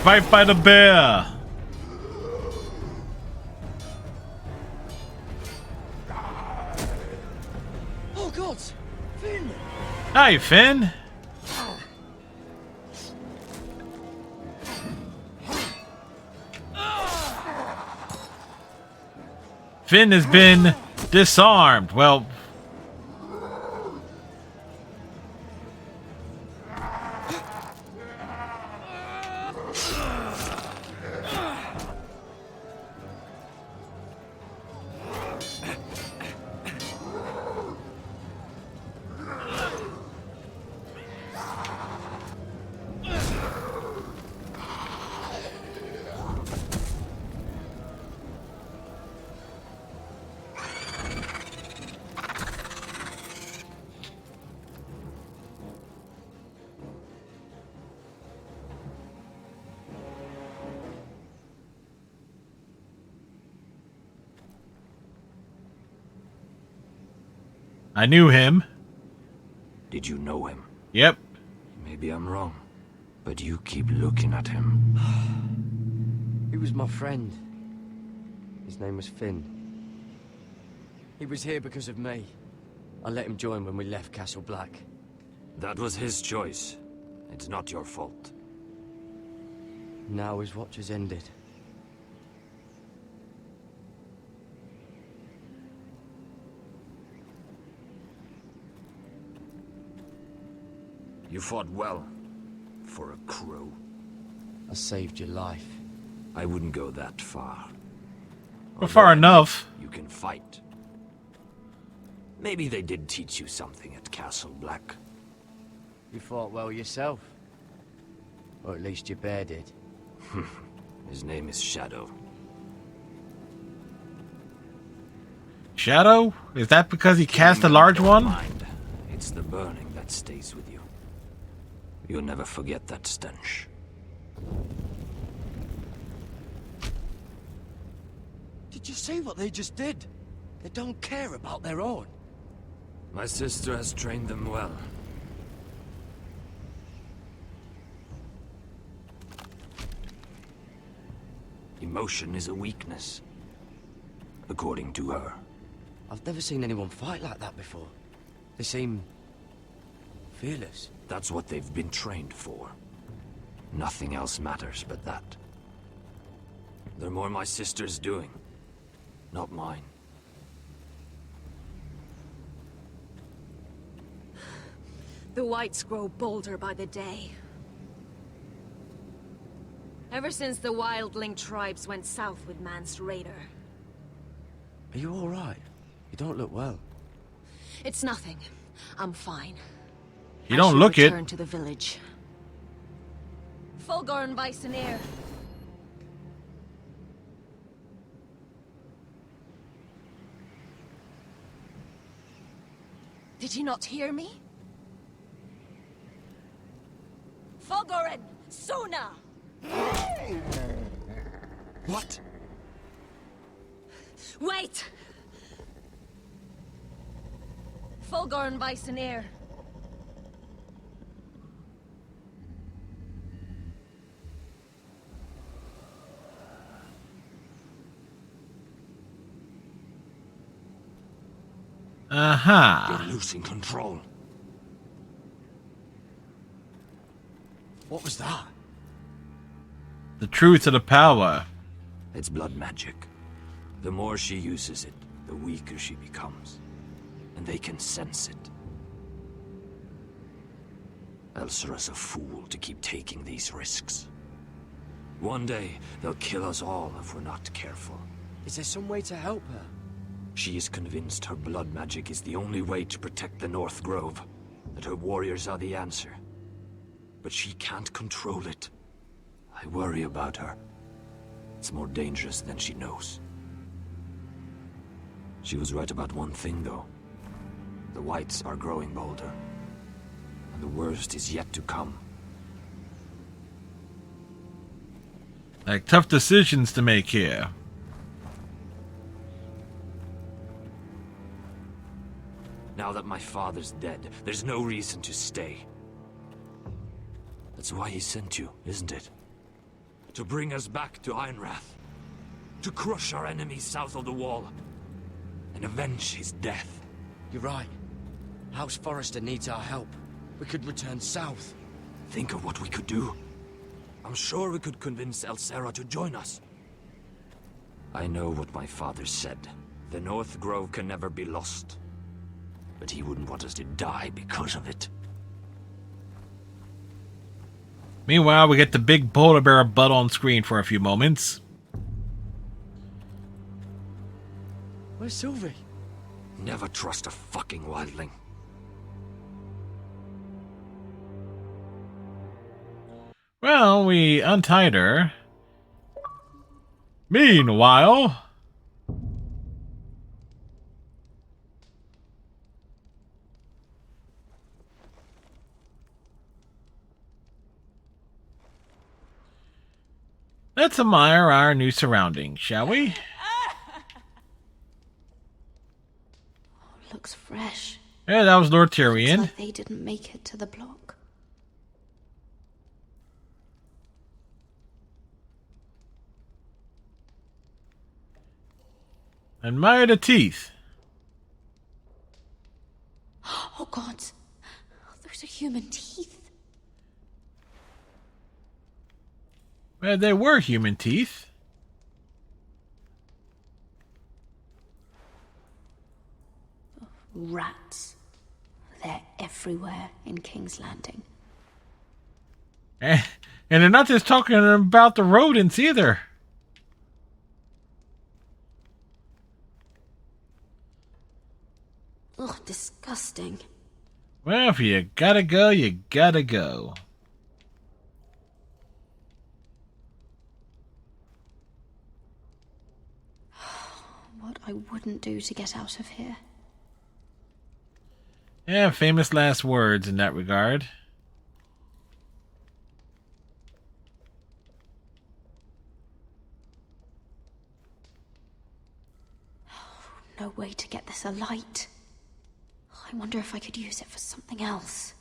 Fight by the bear. Oh God, Finn! Hi, Finn. Finn has been disarmed. Well, I knew him. Did you know him? Yep. Maybe I'm wrong, but you keep looking at him. He was my friend. His name was Finn. He was here because of me. I let him join when we left Castle Black. That was his choice. It's not your fault. Now his watch has ended. You fought well. For a crow. I saved your life. I wouldn't go that far. But far enough. You can fight. Maybe they did teach you something at Castle Black. You fought well yourself. Or at least your bear did. His name is Shadow. Shadow? Is that because he cast a large one? Mind. It's the burning that stays with you. You'll never forget that stench. Did you see what they just did? They don't care about their own. My sister has trained them well. Emotion is a weakness, according to her. I've never seen anyone fight like that before. They seem fearless. That's what they've been trained for. Nothing else matters but that. They're more my sister's doing, not mine. The Whites grow bolder by the day. Ever since the wildling tribes went south with Mance Raider. Are you all right? You don't look well. It's nothing. I'm fine. You don't look it. Return to the village. Fulgorn Bysonir. Did you not hear me? Fulgorin! Suna! What? Wait! Fulgorn Bysonir. Uh-huh. You're losing control. What was that? The truth of the power. It's blood magic. The more she uses it, the weaker she becomes. And they can sense it. Elsera's a fool to keep taking these risks. One day, they'll kill us all if we're not careful. Is there some way to help her? She is convinced her blood magic is the only way to protect the North Grove, that her warriors are the answer. But she can't control it. I worry about her. It's more dangerous than she knows. She was right about one thing, though. The Whites are growing bolder. And the worst is yet to come. Like tough decisions to make here. Now that my father's dead, there's no reason to stay. That's why he sent you, isn't it? To bring us back to Ironrath. To crush our enemies south of the Wall. And avenge his death. You're right. House Forrester needs our help. We could return south. Think of what we could do. I'm sure we could convince Elsera to join us. I know what my father said. The North Grove can never be lost. But he wouldn't want us to die because of it. Meanwhile, we get the big polar bear butt on screen for a few moments. Where's Sylvie? Never trust a fucking wildling. Well, we untied her. Meanwhile... let's admire our new surroundings, shall we? Looks fresh. Yeah, that was Lord Looks Tyrion. like they didn't make it to the block. Admire the teeth. Oh God, those are human teeth. Well, they were human teeth. Rats. They're everywhere in King's Landing. And they're not just talking about the rodents either. Ugh, disgusting. Well, if you gotta go, you gotta go. What I wouldn't do to get out of here. Yeah, famous last words in that regard. No way to get this alight. I wonder if I could use it for something else.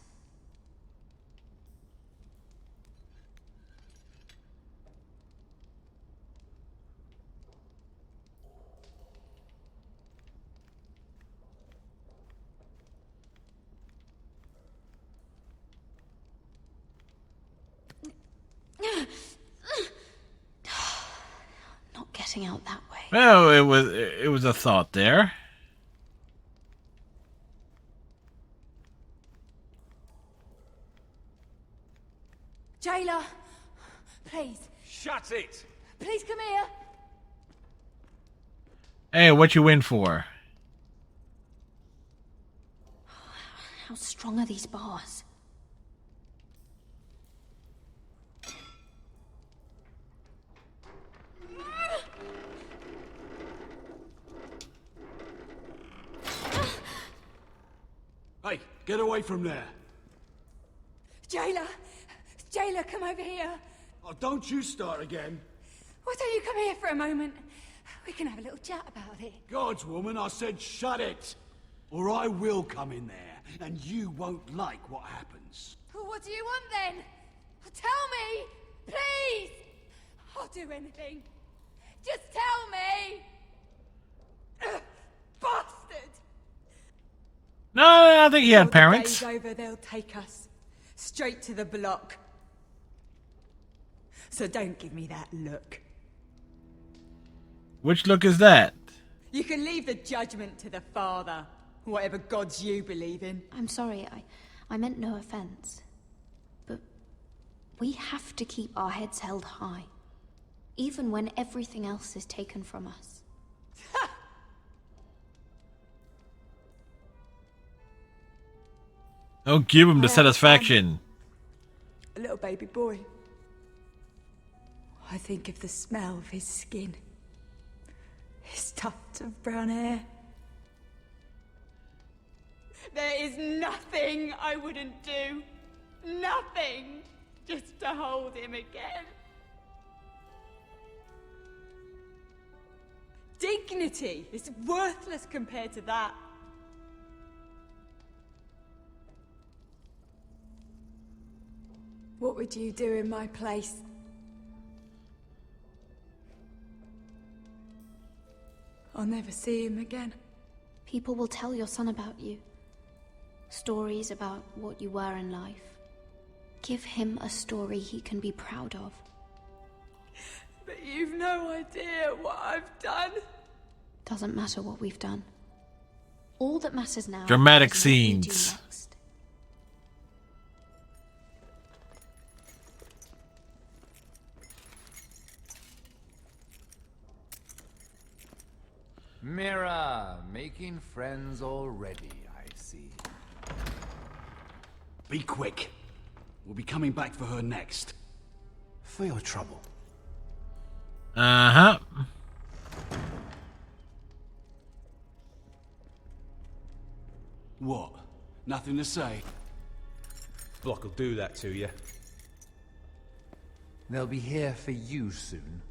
Not getting out that way. Well, it was a thought there. Jailer, please. Shut it! Please come here. Hey, what you in for? How strong are these bars? Hey, get away from there. Jailer, Jailer, come over here. Oh, don't you start again. Why don't you come here for a moment? We can have a little chat about it. Gods, woman, I said shut it. Or I will come in there, and you won't like what happens. Well, what do you want then? Tell me, please. I'll do anything. Just tell me. Ugh, bastard. don't think he had Before the parents. day's over, they'll take us straight to the block. So don't give me that look. Which look is that? You can leave the judgment to the Father, whatever gods you believe in. I'm sorry, I meant no offense. But we have to keep our heads held high, even when everything else is taken from us. Don't give him the satisfaction. A little baby boy. I think of the smell of his skin. His tuft of brown hair. There is nothing I wouldn't do. Nothing. Just to hold him again. Dignity is worthless compared to that. What would you do in my place? I'll never see him again. People will tell your son about you. Stories about what you were in life. Give him a story he can be proud of. But you've no idea what I've done. Doesn't matter what we've done. All that matters now Dramatic is what we do scenes. next. Mira, making friends already, I see. Be quick. We'll be coming back for her next. For your trouble. Uh-huh. What? Nothing to say? Block will do that to you. They'll be here for you soon.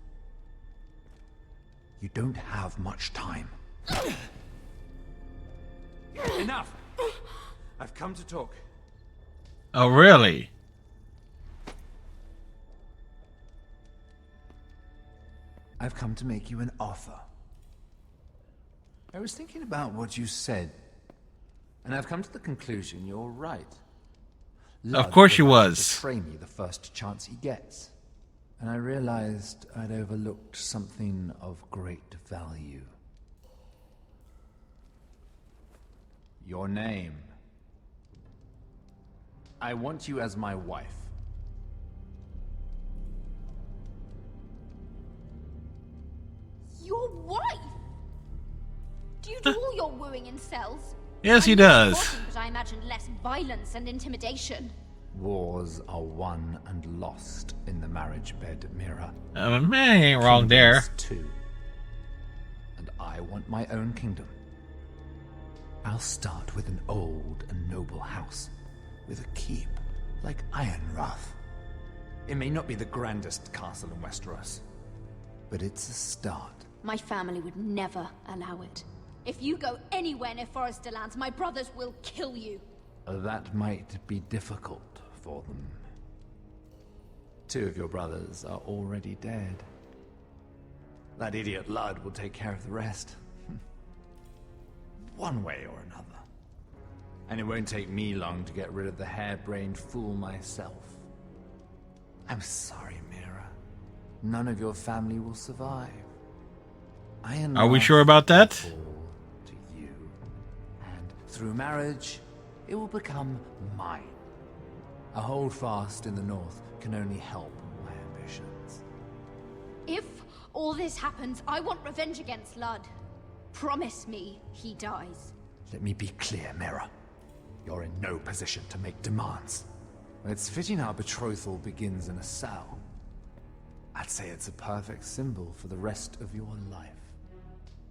You don't have much time. Enough! I've come to talk. Oh, really? I've come to make you an offer. I was thinking about what you said, and I've come to the conclusion you're right. Of course he would like was. to betray me the first chance he gets. And I realized I'd overlooked something of great value. Your name. I want you as my wife. Your wife? Do you do all your wooing in cells? Yes, he I'm does. talking, but I imagined less violence and intimidation. Wars are won and lost in the marriage bed, Mira. Man, ain't wrong there. Kingdoms too. And I want my own kingdom. I'll start with an old and noble house, with a keep like Ironrath. It may not be the grandest castle in Westeros, but it's a start. My family would never allow it. If you go anywhere near Forester Lands, my brothers will kill you. That might be difficult for them. 2 of your brothers are already dead. That idiot Ludd will take care of the rest. One way or another. And it won't take me long to get rid of the harebrained fool myself. I'm sorry, Mira. None of your family will survive. Are we sure about that? To you. And through marriage, it will become mine. A holdfast in the north can only help my ambitions. If all this happens, I want revenge against Ludd. Promise me he dies. Let me be clear, Mira. You're in no position to make demands. It's fitting our betrothal begins in a cell. I'd say it's a perfect symbol for the rest of your life.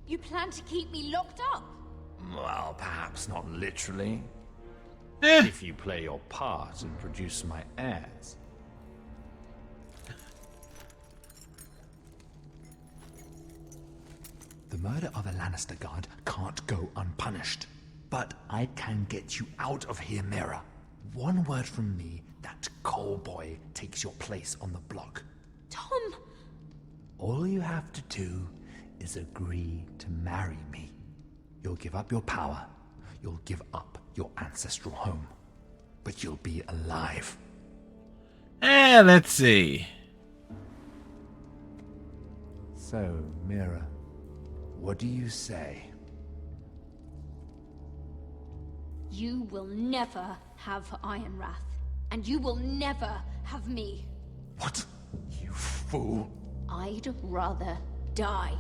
You plan to keep me locked up? Well, perhaps not literally. If you play your part and produce my heirs. The murder of a Lannister guard can't go unpunished. But I can get you out of here, Mira. One word from me, that coal boy takes your place on the block. Tom! All you have to do is agree to marry me. You'll give up your power. You'll give up your ancestral home. But you'll be alive. Let's see. So, Mira, what do you say? You will never have Iron Wrath, and you will never have me. What? You fool. I'd rather die.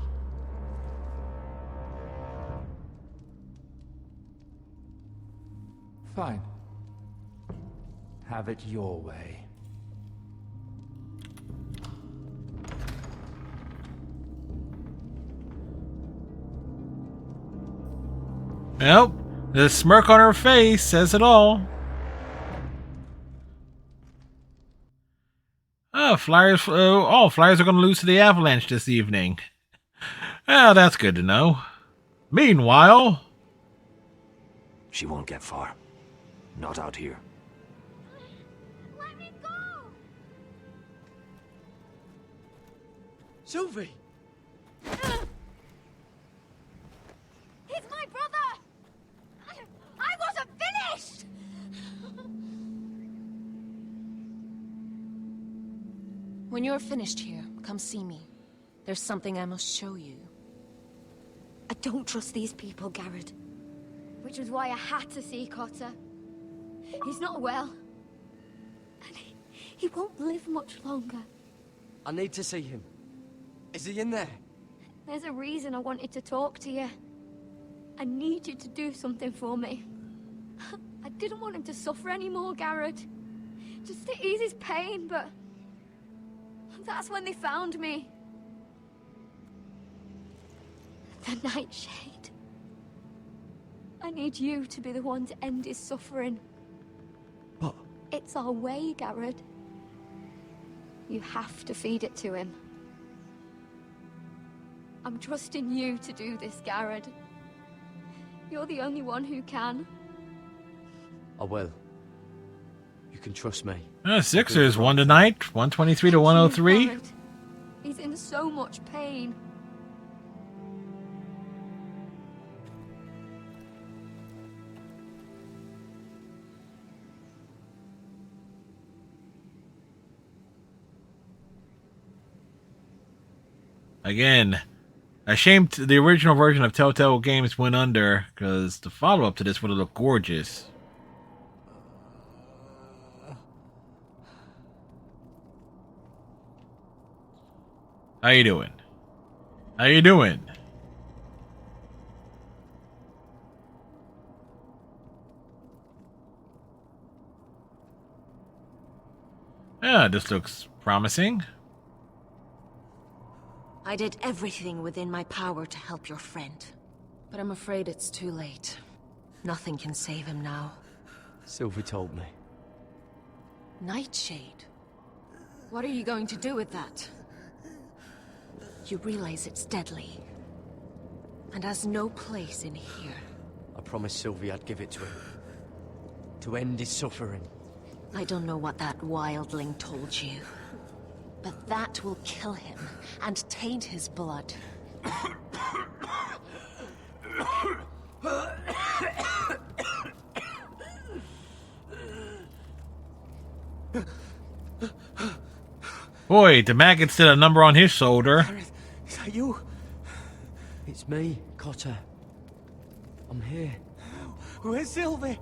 Fine. Have it your way. Well, the smirk on her face says it all. Flyers are going to lose to the Avalanche this evening. Well, that's good to know. Meanwhile... She won't get far. Not out here. Let me go! Sylvie! He's my brother! I wasn't finished! When you're finished here, come see me. There's something I must show you. I don't trust these people, Garrett. Which was why I had to see Cotter. He's not well. And he won't live much longer. I need to see him. Is he in there? There's a reason I wanted to talk to you. I need you to do something for me. I didn't want him to suffer anymore, Garrett. Just to ease his pain, but... that's when they found me. The Nightshade. I need you to be the one to end his suffering. But... it's our way, Garrett. You have to feed it to him. I'm trusting you to do this, Garrett. You're the only one who can. I will. You can trust me. Sixers won tonight, 123 to 103. Garrett. He's in so much pain. Again, a shame the original version of Telltale games went under, because the follow-up to this would have looked gorgeous. How you doing? How you doing? Yeah, this looks promising. I did everything within my power to help your friend. But I'm afraid it's too late. Nothing can save him now. Sylvie told me. Nightshade? What are you going to do with that? You realize it's deadly. And has no place in here. I promised Sylvie I'd give it to him. To end his suffering. I don't know what that wildling told you. But that will kill him and taint his blood. Boy, the maggots did a number on his shoulder. Is that you? It's me, Cotter. I'm here. Where's Sylvie?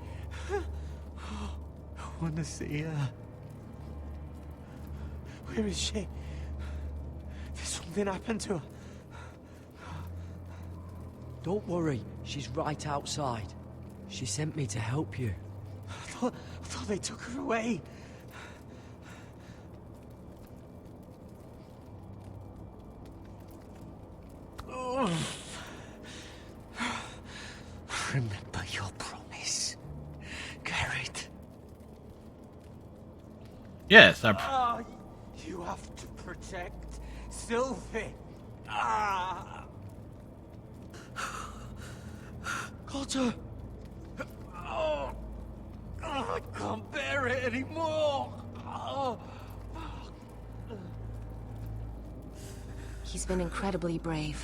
I want to see her. Where is she? Did something happen to her? Don't worry, she's right outside. She sent me to help you. I thought they took her away. Remember your promise, Garrett. Yes, You have to protect Sylvie. Ah. Cotter. Oh, I can't bear it anymore. Oh. He's been incredibly brave.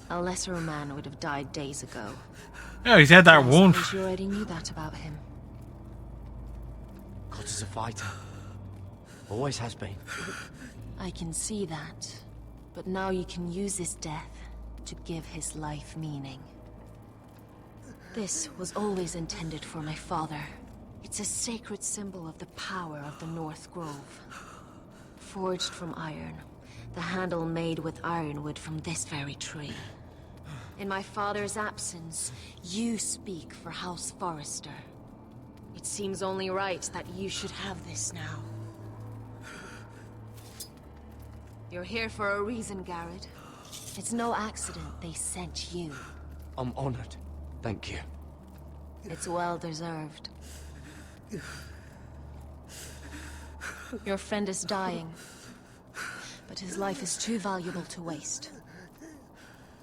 A lesser man would have died days ago. Yeah, he's had that I wound. suppose you already knew that about him. Cotter's a fighter. Always has been. I can see that. But now you can use his death to give his life meaning. This was always intended for my father. It's a sacred symbol of the power of the North Grove. Forged from iron, the handle made with ironwood from this very tree. In my father's absence, you speak for House Forrester. It seems only right that you should have this now. You're here for a reason, Garrett. It's no accident they sent you. I'm honored. Thank you. It's well deserved. Your friend is dying, but his life is too valuable to waste.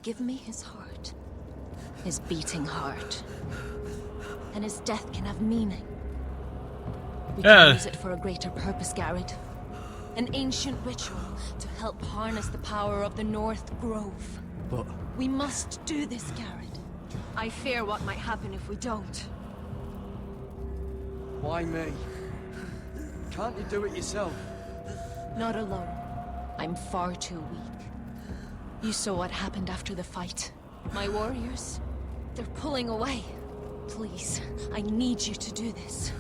Give me his heart. His beating heart. And his death can have meaning. We can use it for a greater purpose, Garrett. An ancient ritual to help harness the power of the North Grove. But... We must do this, Garrett. I fear what might happen if we don't. Why me? Can't you do it yourself? Not alone. I'm far too weak. You saw what happened after the fight. My warriors, they're pulling away. Please, I need you to do this.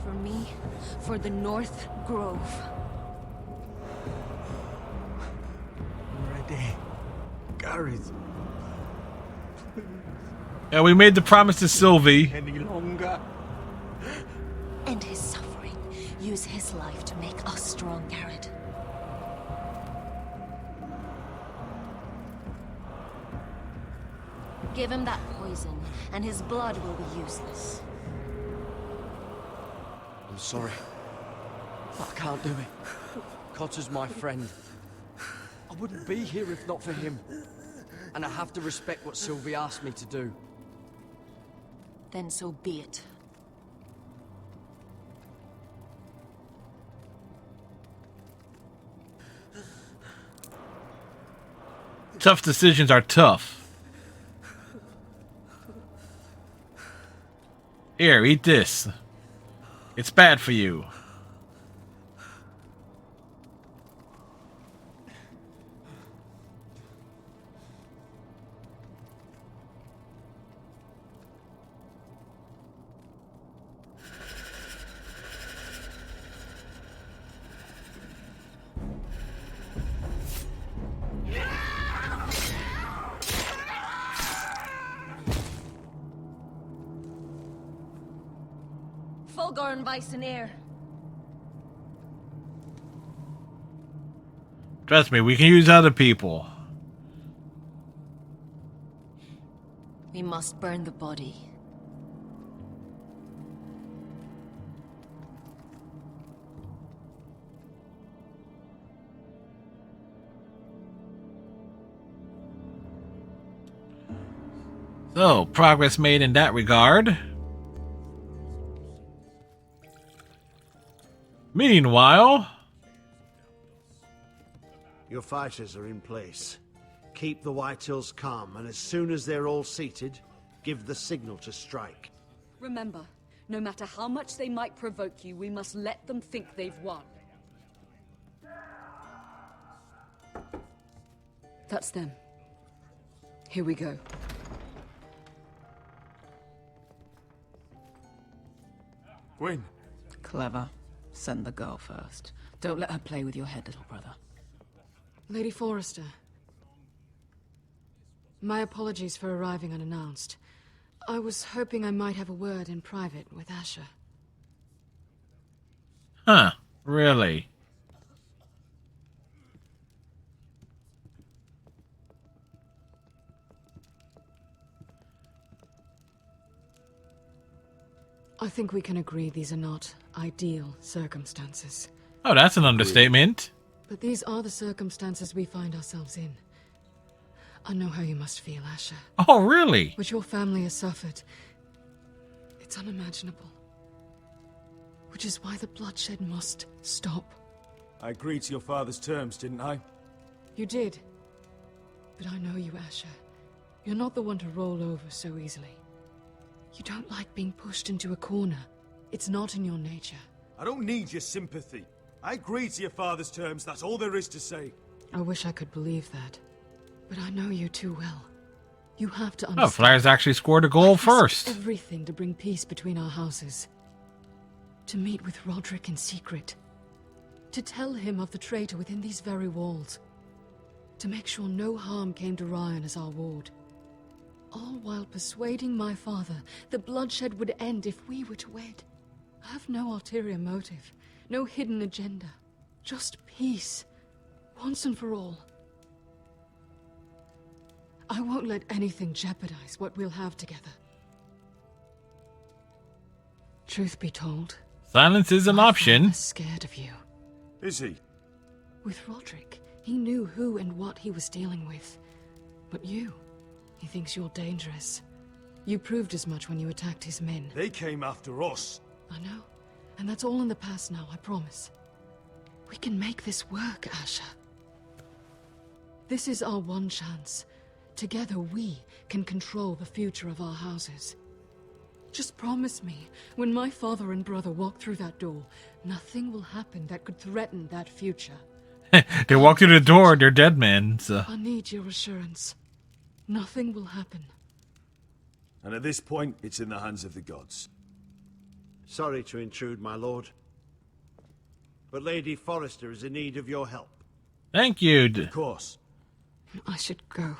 For me, for the North Grove. I'm ready. Garrett. Yeah, we made the promise to Sylvie. Any longer. End his suffering. Use his life to make us strong, Garrett. Give him that poison, and his blood will be useless. I'm sorry. But I can't do it. Cotter's my friend. I wouldn't be here if not for him. And I have to respect what Sylvie asked me to do. Then so be it. Tough decisions are tough. Here, eat this. It's bad for you. Fulgor and Weisenair. Trust me, we can use other people. We must burn the body. So, progress made in that regard. Meanwhile, your fighters are in place. Keep the Whitehills calm, and as soon as they're all seated, give the signal to strike. Remember, no matter how much they might provoke you, we must let them think they've won. That's them. Here we go. Win. Clever. Send the girl first. Don't let her play with your head, little brother. Lady Forrester. My apologies for arriving unannounced. I was hoping I might have a word in private with Asher. huh, really? I think we can agree these are not ideal circumstances. Oh, that's an understatement. But these are the circumstances we find ourselves in. I know how you must feel, Asher. Oh, really? What your family has suffered. It's unimaginable. Which is why the bloodshed must stop. I agreed to your father's terms, didn't I? You did. But I know you, Asher. You're not the one to roll over so easily. You don't like being pushed into a corner. It's not in your nature. I don't need your sympathy. I agree to your father's terms, that's all there is to say. I wish I could believe that. But I know you too well. You have to Oh, understand. Flares actually scored a goal I risked first. everything to bring peace between our houses. To meet with Roderick in secret. To tell him of the traitor within these very walls. To make sure no harm came to Ryan as our ward. All while persuading my father that bloodshed would end if we were to wed. I have no ulterior motive, no hidden agenda. Just peace, once and for all. I won't let anything jeopardize what we'll have together. Truth be told, Silence is an option. I'm scared of you. Is he? With Roderick, he knew who and what he was dealing with. But you, he thinks you're dangerous. You proved as much when you attacked his men. They came after us. I know. And that's all in the past now, I promise. We can make this work, Asher. This is our one chance. Together we can control the future of our houses. Just promise me, when my father and brother walk through that door, nothing will happen that could threaten that future. They walk through the door, they're dead men. So. I need your assurance. Nothing will happen. And at this point, it's in the hands of the gods. Sorry to intrude, my lord. But Lady Forrester is in need of your help. Thank you. Of course. I should go.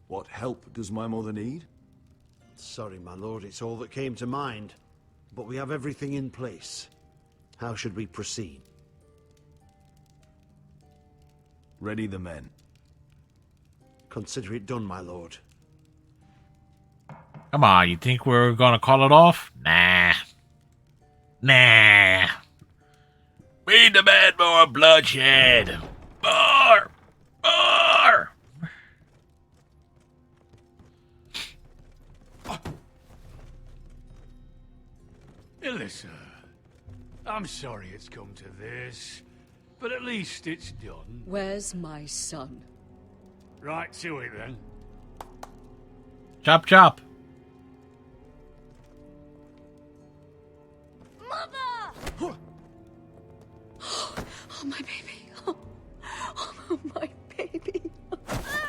What help does my mother need? Sorry, my lord, it's all that came to mind. But we have everything in place. How should we proceed? Ready the men. Consider it done, my lord. Come on, you think we're gonna call it off? Nah. Nah. We demand more bloodshed. More! More! Alyssa, I'm sorry it's come to this, but at least it's done. Where's my son? Right to it then. Chop chop. Mother! Oh, my baby. Oh, my baby.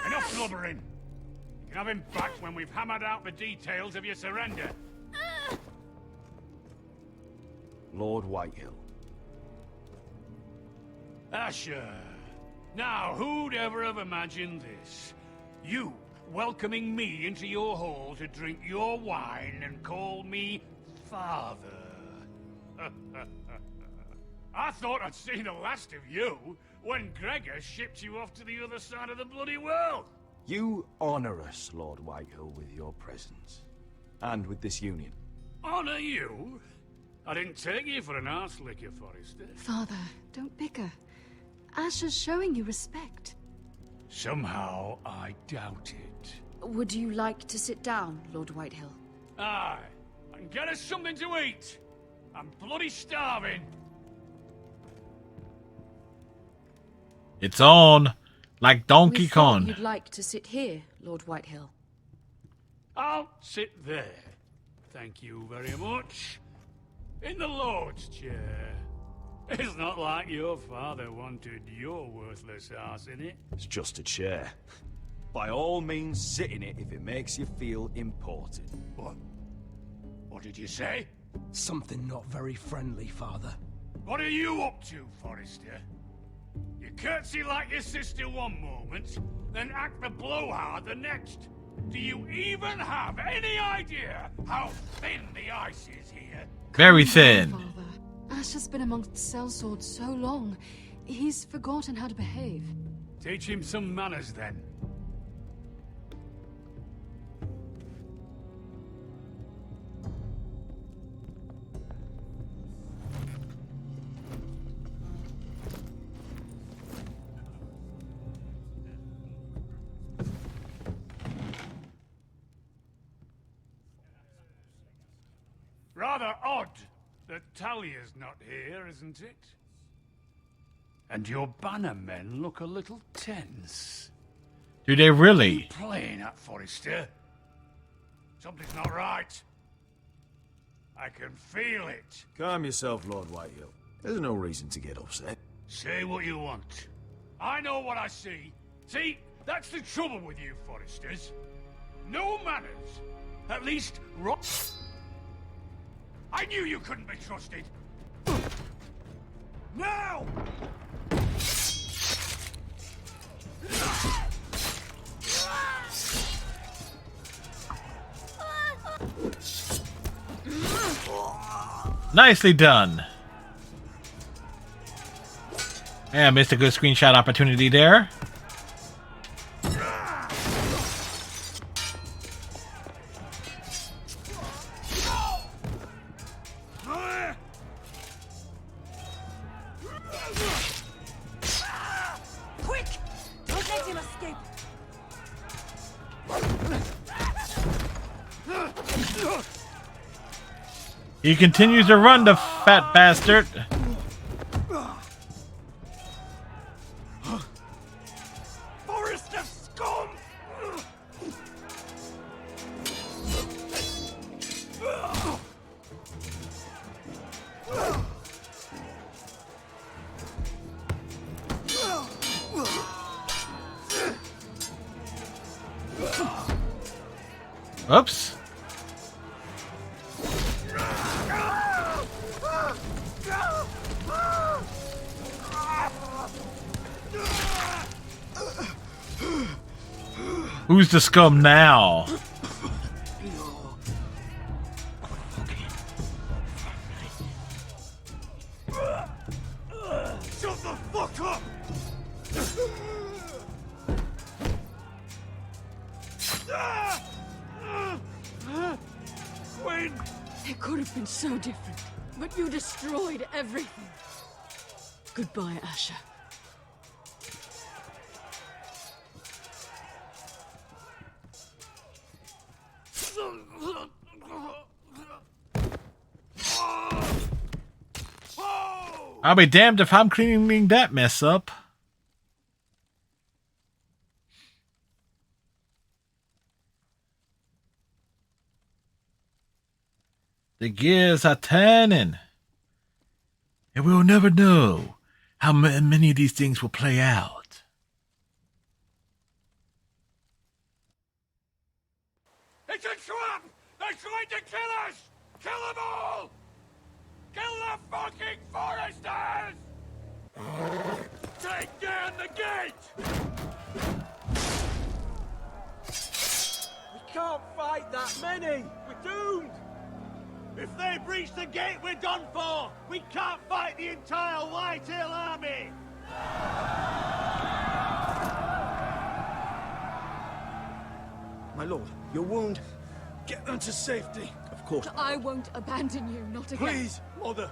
Enough blubbering. You can have him back when we've hammered out the details of your surrender. Lord Whitehill. Asher. Now, who'd ever have imagined this? You welcoming me into your hall to drink your wine and call me father. I thought I'd seen the last of you when Gregor shipped you off to the other side of the bloody world. You honor us, Lord Whitehill, with your presence. And with this union. Honor you? I didn't take you for an arse licker, Forrester. Father, don't bicker. Asher's showing you respect. Somehow I doubt it. Would you like to sit down, Lord Whitehill? Aye, and get us something to eat. I'm bloody starving. It's on. Like Donkey We thought Kong. you'd like to sit here, Lord Whitehill. I'll sit there. Thank you very much. In the Lord's chair. It's not like your father wanted your worthless ass in it. It's just a chair. By all means, sit in it if it makes you feel important. What? What did you say? Something not very friendly, Father. What are you up to, Forrester? You curtsy like your sister one moment, then act the blowhard the next. Do you even have any idea how thin the ice is here? Very thin. Father, Asher's been amongst sellswords so long, he's forgotten how to behave. Teach him some manners, then. Rather odd that Talia's not here, isn't it? And your banner men look a little tense. Do they really? Playing at Forrester. Something's not right. I can feel it. Calm yourself, Lord Whitehill. There's no reason to get upset. Say what you want. I know what I see. See, that's the trouble with you Forresters. No manners. At least, I knew you couldn't be trusted. Now! Nicely done. Yeah, missed a good screenshot opportunity there. Quick! Don't let him escape! He continues to run, the fat bastard. Forest of scum! Oops. Who's the scum now? Shut the fuck up! Quinn! It could have been so different, but you destroyed everything. Goodbye, Asher. I'll be damned if I'm cleaning that mess up. The gears are turning. And we'll never know how many of these things will play out. It's a trap! They're trying to kill us! Kill them all! Kill the fucking Foresters! Take down the gate! We can't fight that many! We're doomed! If they breach the gate, we're done for! We can't fight the entire Whitehill army! My lord, your wound. Get them to safety! Of course. I won't abandon you, not again. Please, Mother!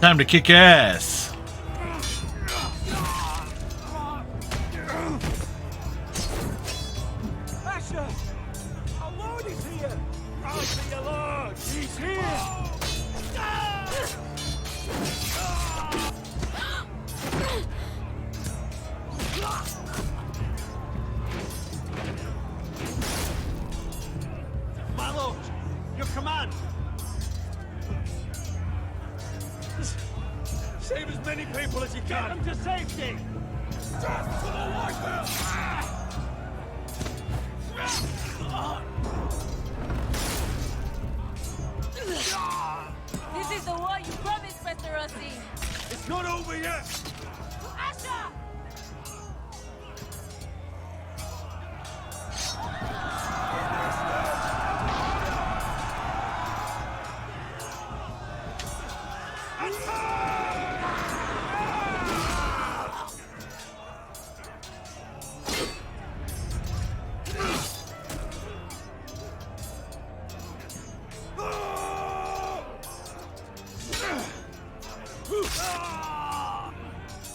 Time to kick ass. Asher! Our lord is here! I'll see your lord! He's here! My lord! Your command! Save as many people as you can! Get them to safety! Death to the Whitehill! This is the war you promised, Master Rossi! It's not over yet! Asher!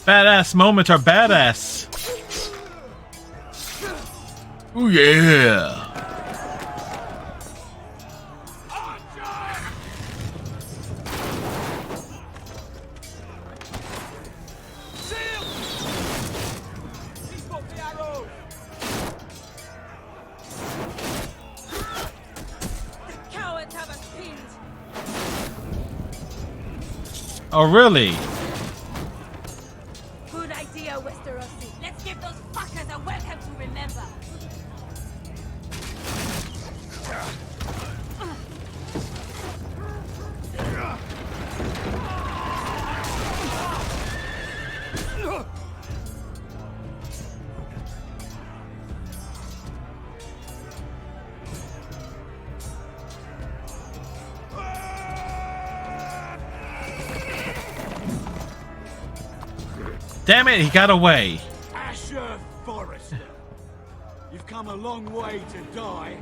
Badass moments are badass. Ooh, yeah. Oh, really? Good idea, Westerosi. Let's give those fuckers a welcome to remember. Damn it, he got away. Asher Forrester, you've come a long way to die.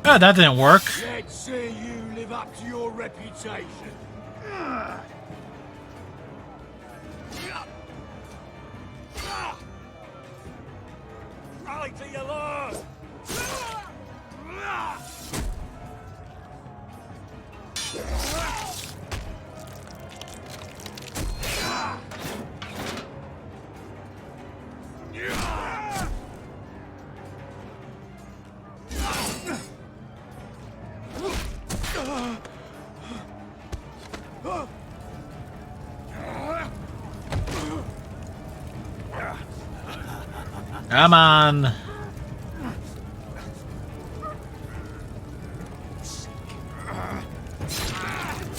Oh, that didn't work. Let's see you live up to your reputation. Rally to your lord! Come on.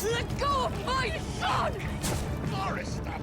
Let go of my son! Forrester!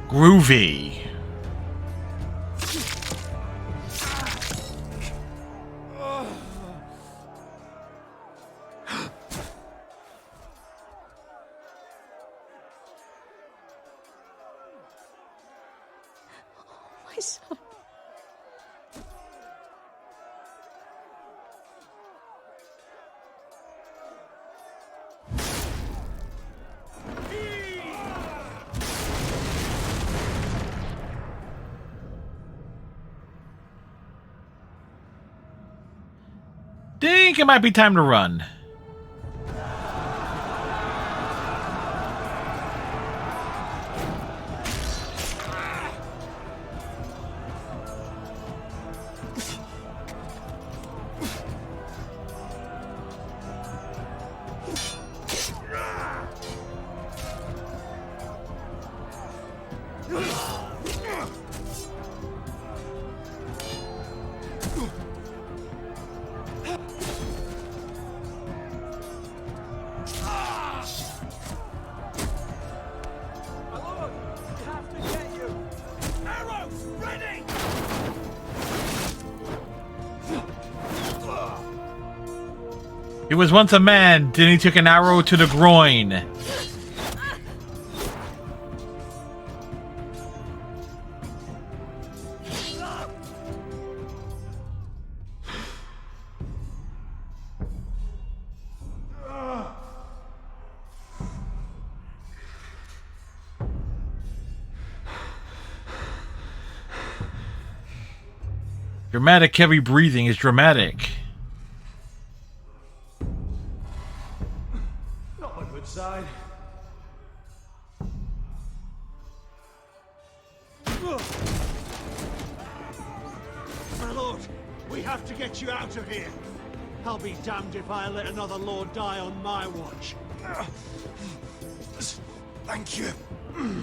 Groovy. My son. Think it might be time to run. He was once a man, then he took an arrow to the groin. Dramatic heavy breathing is dramatic. Not my good side. My lord, we have to get you out of here. I'll be damned if I let another lord die on my watch. Thank you. You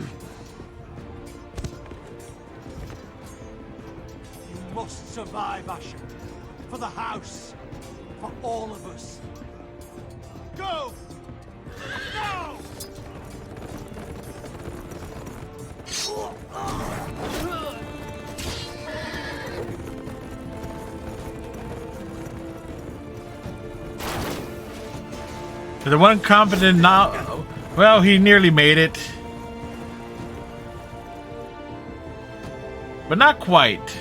must survive, Asher. For the house. For all of us. Go! Now! The one competent now. Well, he nearly made it. But not quite.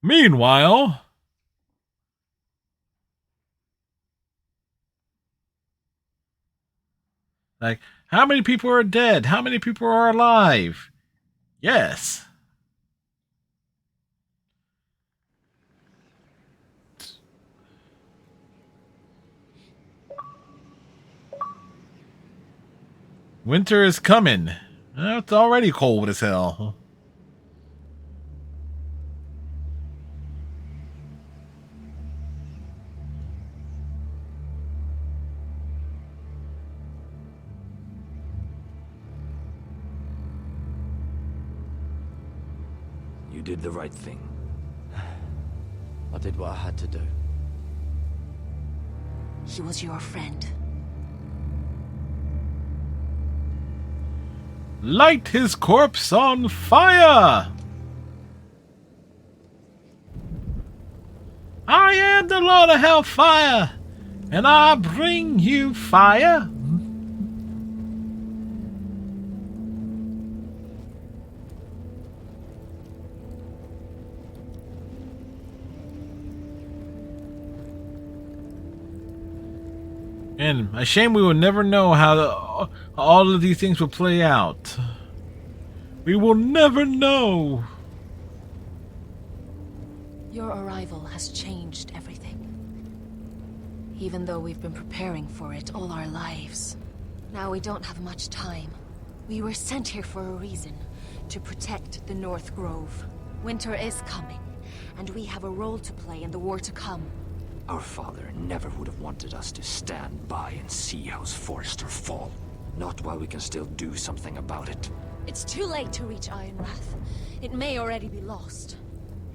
Meanwhile, like, how many people are dead? How many people are alive? Yes. Winter is coming. It's already cold as hell. You did the right thing. I did what I had to do. He was your friend. Light his corpse on fire! I am the Lord of Hellfire, and I bring you fire. And a shame we will never know how all of these things will play out. We will never know. Your arrival has changed everything. Even though we've been preparing for it all our lives. Now we don't have much time. We were sent here for a reason. To protect the North Grove. Winter is coming. And we have a role to play in the war to come. Our father never would have wanted us to stand by and see House Forrester fall. Not while we can still do something about it. It's too late to reach Ironrath. It may already be lost.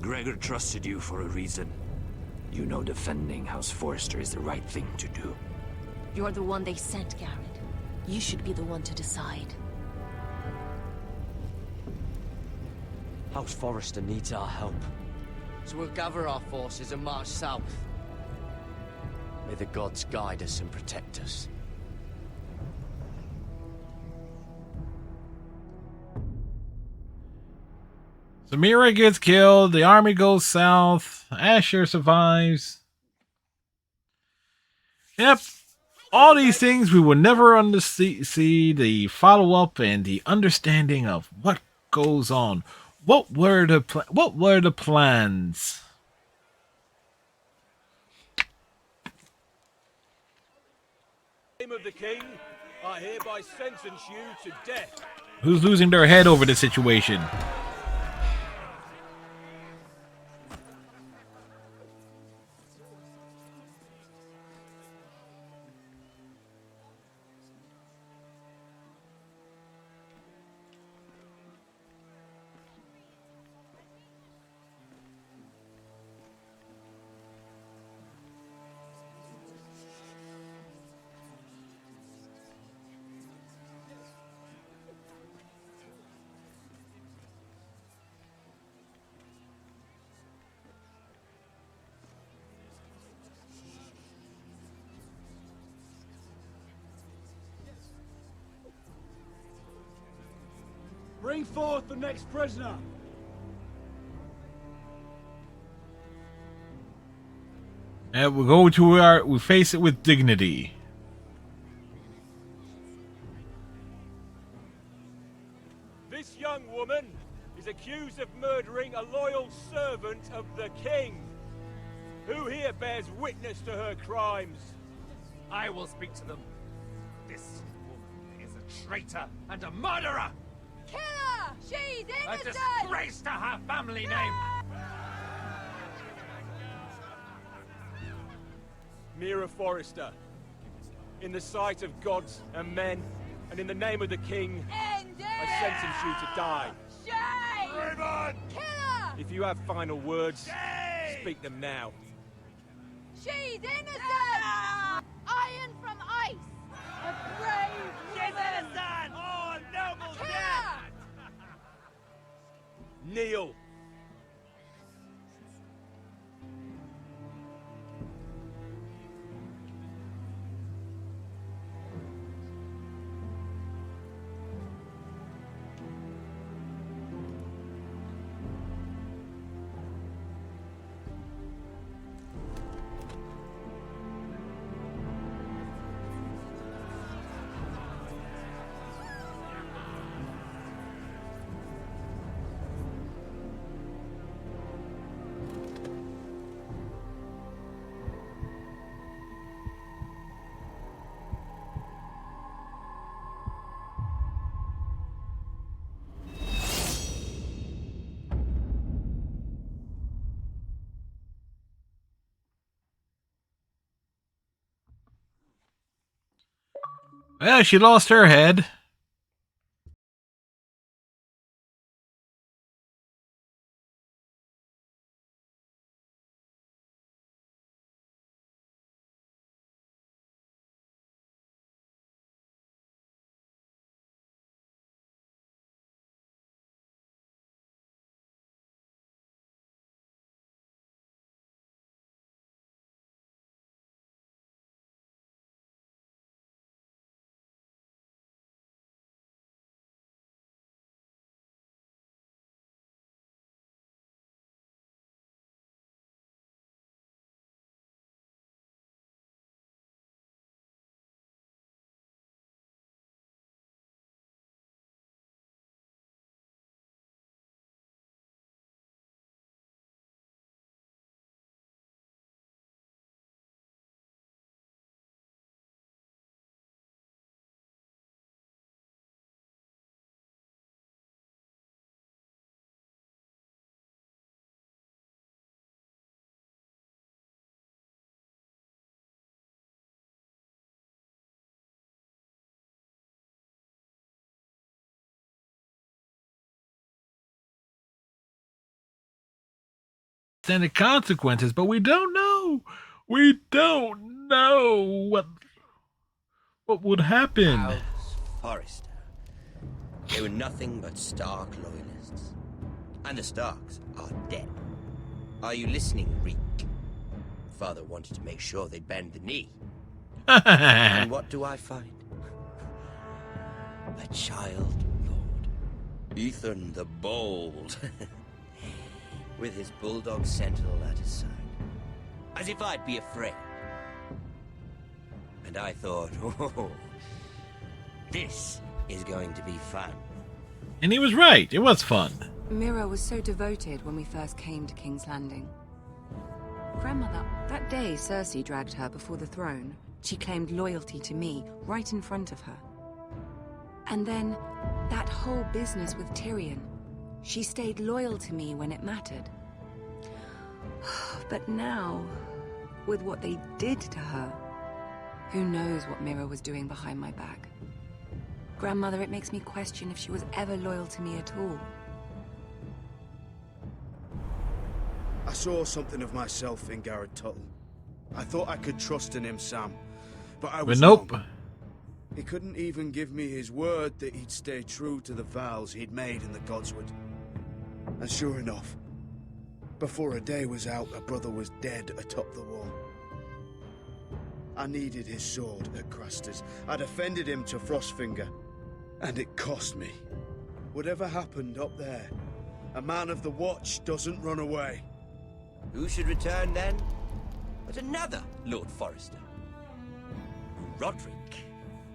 Gregor trusted you for a reason. You know defending House Forrester is the right thing to do. You're the one they sent, Garrett. You should be the one to decide. House Forrester needs our help. So we'll gather our forces and march south. May the gods guide us and protect us. Samira gets killed, the army goes south, Asher survives. Yep, all these things we will never see the follow-up and the understanding of what goes on. What were the plans? In the name of the king, I hereby sentence you to death. Who's losing their head over the situation? Bring forth the next prisoner. And we'll go to we face it with dignity. This young woman is accused of murdering a loyal servant of the king. Who here bears witness to her crimes? I will speak to them. This woman is a traitor and a murderer! Kill her! She's A innocent! disgrace to her family name! Mira Forrester, in the sight of gods and men, and in the name of the king, I sentence you to die. Shame! Raven! Kill her! If you have final words, speak them now. She's innocent! Iron from ice! A brave woman! Oh, noble Kill her! Kneel! Well, she lost her head. Extended consequences, but we don't know. We don't know what would happen. House Forrester. They were nothing but Stark loyalists. And the Starks are dead. Are you listening, Reek? Father wanted to make sure they'd bend the knee. And what do I find? A child lord. Ethan the Bold. With his bulldog sentinel at his side. As if I'd be afraid. And I thought, oh, this is going to be fun. And he was right. It was fun. Mira was so devoted when we first came to King's Landing. Grandmother, that day Cersei dragged her before the throne, she claimed loyalty to me right in front of her. And then, that whole business with Tyrion. She stayed loyal to me when it mattered. But now, with what they did to her, who knows what Mira was doing behind my back? Grandmother, it makes me question if she was ever loyal to me at all. I saw something of myself in Garrett Tuttle. I thought I could trust in him, Sam. But I was nope. wrong. He couldn't even give me his word that he'd stay true to the vows he'd made in the Godswood. And sure enough, before a day was out, a brother was dead atop the wall. I needed his sword at Craster's. I defended him to Frostfinger. And it cost me. Whatever happened up there, a man of the Watch doesn't run away. Who should return then? But another Lord Forrester. Roderick.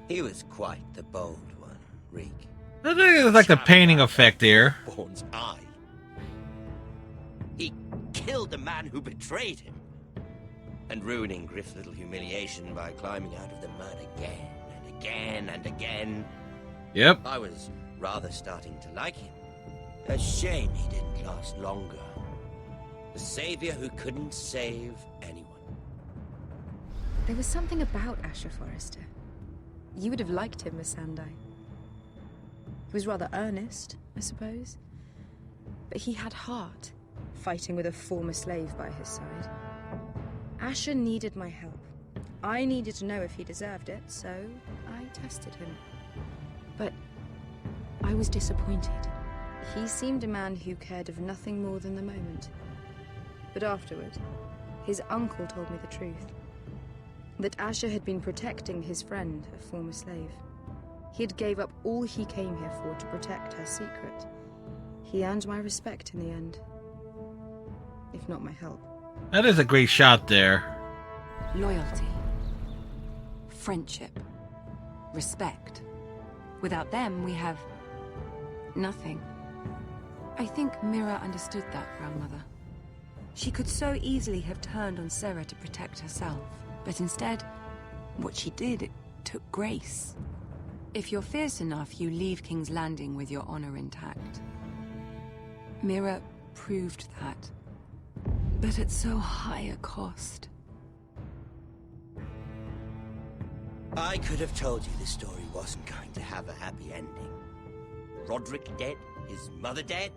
He was quite the bold one, Reek. I think it's like the painting effect there. Born's eye. He killed the man who betrayed him. And ruining Griff's little humiliation by climbing out of the mud again and again and again. Yep. I was rather starting to like him. A shame he didn't last longer. The savior who couldn't save anyone. There was something about Asher Forrester. You would have liked him, Miss Sandai. He was rather earnest, I suppose. But he had heart, fighting with a former slave by his side. Asher needed my help. I needed to know if he deserved it, so I tested him. But I was disappointed. He seemed a man who cared of nothing more than the moment. But afterward, his uncle told me the truth. That Asher had been protecting his friend, a former slave. He had gave up all he came here for to protect her secret. He earned my respect in the end. If not my help. That is a great shot there. Loyalty. Friendship. Respect. Without them, we have nothing. I think Mira understood that, Grandmother. She could so easily have turned on Sarah to protect herself, but instead, what she did, it took grace. If you're fierce enough, you leave King's Landing with your honor intact. Mira proved that, but at so high a cost. I could have told you this story wasn't going to have a happy ending. Roderick dead, his mother dead,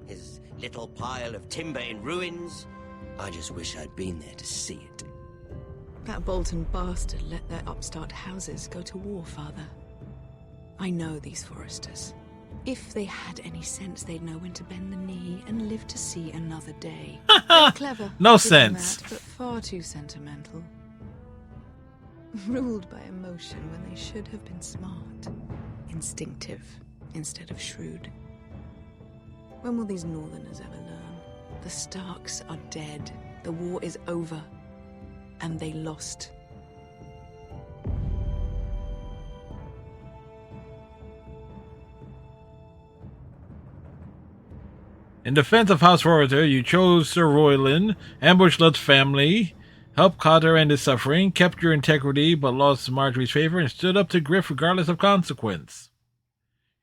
his little pile of timber in ruins. I just wish I'd been there to see it. That Bolton bastard let their upstart houses go to war, Father. I know these Forresters. If they had any sense, they'd know when to bend the knee and live to see another day. They're clever. No sense. But far too sentimental. Ruled by emotion when they should have been smart. Instinctive instead of shrewd. When will these Northerners ever learn? The Starks are dead. The war is over. And they lost. In defense of House Forrester, you chose Sir Royland, ambushed Lud's family, helped Cotter end his suffering, kept your integrity but lost Marjorie's favor, and stood up to Griff regardless of consequence.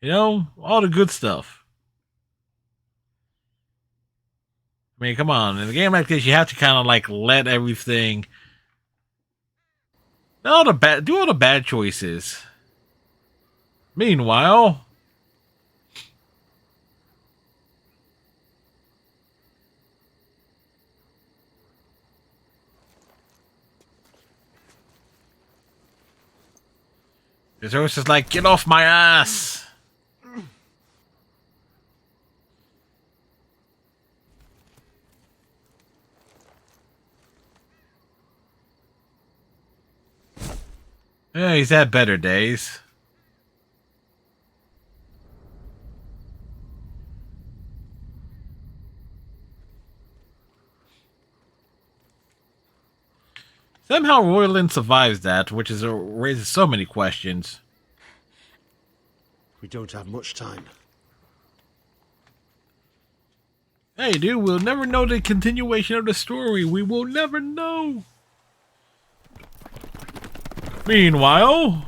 You know, all the good stuff. I mean, come on. In a game like this, you have to kind of like let everything... do all the bad choices. Meanwhile... his horse is like, get off my ass! Yeah, he's had better days. Somehow Royland survives that, which raises so many questions. We don't have much time. Hey, dude, we'll never know the continuation of the story. We will never know. Meanwhile...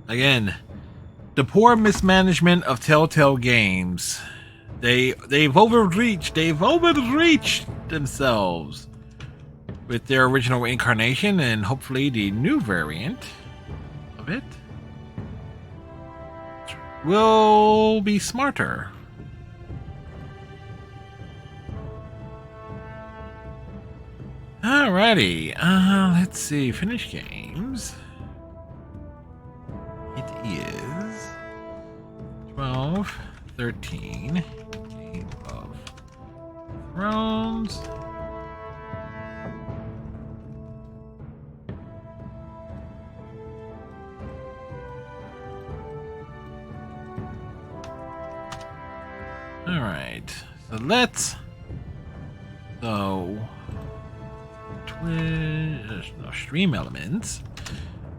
again, the poor mismanagement of Telltale Games. They've overreached themselves with their original incarnation and hopefully the new variant of it will be smarter. Alrighty, let's see, finish games. It is 12, 13, Game of Thrones. Alright. So let's... So... stream elements.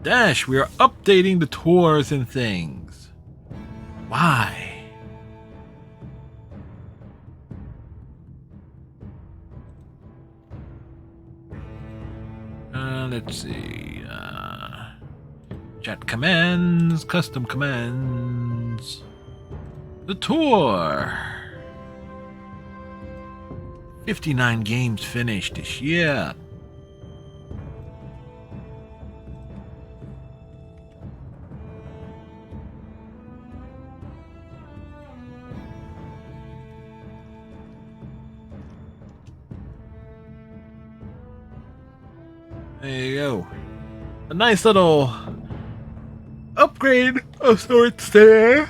Dash, we are updating the tours and things. Why? Let's see. Chat commands, custom commands. The tour. 59 games finished this year. There you go. A nice little upgrade of sorts there.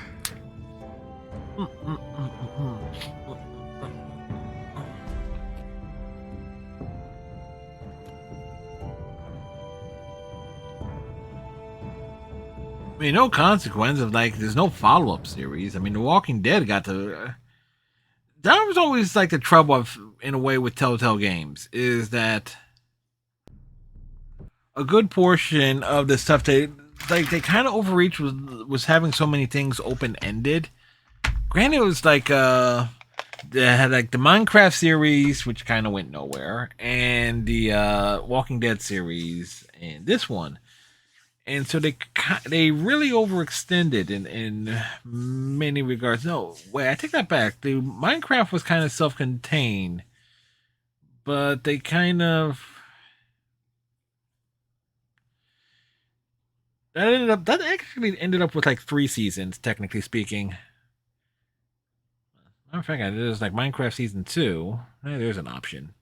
I mean, no consequence of, like, there's no follow-up series. I mean, The Walking Dead got to... that was always, like, the trouble of, in a way, with Telltale games, is that a good portion of the stuff they kind of overreached was having so many things open-ended. Granted, it was like, they had, like, the Minecraft series, which kind of went nowhere, and the Walking Dead series, and this one. And so they really overextended in many regards. No, wait, I take that back. The Minecraft was kind of self-contained, but they kind of that actually ended up with like 3 seasons, technically speaking. Matter of fact, there's like Minecraft season 2. There's an option.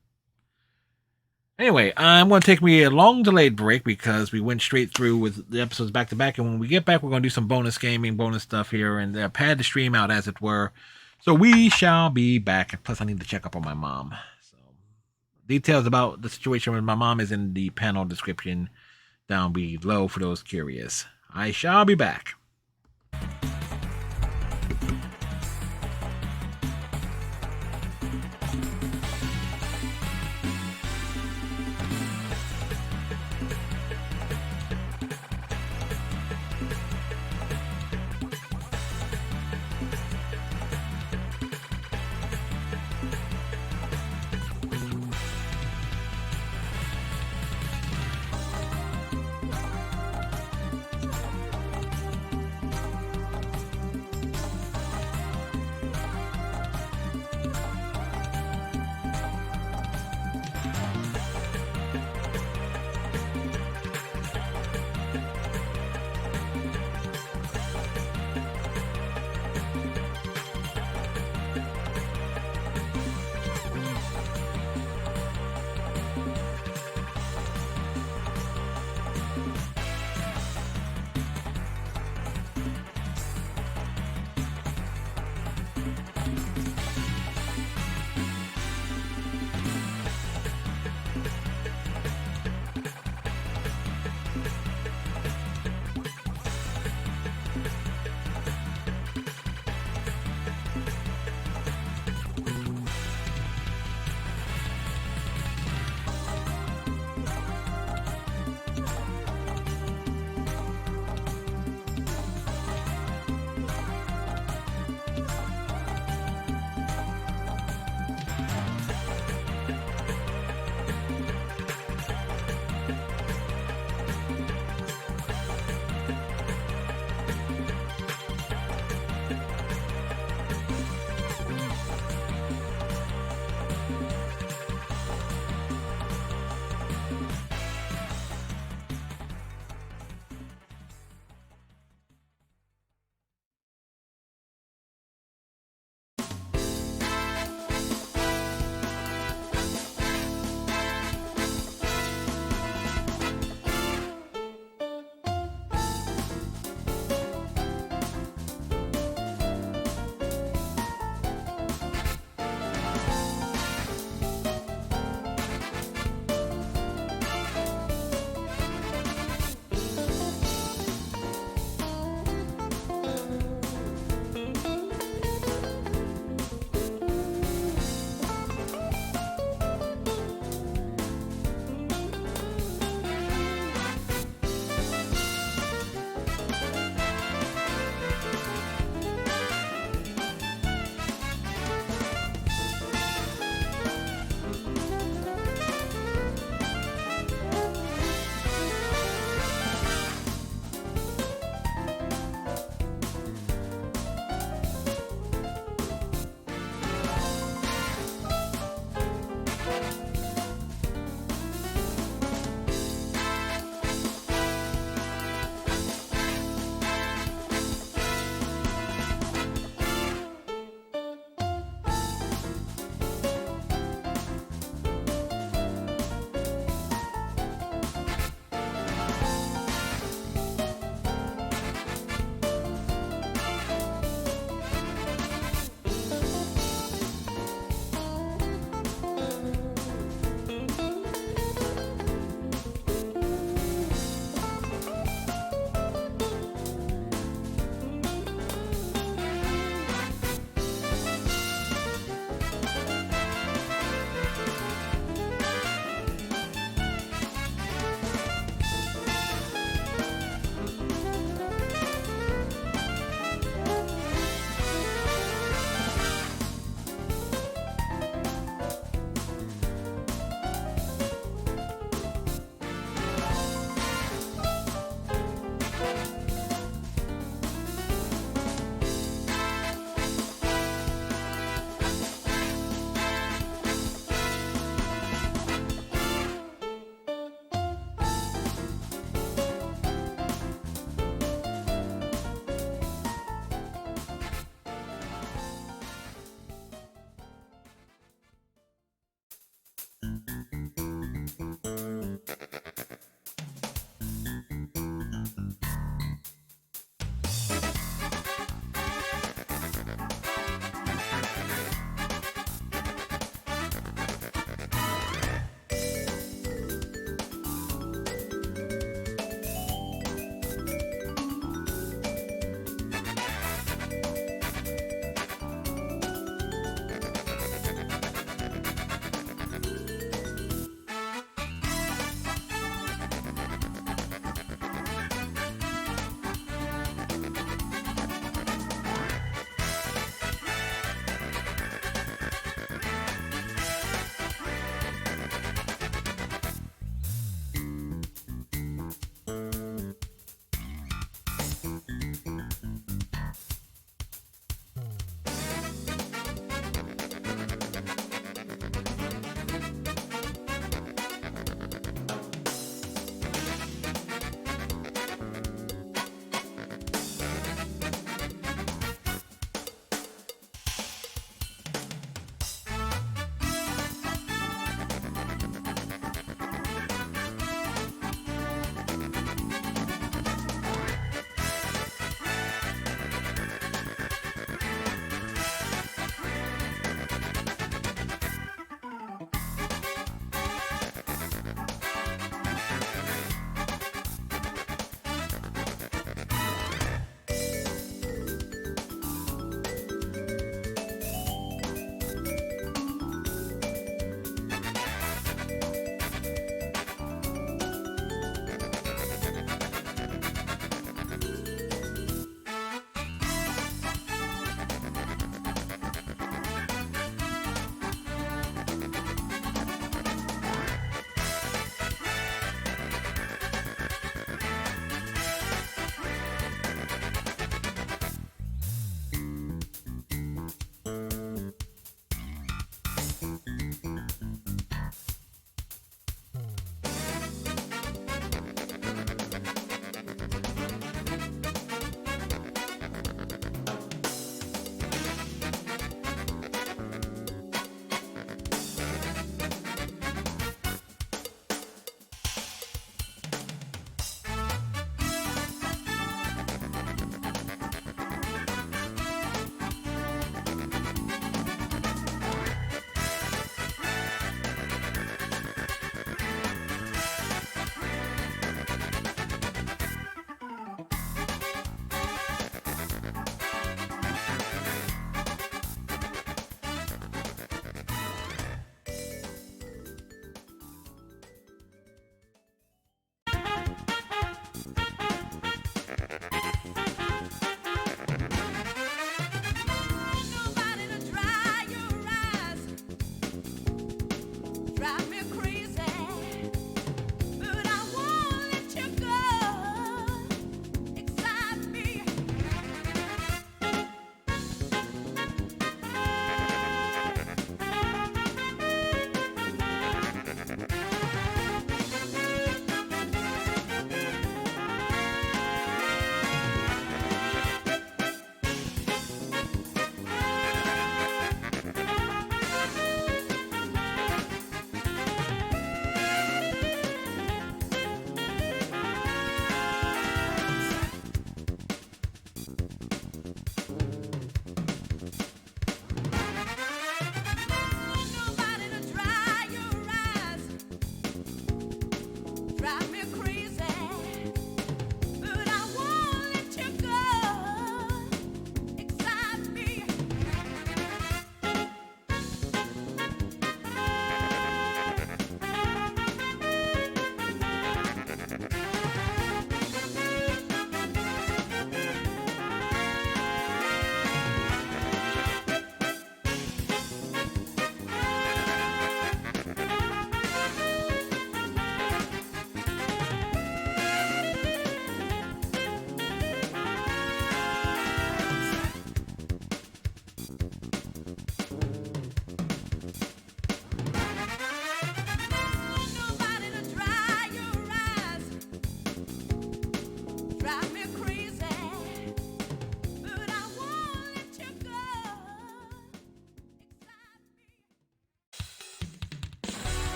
Anyway, I'm going to take me a long delayed break because we went straight through with the episodes back to back. And when we get back, we're going to do some bonus gaming, bonus stuff here, and pad the stream out, as it were. So we shall be back. Plus, I need to check up on my mom. So, details about the situation with my mom is in the panel description down below for those curious. I shall be back.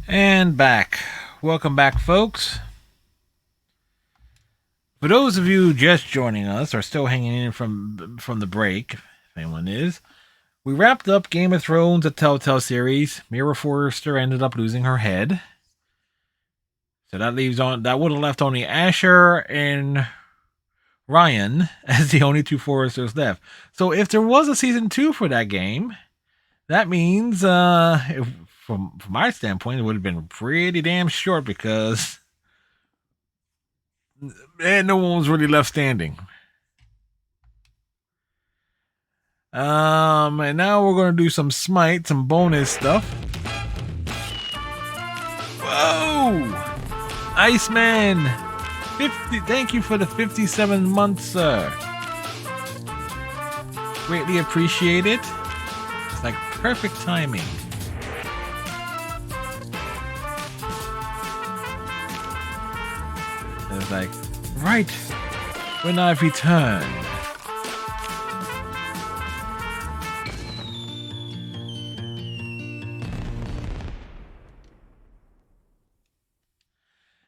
And back. Welcome back, folks. For those of you just joining us or still hanging in from the break, if anyone is, we wrapped up Game of Thrones, the Telltale series. Mira Forrester ended up losing her head. So that would have left only Asher and Ryan as the only two Forresters left. So if there was a season 2 for that game, that means from my standpoint, it would have been pretty damn short because no one was really left standing. And now we're gonna do some smite, some bonus stuff. Whoa! Iceman! 50, thank you for the 57 months, sir. Greatly appreciate it. It's like perfect timing. It's like, right when I've returned.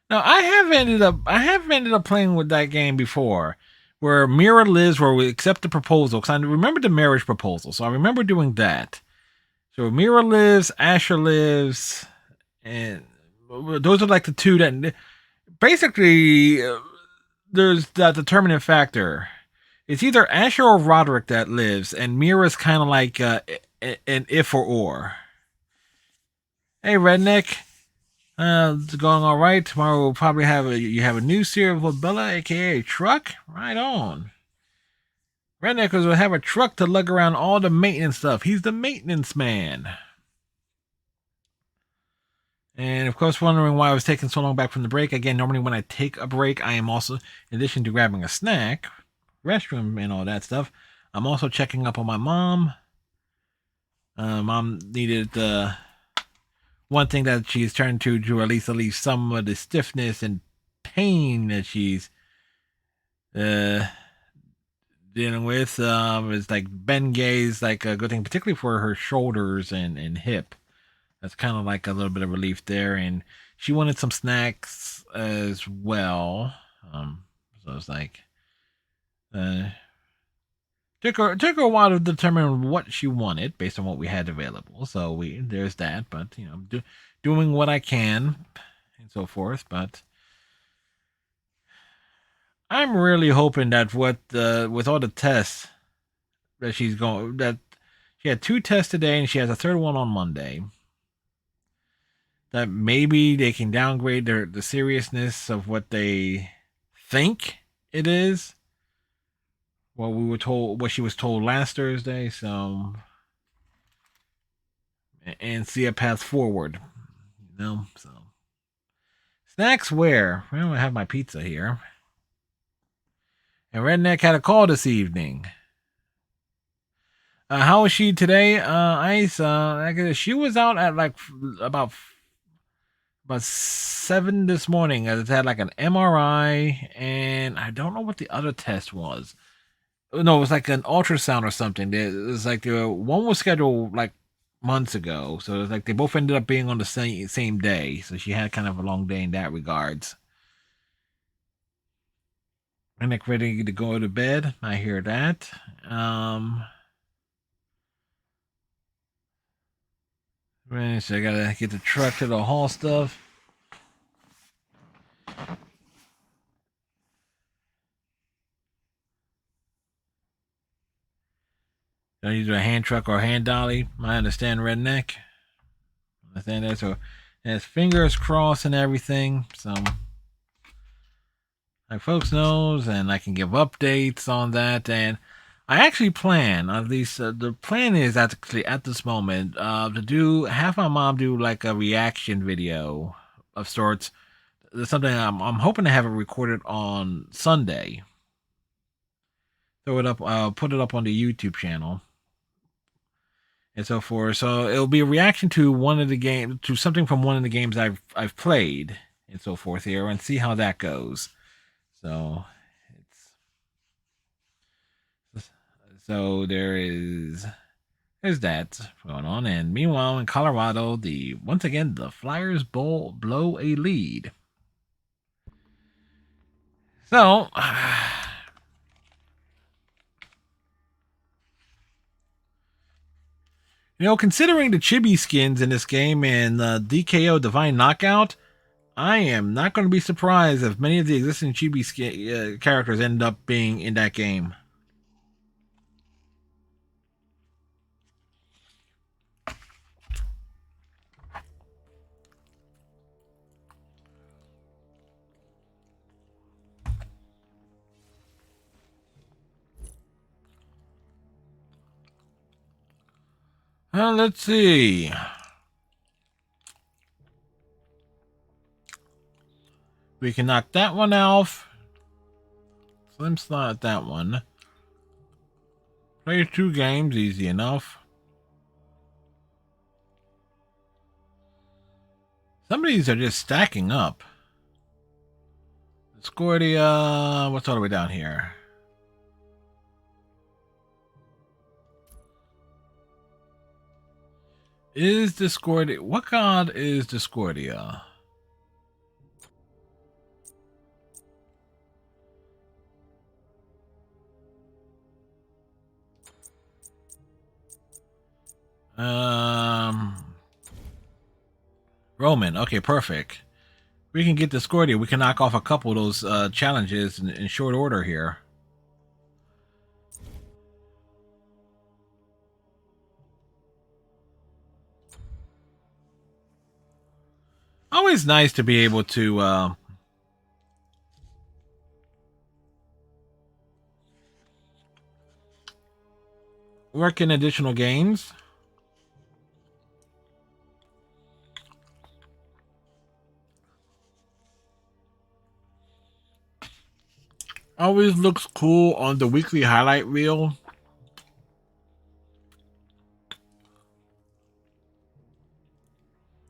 Now I have ended up playing with that game before, where Mira lives, where we accept the proposal. Because I remember the marriage proposal, so I remember doing that. So Mira lives, Asher lives, and those are like the two that basically there's that determinant factor. It's either Asher or Roderick that lives, and Mira's kind of like an if or. Hey, Redneck. It's going all right. Tomorrow we'll probably have a new series of Bella, aka a truck. Right on. Redneckers will have a truck to lug around all the maintenance stuff. He's the maintenance man. And of course, wondering why I was taking so long back from the break. Again, normally when I take a break, I am also, in addition to grabbing a snack, restroom, and all that stuff, I'm also checking up on my mom. Mom needed one thing that she's turned to at least some of the stiffness and pain that she's dealing with. Is like Bengay's like a good thing, particularly for her shoulders and hip. That's kind of like a little bit of relief there. And she wanted some snacks as well. So it's like took her a while to determine what she wanted based on what we had available. So there's that, but doing what I can and so forth. But I'm really hoping that with all the tests that that she had 2 tests today and she has a third one on Monday, that maybe they can downgrade the seriousness of what they think it is. What she was told last Thursday, so and see a path forward. So snacks where? Well, I have my pizza here. And Redneck had a call this evening. How was she today? Ice. She was out at like about 7 this morning. It had like an MRI, and I don't know what the other test was. No, it was like an ultrasound or something. It was like one was scheduled like months ago, so it was like they both ended up being on the same day. So she had kind of a long day in that regards. And like ready to go to bed. I hear that. So I gotta get the truck to the haul stuff. Don't use a hand truck or a hand dolly. I understand, Redneck. I understand that. So, has fingers crossed and everything. So, like folks knows, and I can give updates on that. And I actually plan, at least the plan is actually at this moment, to have my mom do like a reaction video of sorts. That's something I'm hoping to have it recorded on Sunday. Throw it up, put it up on the YouTube channel. And so forth. So it'll be a reaction to to something from one of the games I've played and so forth here, and see how that goes. So there's there's that going on. And meanwhile, in Colorado, once again the Flyers blow a lead. So, considering the chibi skins in this game and DKO Divine Knockout, I am not going to be surprised if many of the existing chibi characters end up being in that game. Let's see. We can knock that one off. Slim slot that one. Play 2 games, easy enough. Some of these are just stacking up. Discordia, what's all the way down here? Is Discordia, what god is Discordia? Roman. Okay, perfect. We can get Discordia. We can knock off a couple of those challenges in short order here. Always nice to be able to work in additional games. Always looks cool on the weekly highlight reel.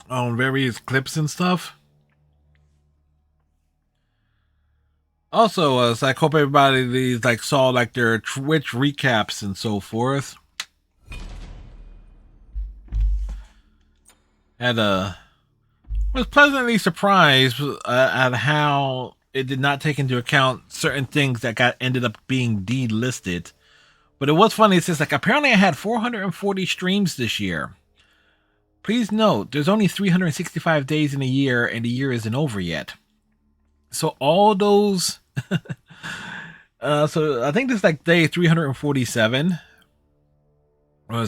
On various clips and stuff. Also, I hope everybody saw their Twitch recaps and so forth. Was pleasantly surprised at how it did not take into account certain things that ended up being delisted. But it was funny. It says apparently I had 440 streams this year. Please note, there's only 365 days in a year, and the year isn't over yet. So all those... so I think this is day 347. Or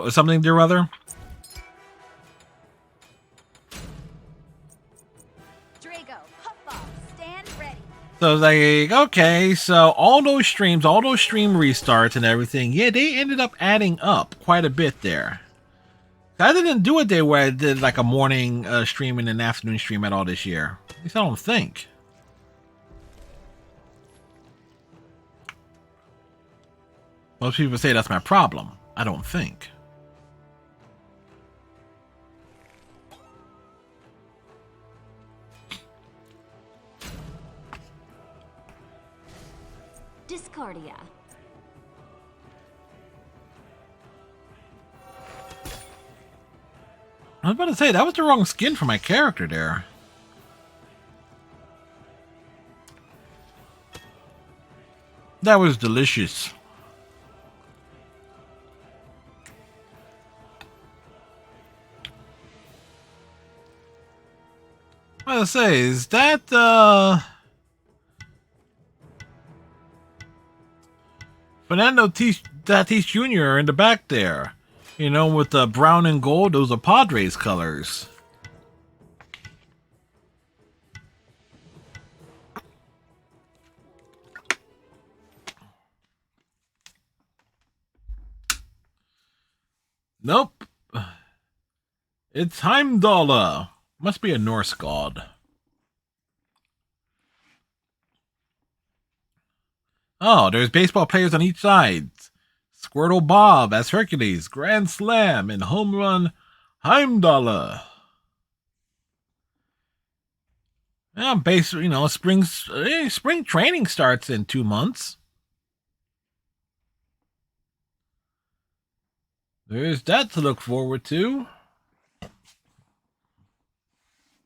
something or other. So it's okay, so all those streams, all those stream restarts and everything, yeah, they ended up adding up quite a bit there. I didn't do a day where I did a morning stream and an afternoon stream at all this year. At least I don't think. Most people say that's my problem. I don't think. Discordia. I was about to say, that was the wrong skin for my character there. That was delicious. I was about to say, is that Fernando Tatis Jr. in the back there? You know, with the brown and gold, those are Padres colors. Nope. It's Heimdall. Must be a Norse god. Oh, there's baseball players on each side. Squirtle Bob as Hercules, Grand Slam, and Home Run Heimdall. Yeah, spring training starts in 2 months. There's that to look forward to.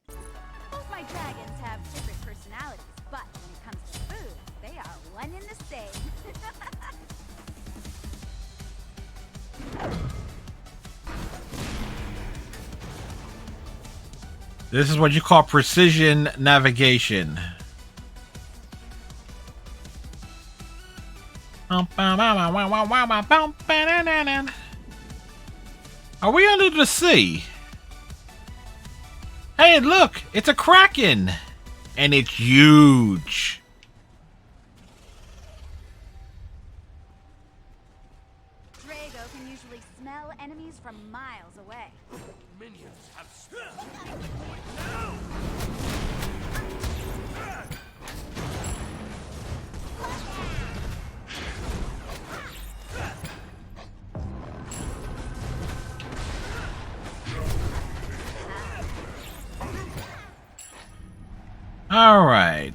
Both my dragons have different personalities, but when it comes to food, they are one and the same. This is what you call precision navigation. Are we under the sea? Hey, look! It's a kraken! And it's huge! Drago can usually smell enemies from miles away. Minions have All right.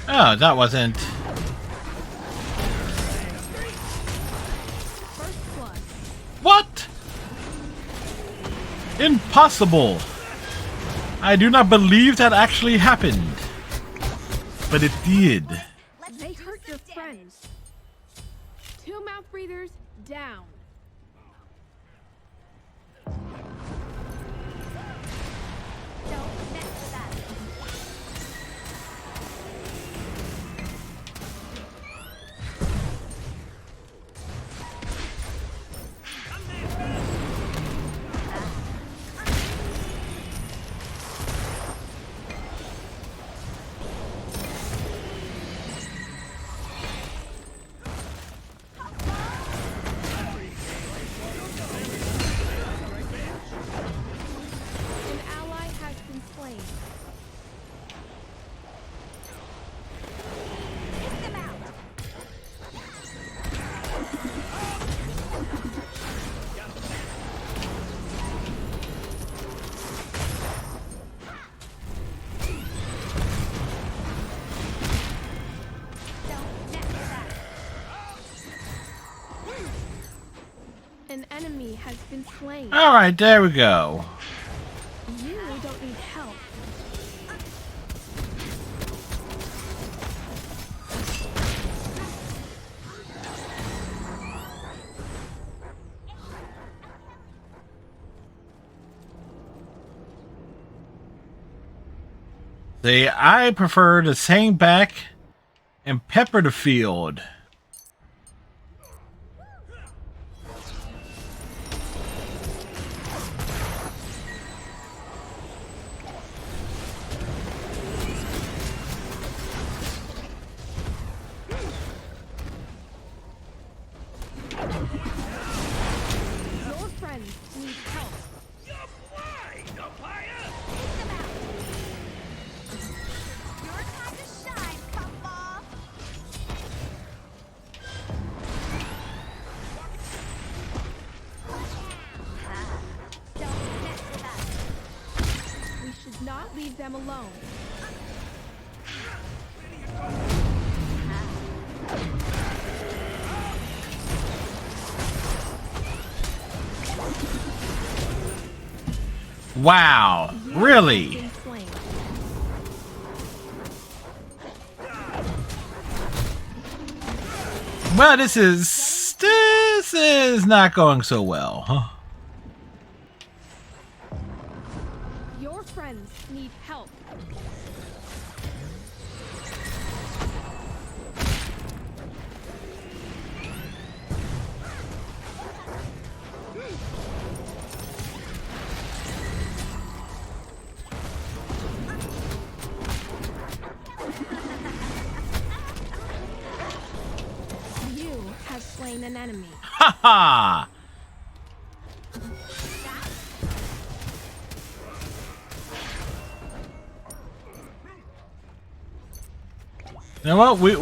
Oh, that wasn't... What? Impossible! I do not believe that actually happened. But it did. They hurt your friends. 2 mouth breathers down. Don't mess with us. An ally has been slain. An enemy has been slain. Alright, there we go. You don't need help. See, I prefer to hang back and pepper the field. Your friends need help. Your time to shine, Puffball. Don't mess with us. We should not leave them alone. Wow, really? Well, this is not going so well, huh? Your friends need help. You have slain an enemy. Ha ha! You know what? You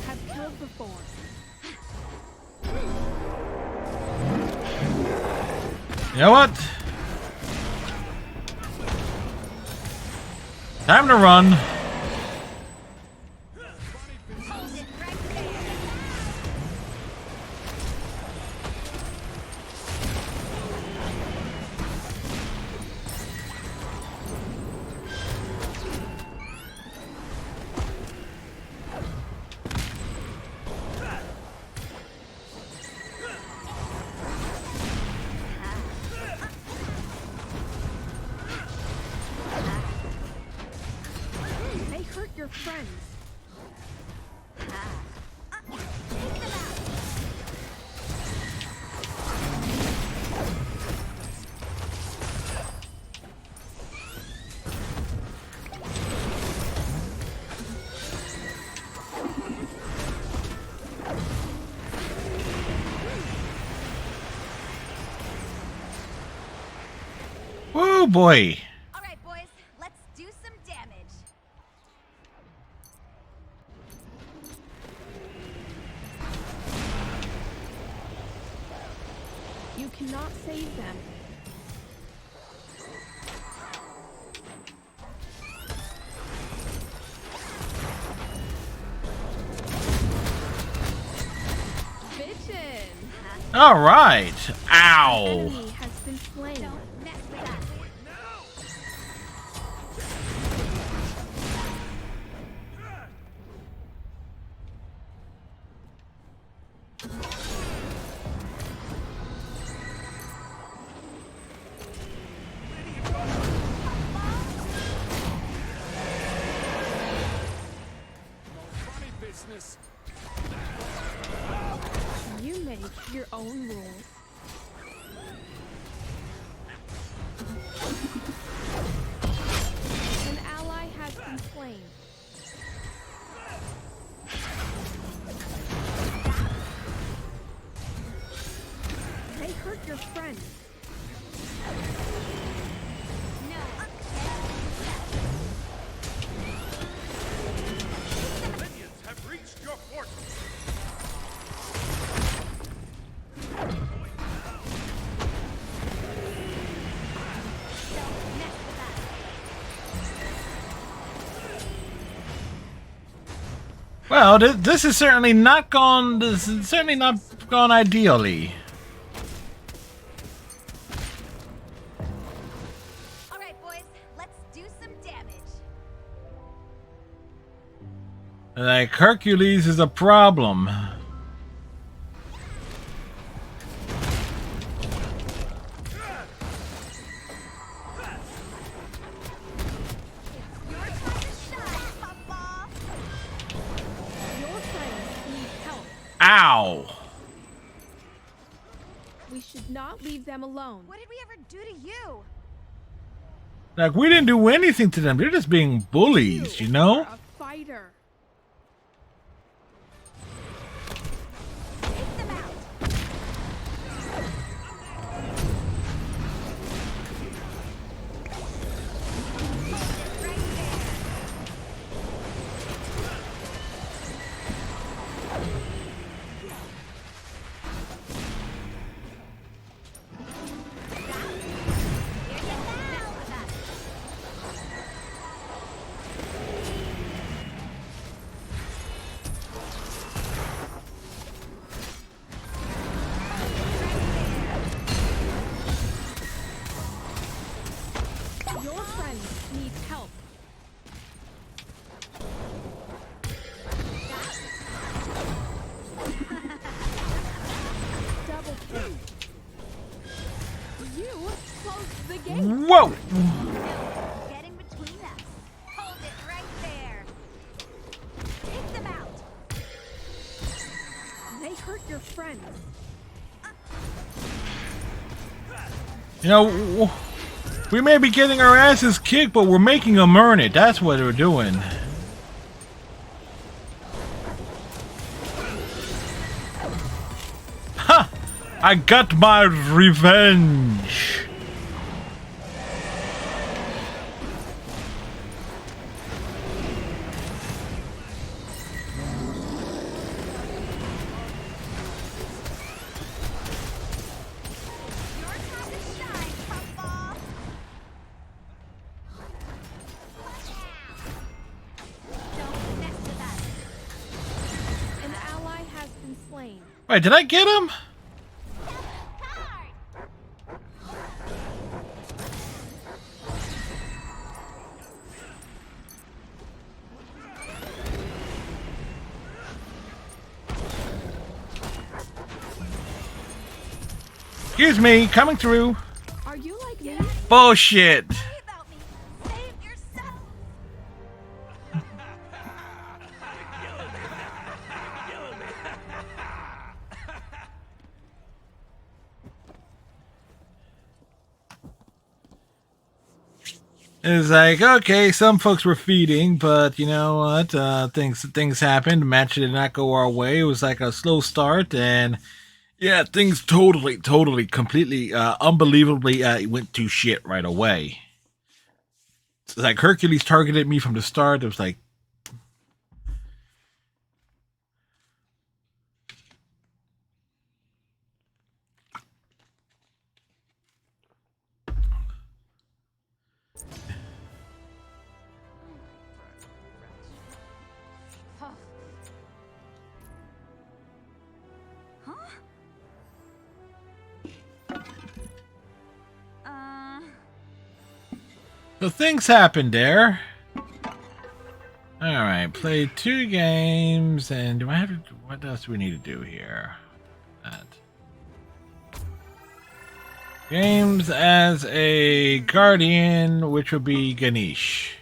have killed before. You know what? Time to run. They hurt your friends. Woo boy. All right, boys, let's do some damage. You cannot save them. Bitchin'. All right. An Ow. enemy has been slain. Don't mess with us. Funny business. You make your own rules. An ally has been slain. They hurt your friends. Minions have reached your fortress. Well, this is certainly not gone. This is certainly not gone ideally. All right, boys, let's do some damage. Like Hercules is a problem. Your friends need help. Ow. We should not leave them alone. What did we ever do to you? Like, we didn't do anything to them. They're just being bullies, you know? A fighter. Your friends need help. Double kill. You closed the gate. Whoa. Getting between us. Hold it right there. Take them out. They hurt your friends. know, we may be getting our asses kicked, but we're making them earn it. That's what we're doing. Ha! I got my revenge. An ally has been slain. Wait, did I get him? Excuse me, coming through. Are you like me? Bullshit. It's like, okay, some folks were feeding, but you know what? Things happened. The match did not go our way. It was like a slow start, and yeah, things totally, completely, unbelievably went to shit right away. It's like Hercules targeted me from the start. It was like, so things happened there. Alright, played 2 games, and do I have to, what else do we need to do here? That. Games as a guardian, which would be Ganesh.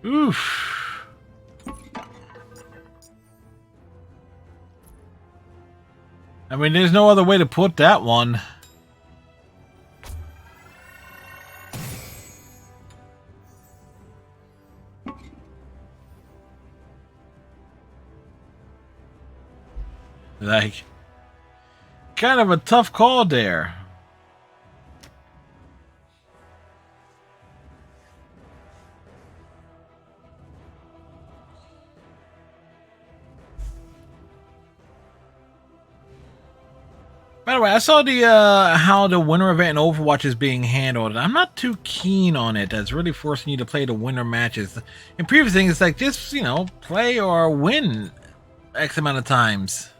Oof. I mean, there's no other way to put that one. Like, kind of a tough call there. By the way, I saw the how the winter event in Overwatch is being handled. I'm not too keen on it. That's really forcing you to play the winter matches. In previous things, it's like just, you know, play or win X amount of times.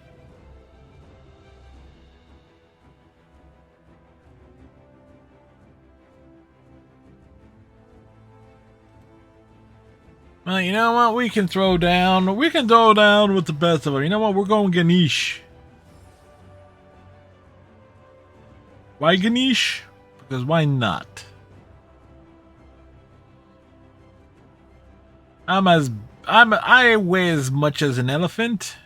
Well, you know what? We can throw down. We can throw down with the best of them. You know what? We're going Ganesh. Why Ganesh? Because why not? I weigh as much as an elephant.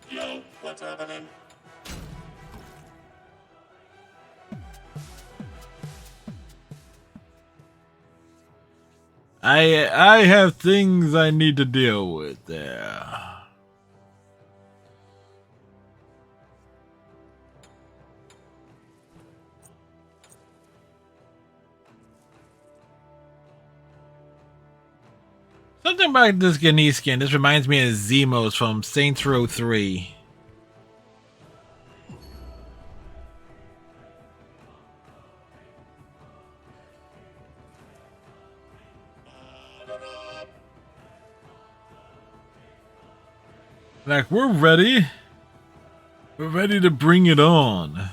Yo, what's happening? I have things I need to deal with there. Something about this Ganesh skin. This reminds me of Zemos from Saints Row 3. Like, we're ready. We're ready to bring it on.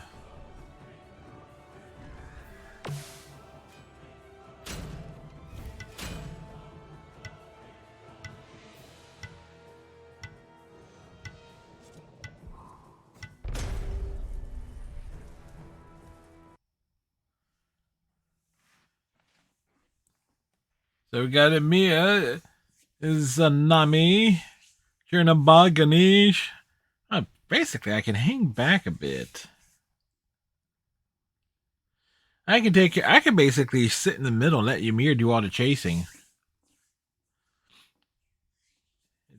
So we got Mia, is Nami, Chernabog, Ganesh. Basically, I can hang back a bit. I can basically sit in the middle and let Ymir do all the chasing.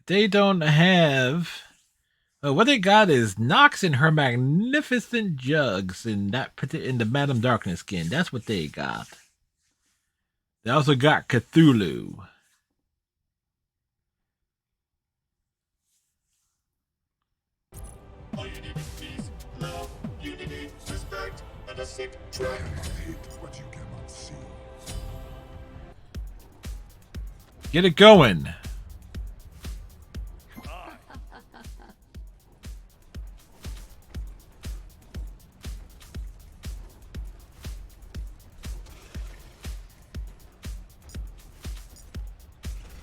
They don't have. What they got is Nox and her magnificent jugs in the Madame Darkness skin. That's what they got. They also got Cthulhu. All you need is peace, love, unity, respect, and a sick track. Hate what you cannot see. Get it going.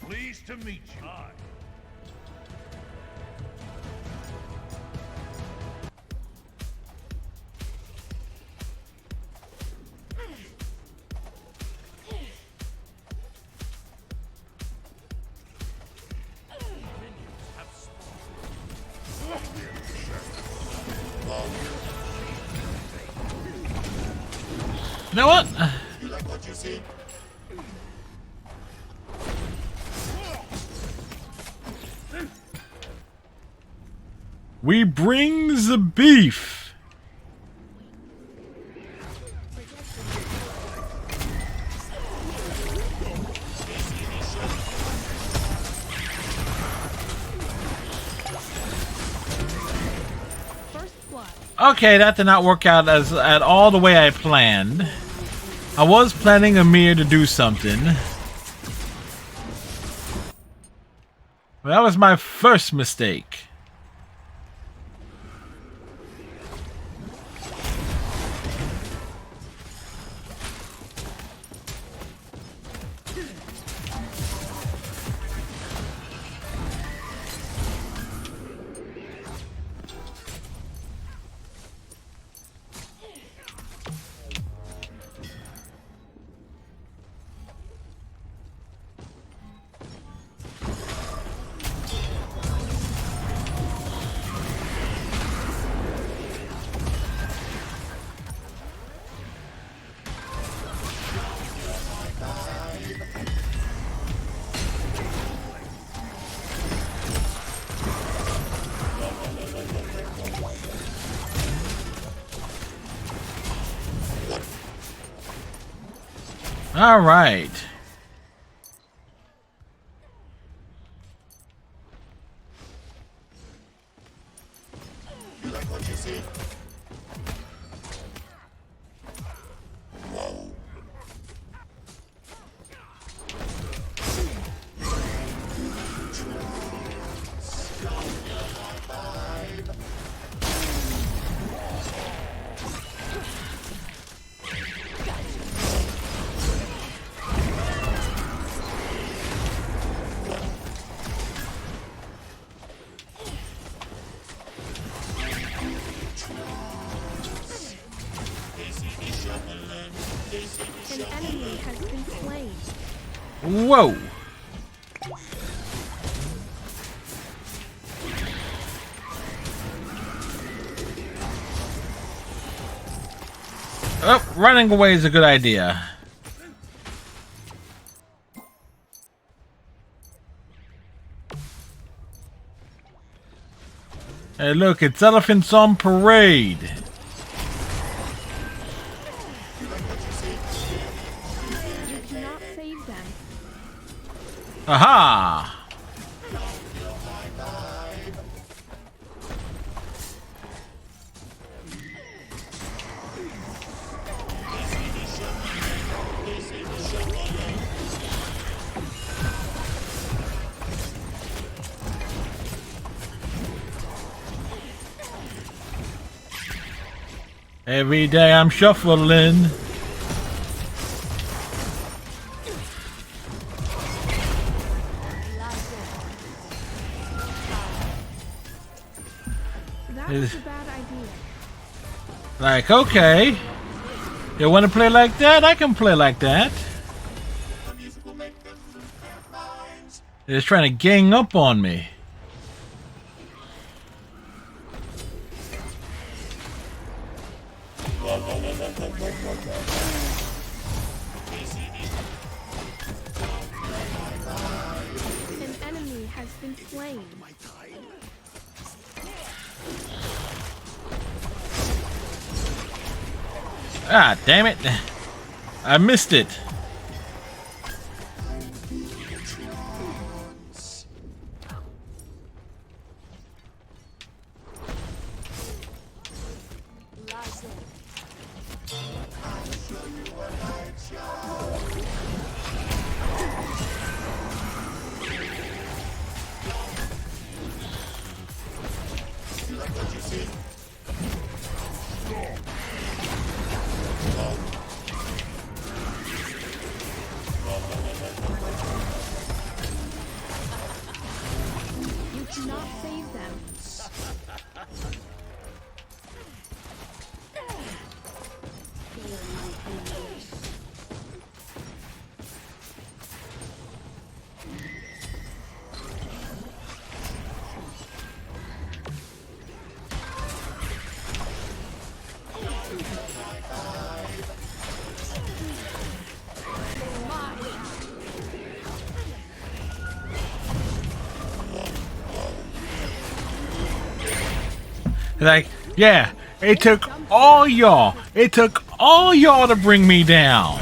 Pleased to meet you. You know what? You like what you see? We bring the beef. Okay, that did not work out at all the way I planned. I was planning Ymir to do something. That was my first mistake. All right. You like what you see? Whoa. An enemy has been slain. Whoa. Oh, running away is a good idea. Hey, look, it's elephants on parade. You cannot save them. Aha! Every day I'm shuffling. That was a bad idea. Like, okay. You want to play like that? I can play like that. The music will make them They're just trying to gang up on me. An enemy has been slain. Ah, damn it. I missed it. You cannot save them. Like, yeah, it took all y'all. It took all y'all to bring me down.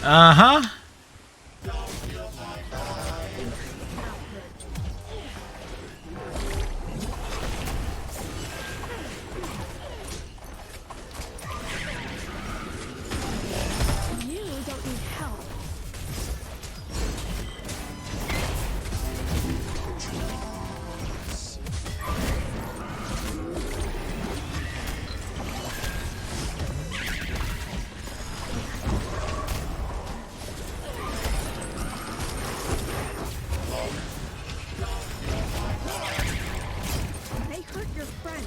Uh-huh. You don't need help. They hurt your friend.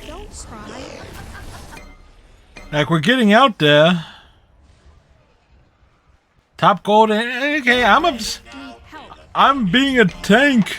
Don't cry. Like, we're getting out there. Top gold. Okay, I'm being a tank.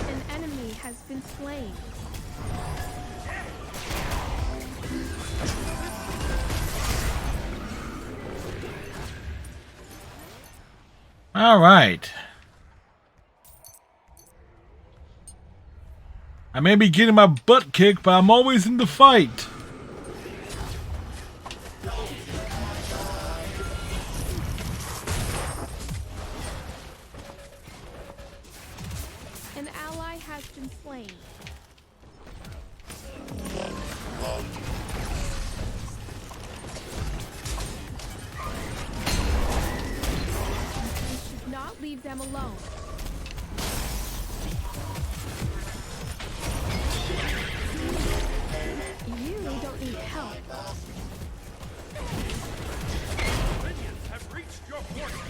An enemy has been slain. All right. I may be getting my butt kicked, but I'm always in the fight. An ally has been slain. You should not leave them alone. You don't need help. Minions have reached your fortress.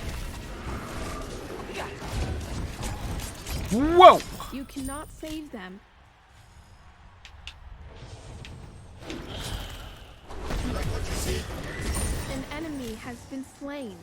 Whoa! You cannot save them. An enemy has been slain.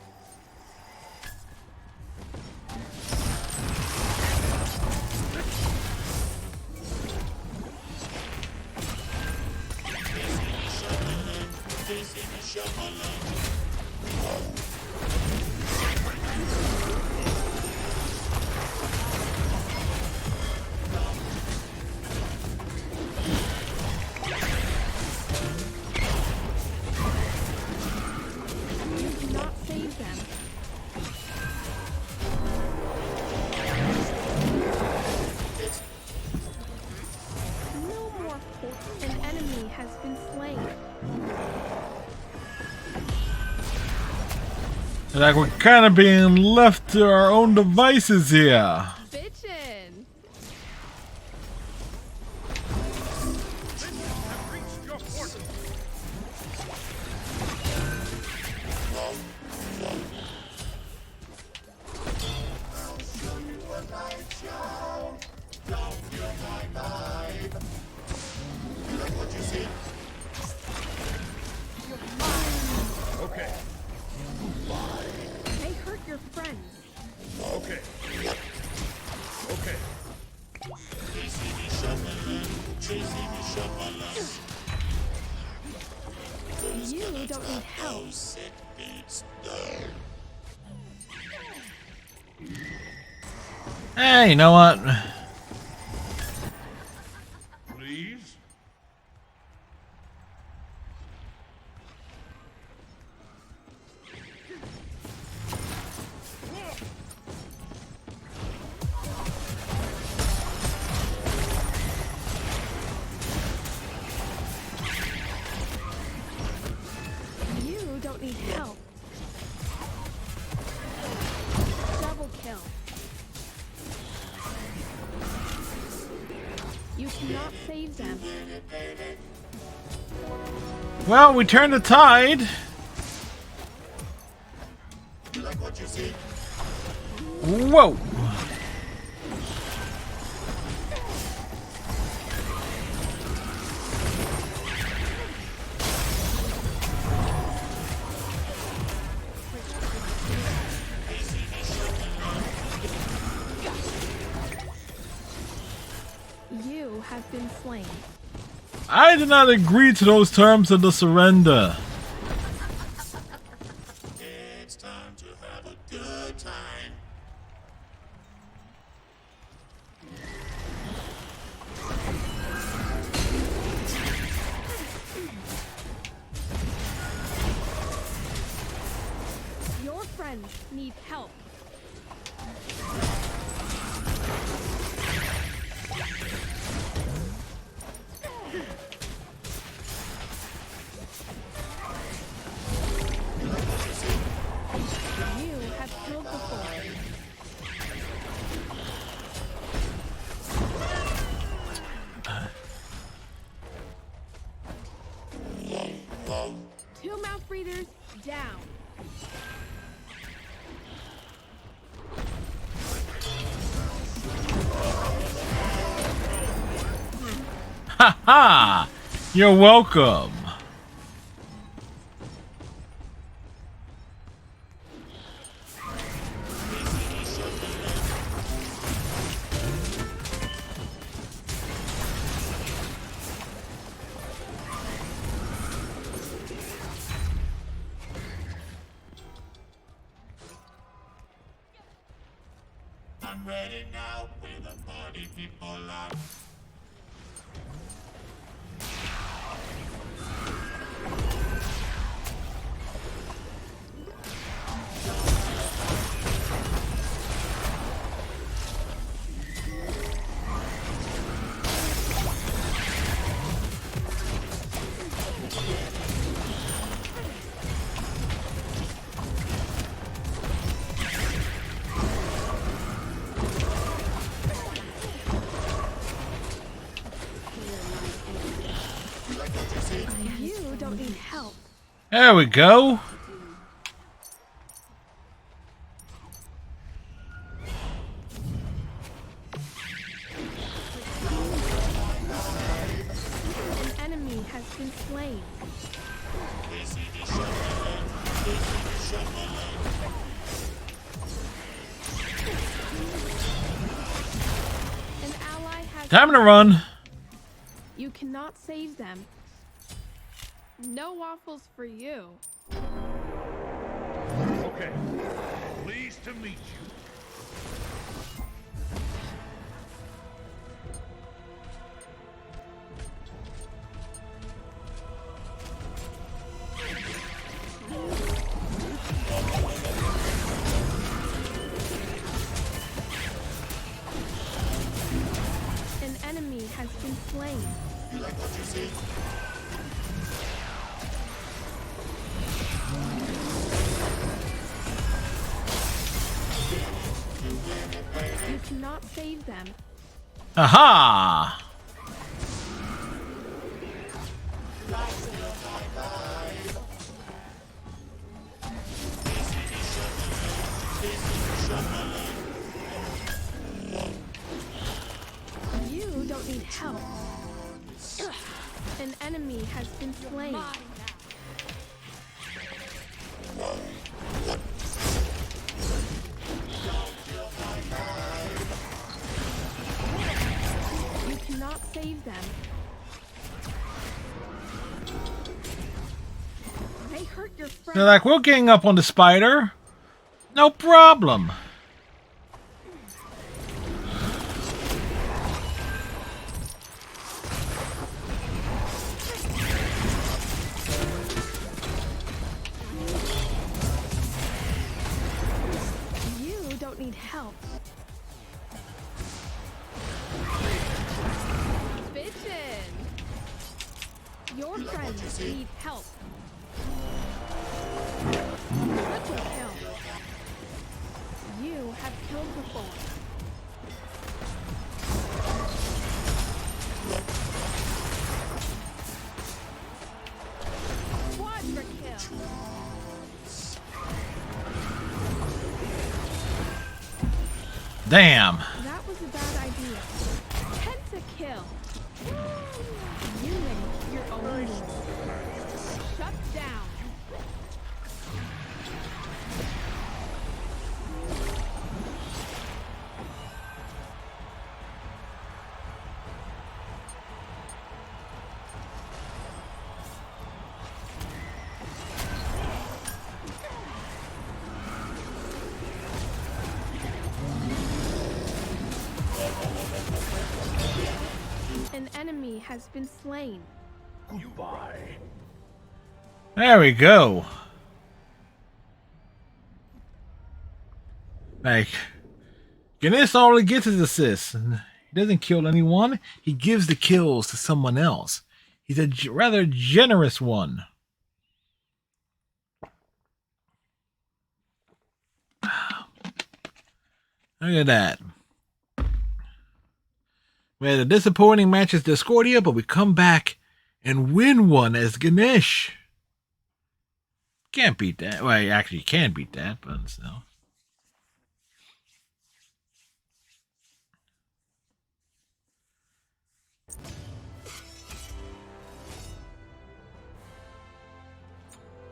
You cannot save them. No more hope. An enemy has been slain. Like we're kind of being left to our own devices here. Bitchin'. Minions have reached your fortress. Okay, They hurt your friends. okay. Okay. You don't need help. Hey, you know what? Please? You don't need help. Double kill. You cannot save them. Well, we turned the tide. Whoa! You have been slain. I did not agree to those terms of the surrender. It's time to have a good time. Your friends need help. You have killed the foe. Two mouth breathers down. Ha ha! You're welcome. I'm ready now with the party people are. There we go. An enemy has been slain. An ally has Time to run. You cannot save them. No waffles for you. Okay. Pleased to meet you. An enemy has been slain. You like what you see? You cannot save them. Aha! You don't need help. An enemy has been slain. You cannot save them. They hurt your friend. They're like, we're getting up on the spider. No problem. You don't need help. Bitchin'. Your friends need help. Triple kill. You have killed before. Quadra kill. Damn. That was a bad idea. Pentakill. You make your own rules. Shut down. An enemy has been slain. Goodbye. There we go. Like, Ganesh only gets his assists. He doesn't kill anyone. He gives the kills to someone else. He's a rather generous one. Look at that. We had a disappointing match as Discordia, but we come back and win one as Ganesh. Can't beat that. Well, you actually can beat that, but still.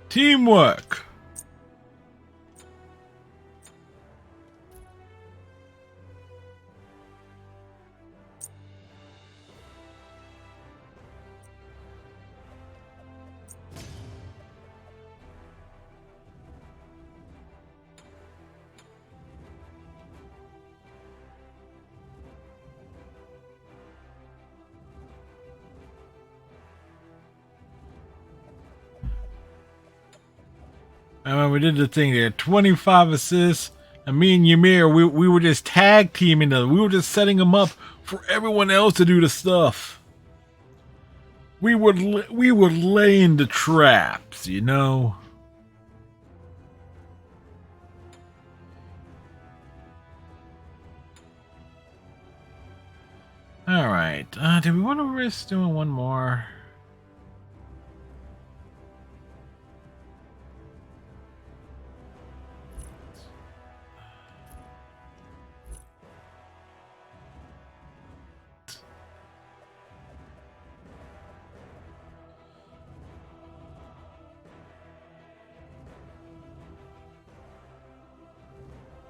Teamwork. I remember we did the thing there, 25 assists, and me and Ymir, we were just tag teaming them. We were just setting them up for everyone else to do the stuff. We were laying the traps, you know. All right. Do we want to risk doing one more?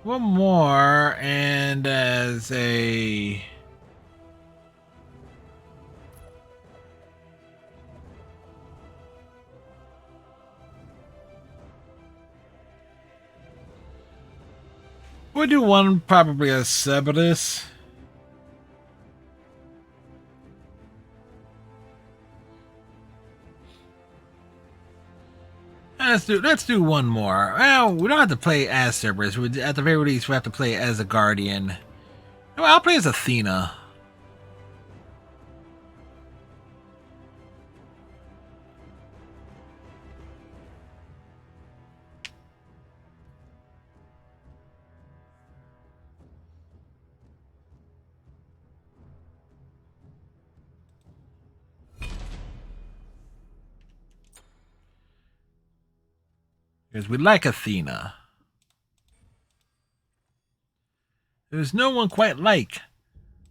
One more, and as a... we'll do one probably as Cerberus. Let's do one more. Well, we don't have to play as Cerberus. At the very least, we have to play as a Guardian. Well, I'll play as Athena. Because we like Athena. There's no one quite like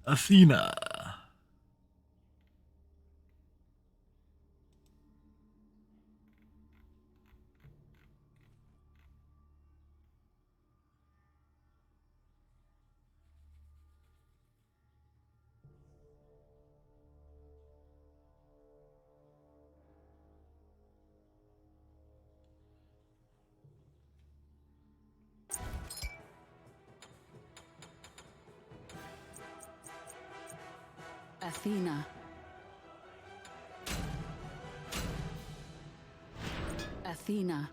Athena. Athena. Athena.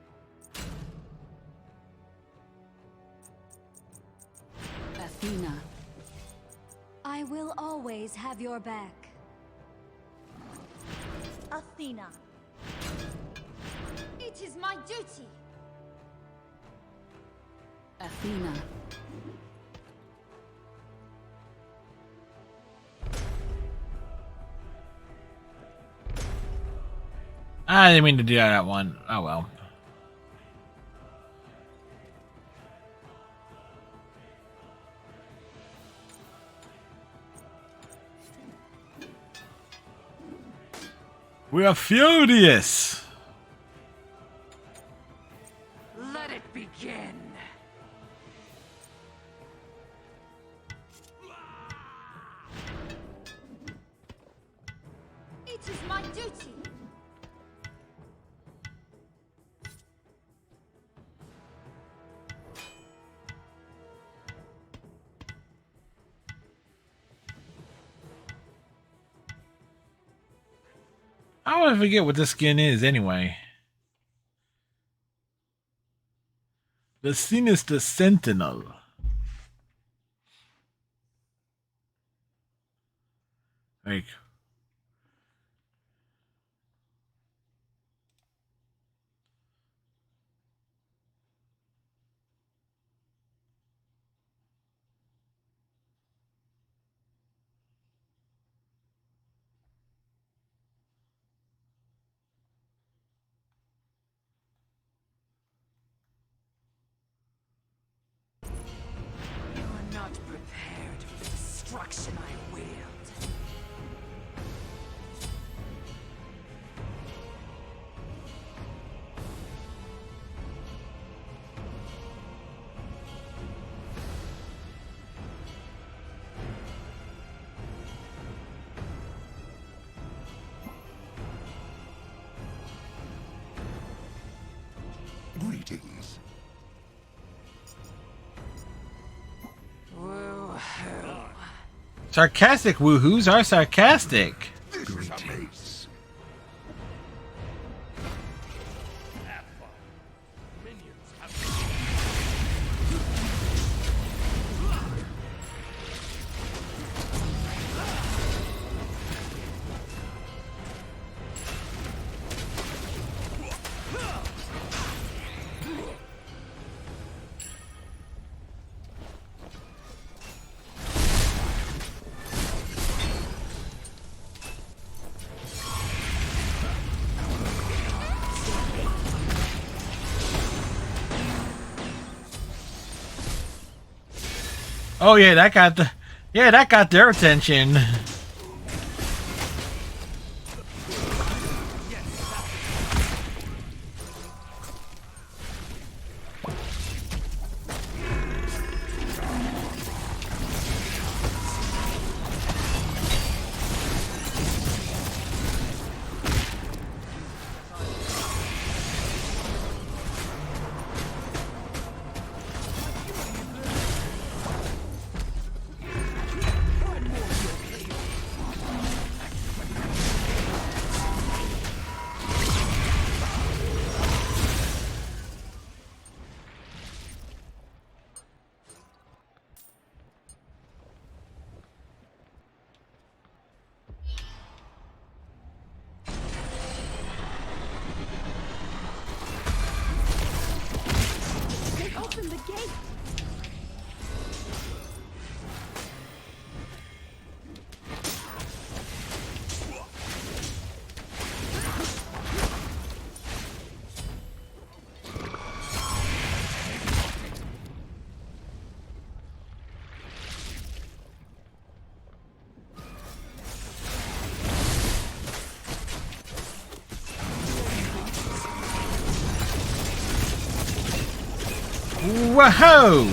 Athena. I will always have your back. Athena. It is my duty. Athena. I didn't mean to do that one. Oh well. We are furious. Let it begin. It is my duty. I always forget what this skin is anyway. The Sinister Sentinel. Like, You're not prepared for the destruction I wield. Greetings. sarcastic woohoos are sarcastic. Greetings. Oh yeah, that got their attention. Whoa!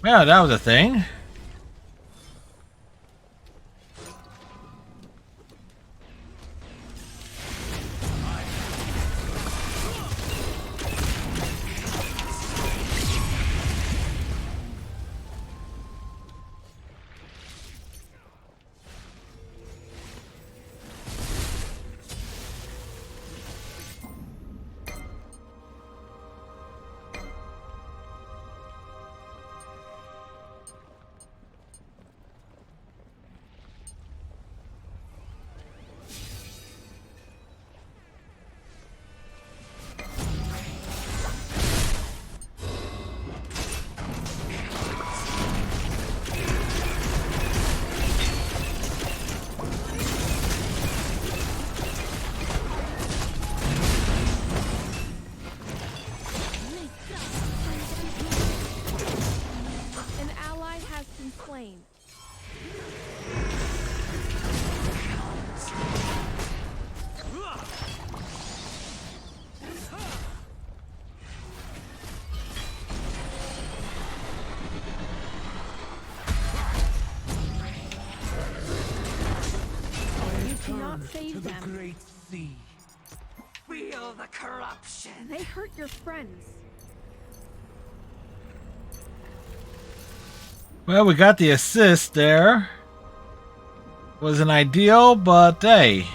Well, that was a thing. An ally has been slain. You cannot save them. Great sea. Feel the corruption. They hurt your friends. Well, we got the assist there. Wasn't ideal, but hey.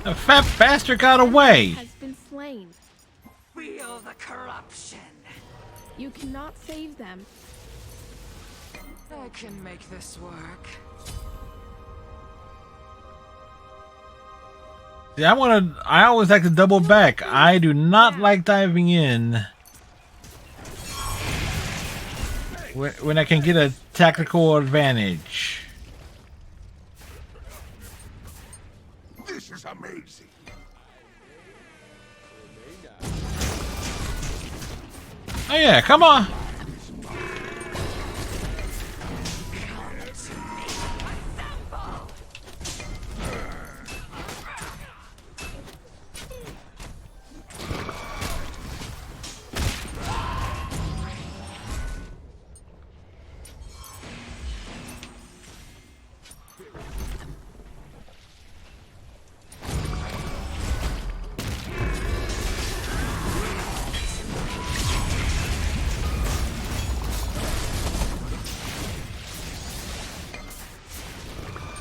The fat bastard got away. Has been slain. Feel the corruption. You cannot save them. I can make this work. See, I always like to double back. I do not like diving in when I can get a tactical advantage. This is amazing. Oh yeah, come on.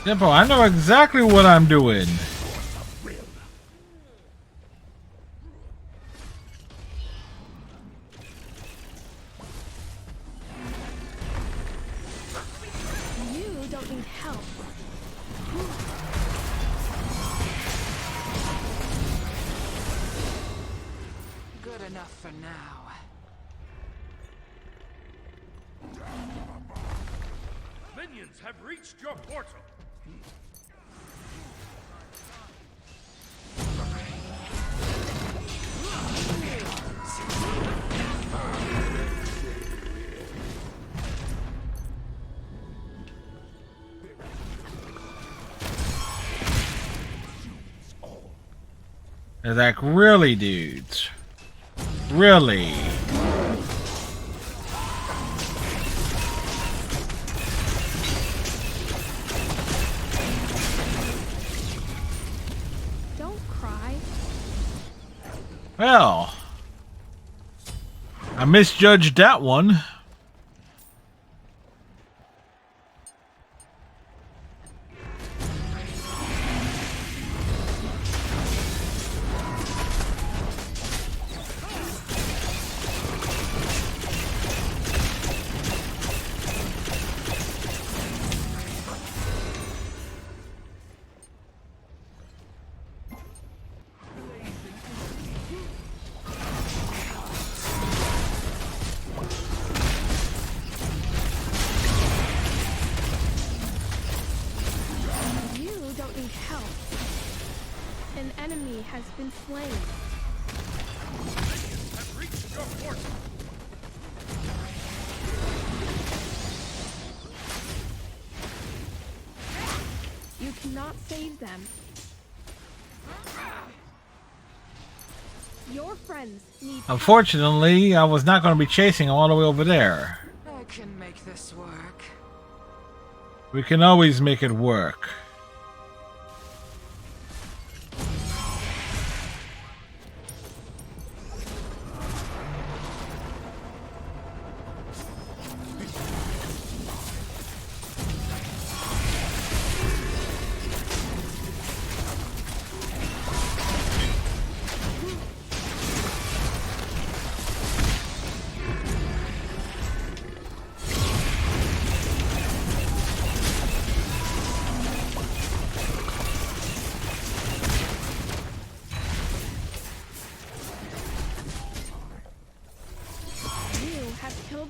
Simple, I know exactly what I'm doing. You don't need help. Good enough for now. Minions have reached your portal. They're like, really, dudes? Really? Don't cry. Well, I misjudged that one. slain. Have reached your fortress. You cannot save them. Your friends need... Unfortunately, I was not going to be chasing him all the way over there. I can make this work. We can always make it work.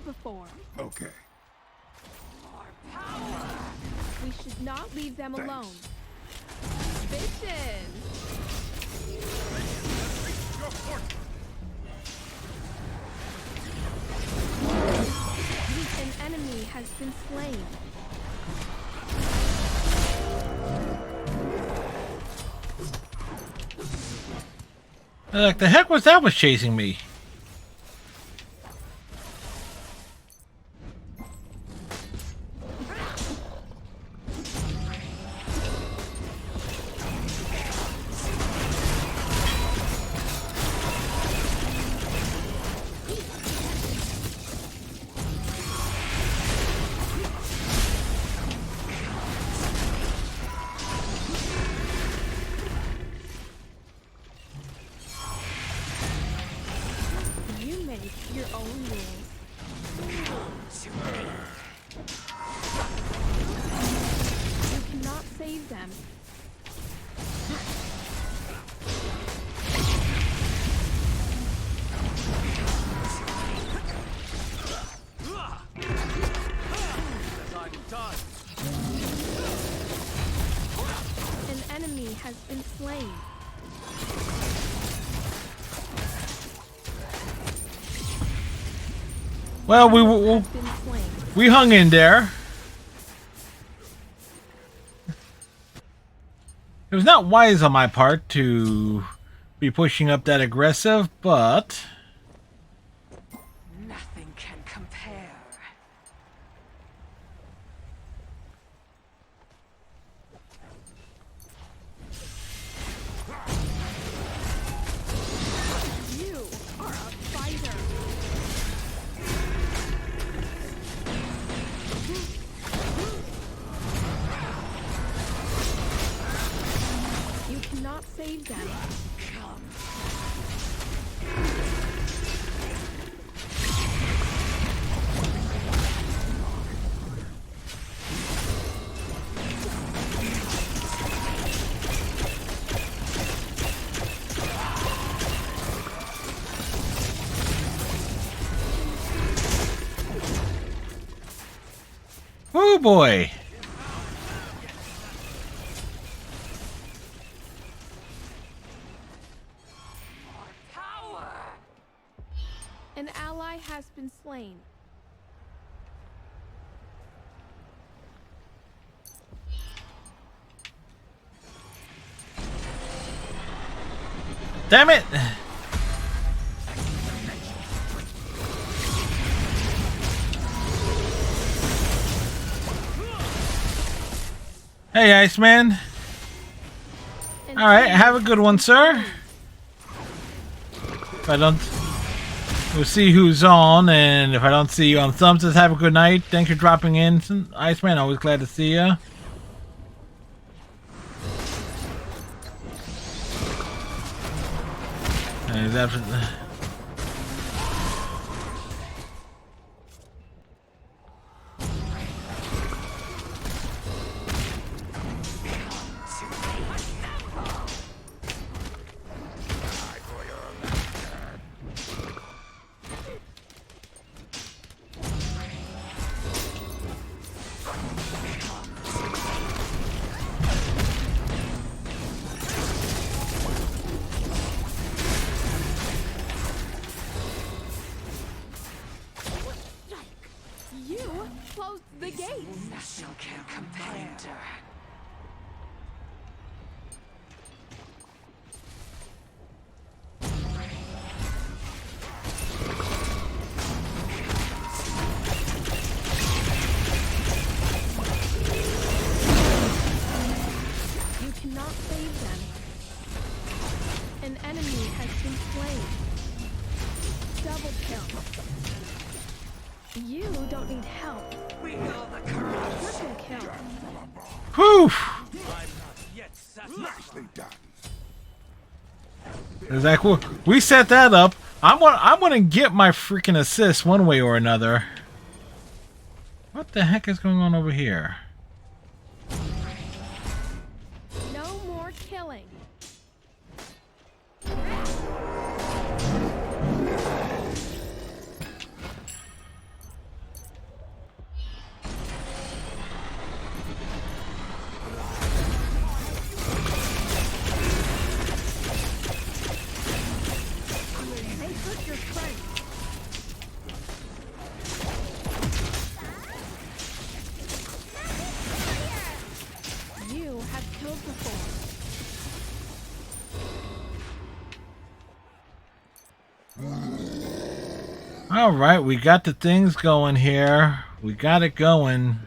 Before. Okay. We should not leave them alone. Bitches! An enemy has been slain. Like the heck was that was chasing me? Your own rules. You cannot save them. An enemy has been slain. Well, we hung in there. It was not wise on my part to be pushing up that aggressive, but Nothing can compare. You are a fighter. You cannot save them. oh boy. An ally has been slain. Damn it! Hey, Iceman. All right, have a good one, sir. If I don't, we'll see who's on, and if I don't see you on Thumbs, just have a good night. Thanks for dropping in, Iceman. Always glad to see you. You closed the gates. Nothing can compare. You cannot save them. An enemy has been slain. Double kill. You don't need help. We know the corruption. Triple kill. Whew! I'm not yet satisfied. It's like we set that up. I'm gonna get my freaking assist one way or another. What the heck is going on over here? No more killing. They took your strength. You have killed before. All right, we got the things going here. We got it going.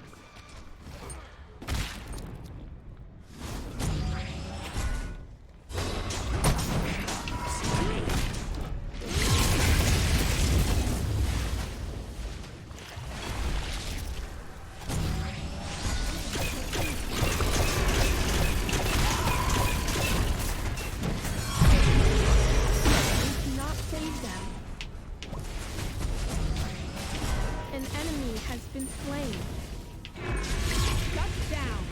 Not save them. An enemy has been slain. Shut down.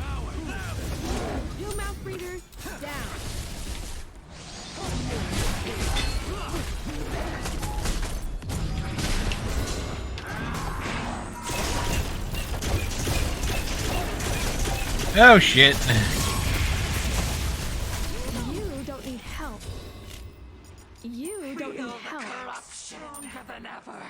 You mouth breeders, down. Oh shit! You don't need help. You don't need help. Stronger than ever.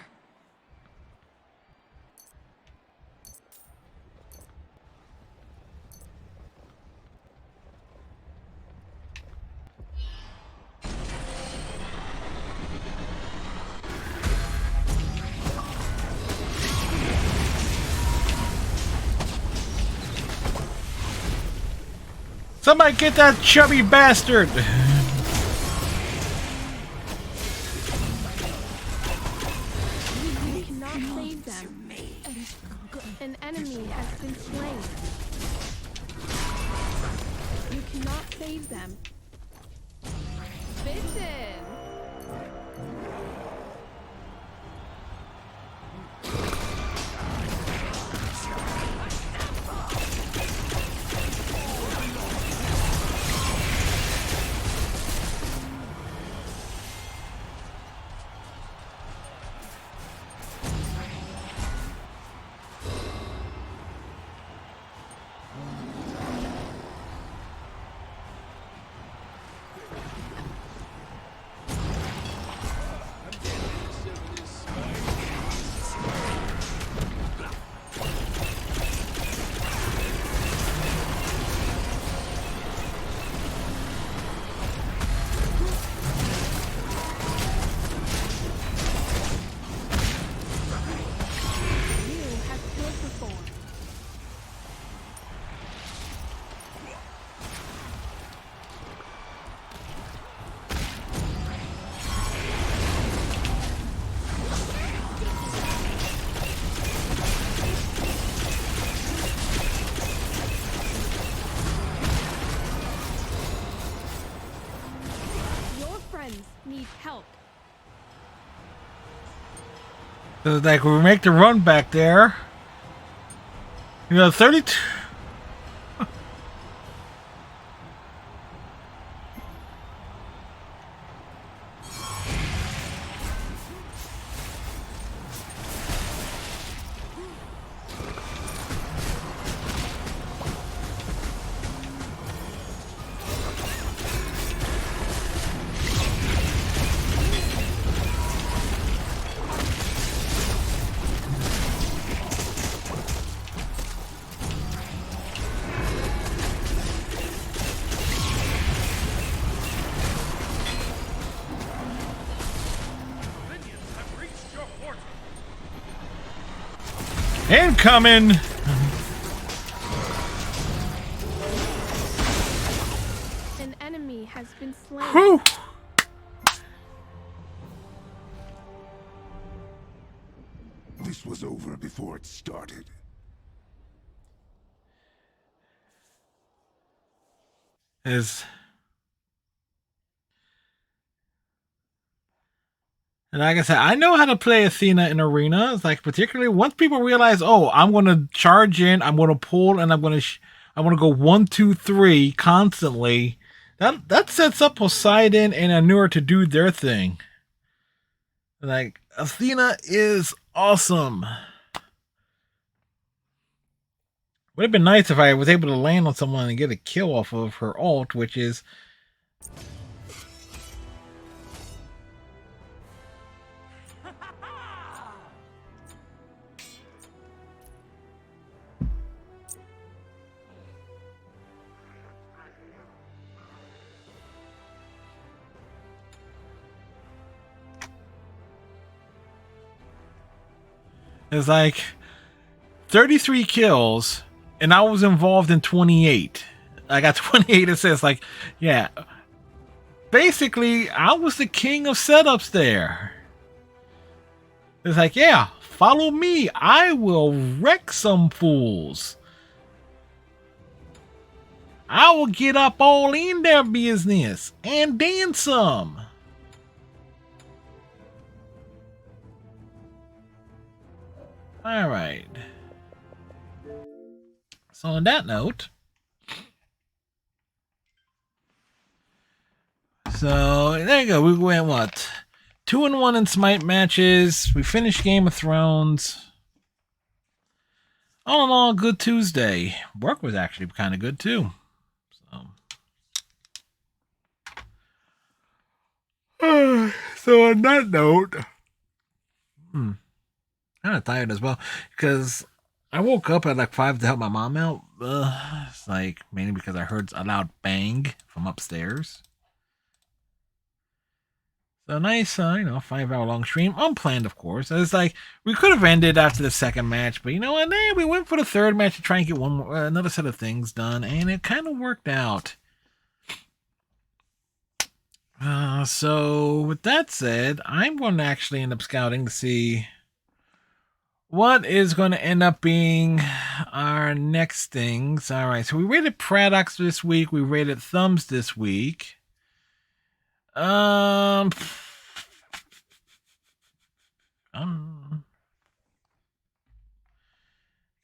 Somebody get that chubby bastard! You cannot save them. An enemy has been slain. You cannot save them. Vision! You have killed before. Your friends need help. So it's like we make the run back there. You know, 32. Incoming! An enemy has been slain. Whew! This was over before it started. And like I said, I know how to play Athena in Arena. It's like, particularly once people realize, oh, I'm going to charge in, I'm going to pull, and I'm going to go 1, 2, 3 constantly. That sets up Poseidon and Anura to do their thing. Like, Athena is awesome. Would have been nice if I was able to land on someone and get a kill off of her ult, which is... It's like 33 kills, and I was involved in 28. I got 28 assists. Like, yeah. Basically, I was the king of setups there. It's like, yeah, follow me. I will wreck some fools. I will get up all in their business and then some. All right. So on that note, so there you go. We went what? 2-1 in Smite matches. We finished Game of Thrones. All in all, good Tuesday. Work was actually kind of good too. So on that note, kind of tired as well because I woke up at like 5 to help my mom out. It's like mainly because I heard a loud bang from upstairs. So nice, 5-hour long stream, unplanned, of course. It's like we could have ended after the second match, but you know what? We went for the third match to try and get another set of things done, and it kind of worked out. So with that said, I'm going to actually end up scouting to see what is going to end up being our next things. All right, so we rated Paradox this week. We rated Thumbs this week.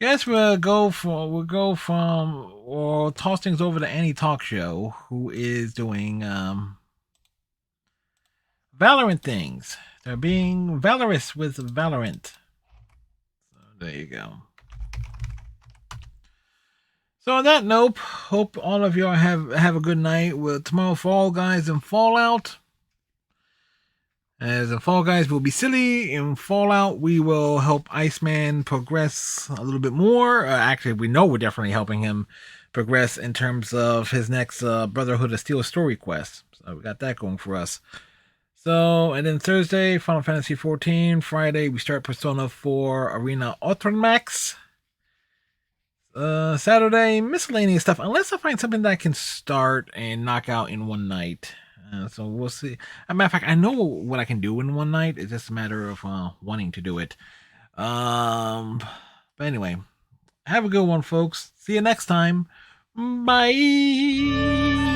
Guess we'll toss things over to Annie Talk Show, who is doing Valorant things. They're being valorous with Valorant. So there you go. So on that note, hope all of y'all have a good night. Tomorrow, Fall Guys and Fallout. As in Fall Guys will be silly, in Fallout we will help Iceman progress a little bit more. Actually, we know we're definitely helping him progress in terms of his next Brotherhood of Steel story quest. So we got that going for us. So, and then Thursday, Final Fantasy XIV. Friday, we start Persona 4 Arena Ultramax. Saturday, miscellaneous stuff, unless I find something that I can start and knock out in one night. So we'll see. As a matter of fact, I know what I can do in one night. It's just a matter of wanting to do it. But anyway, have a good one, folks. See you next time. Bye.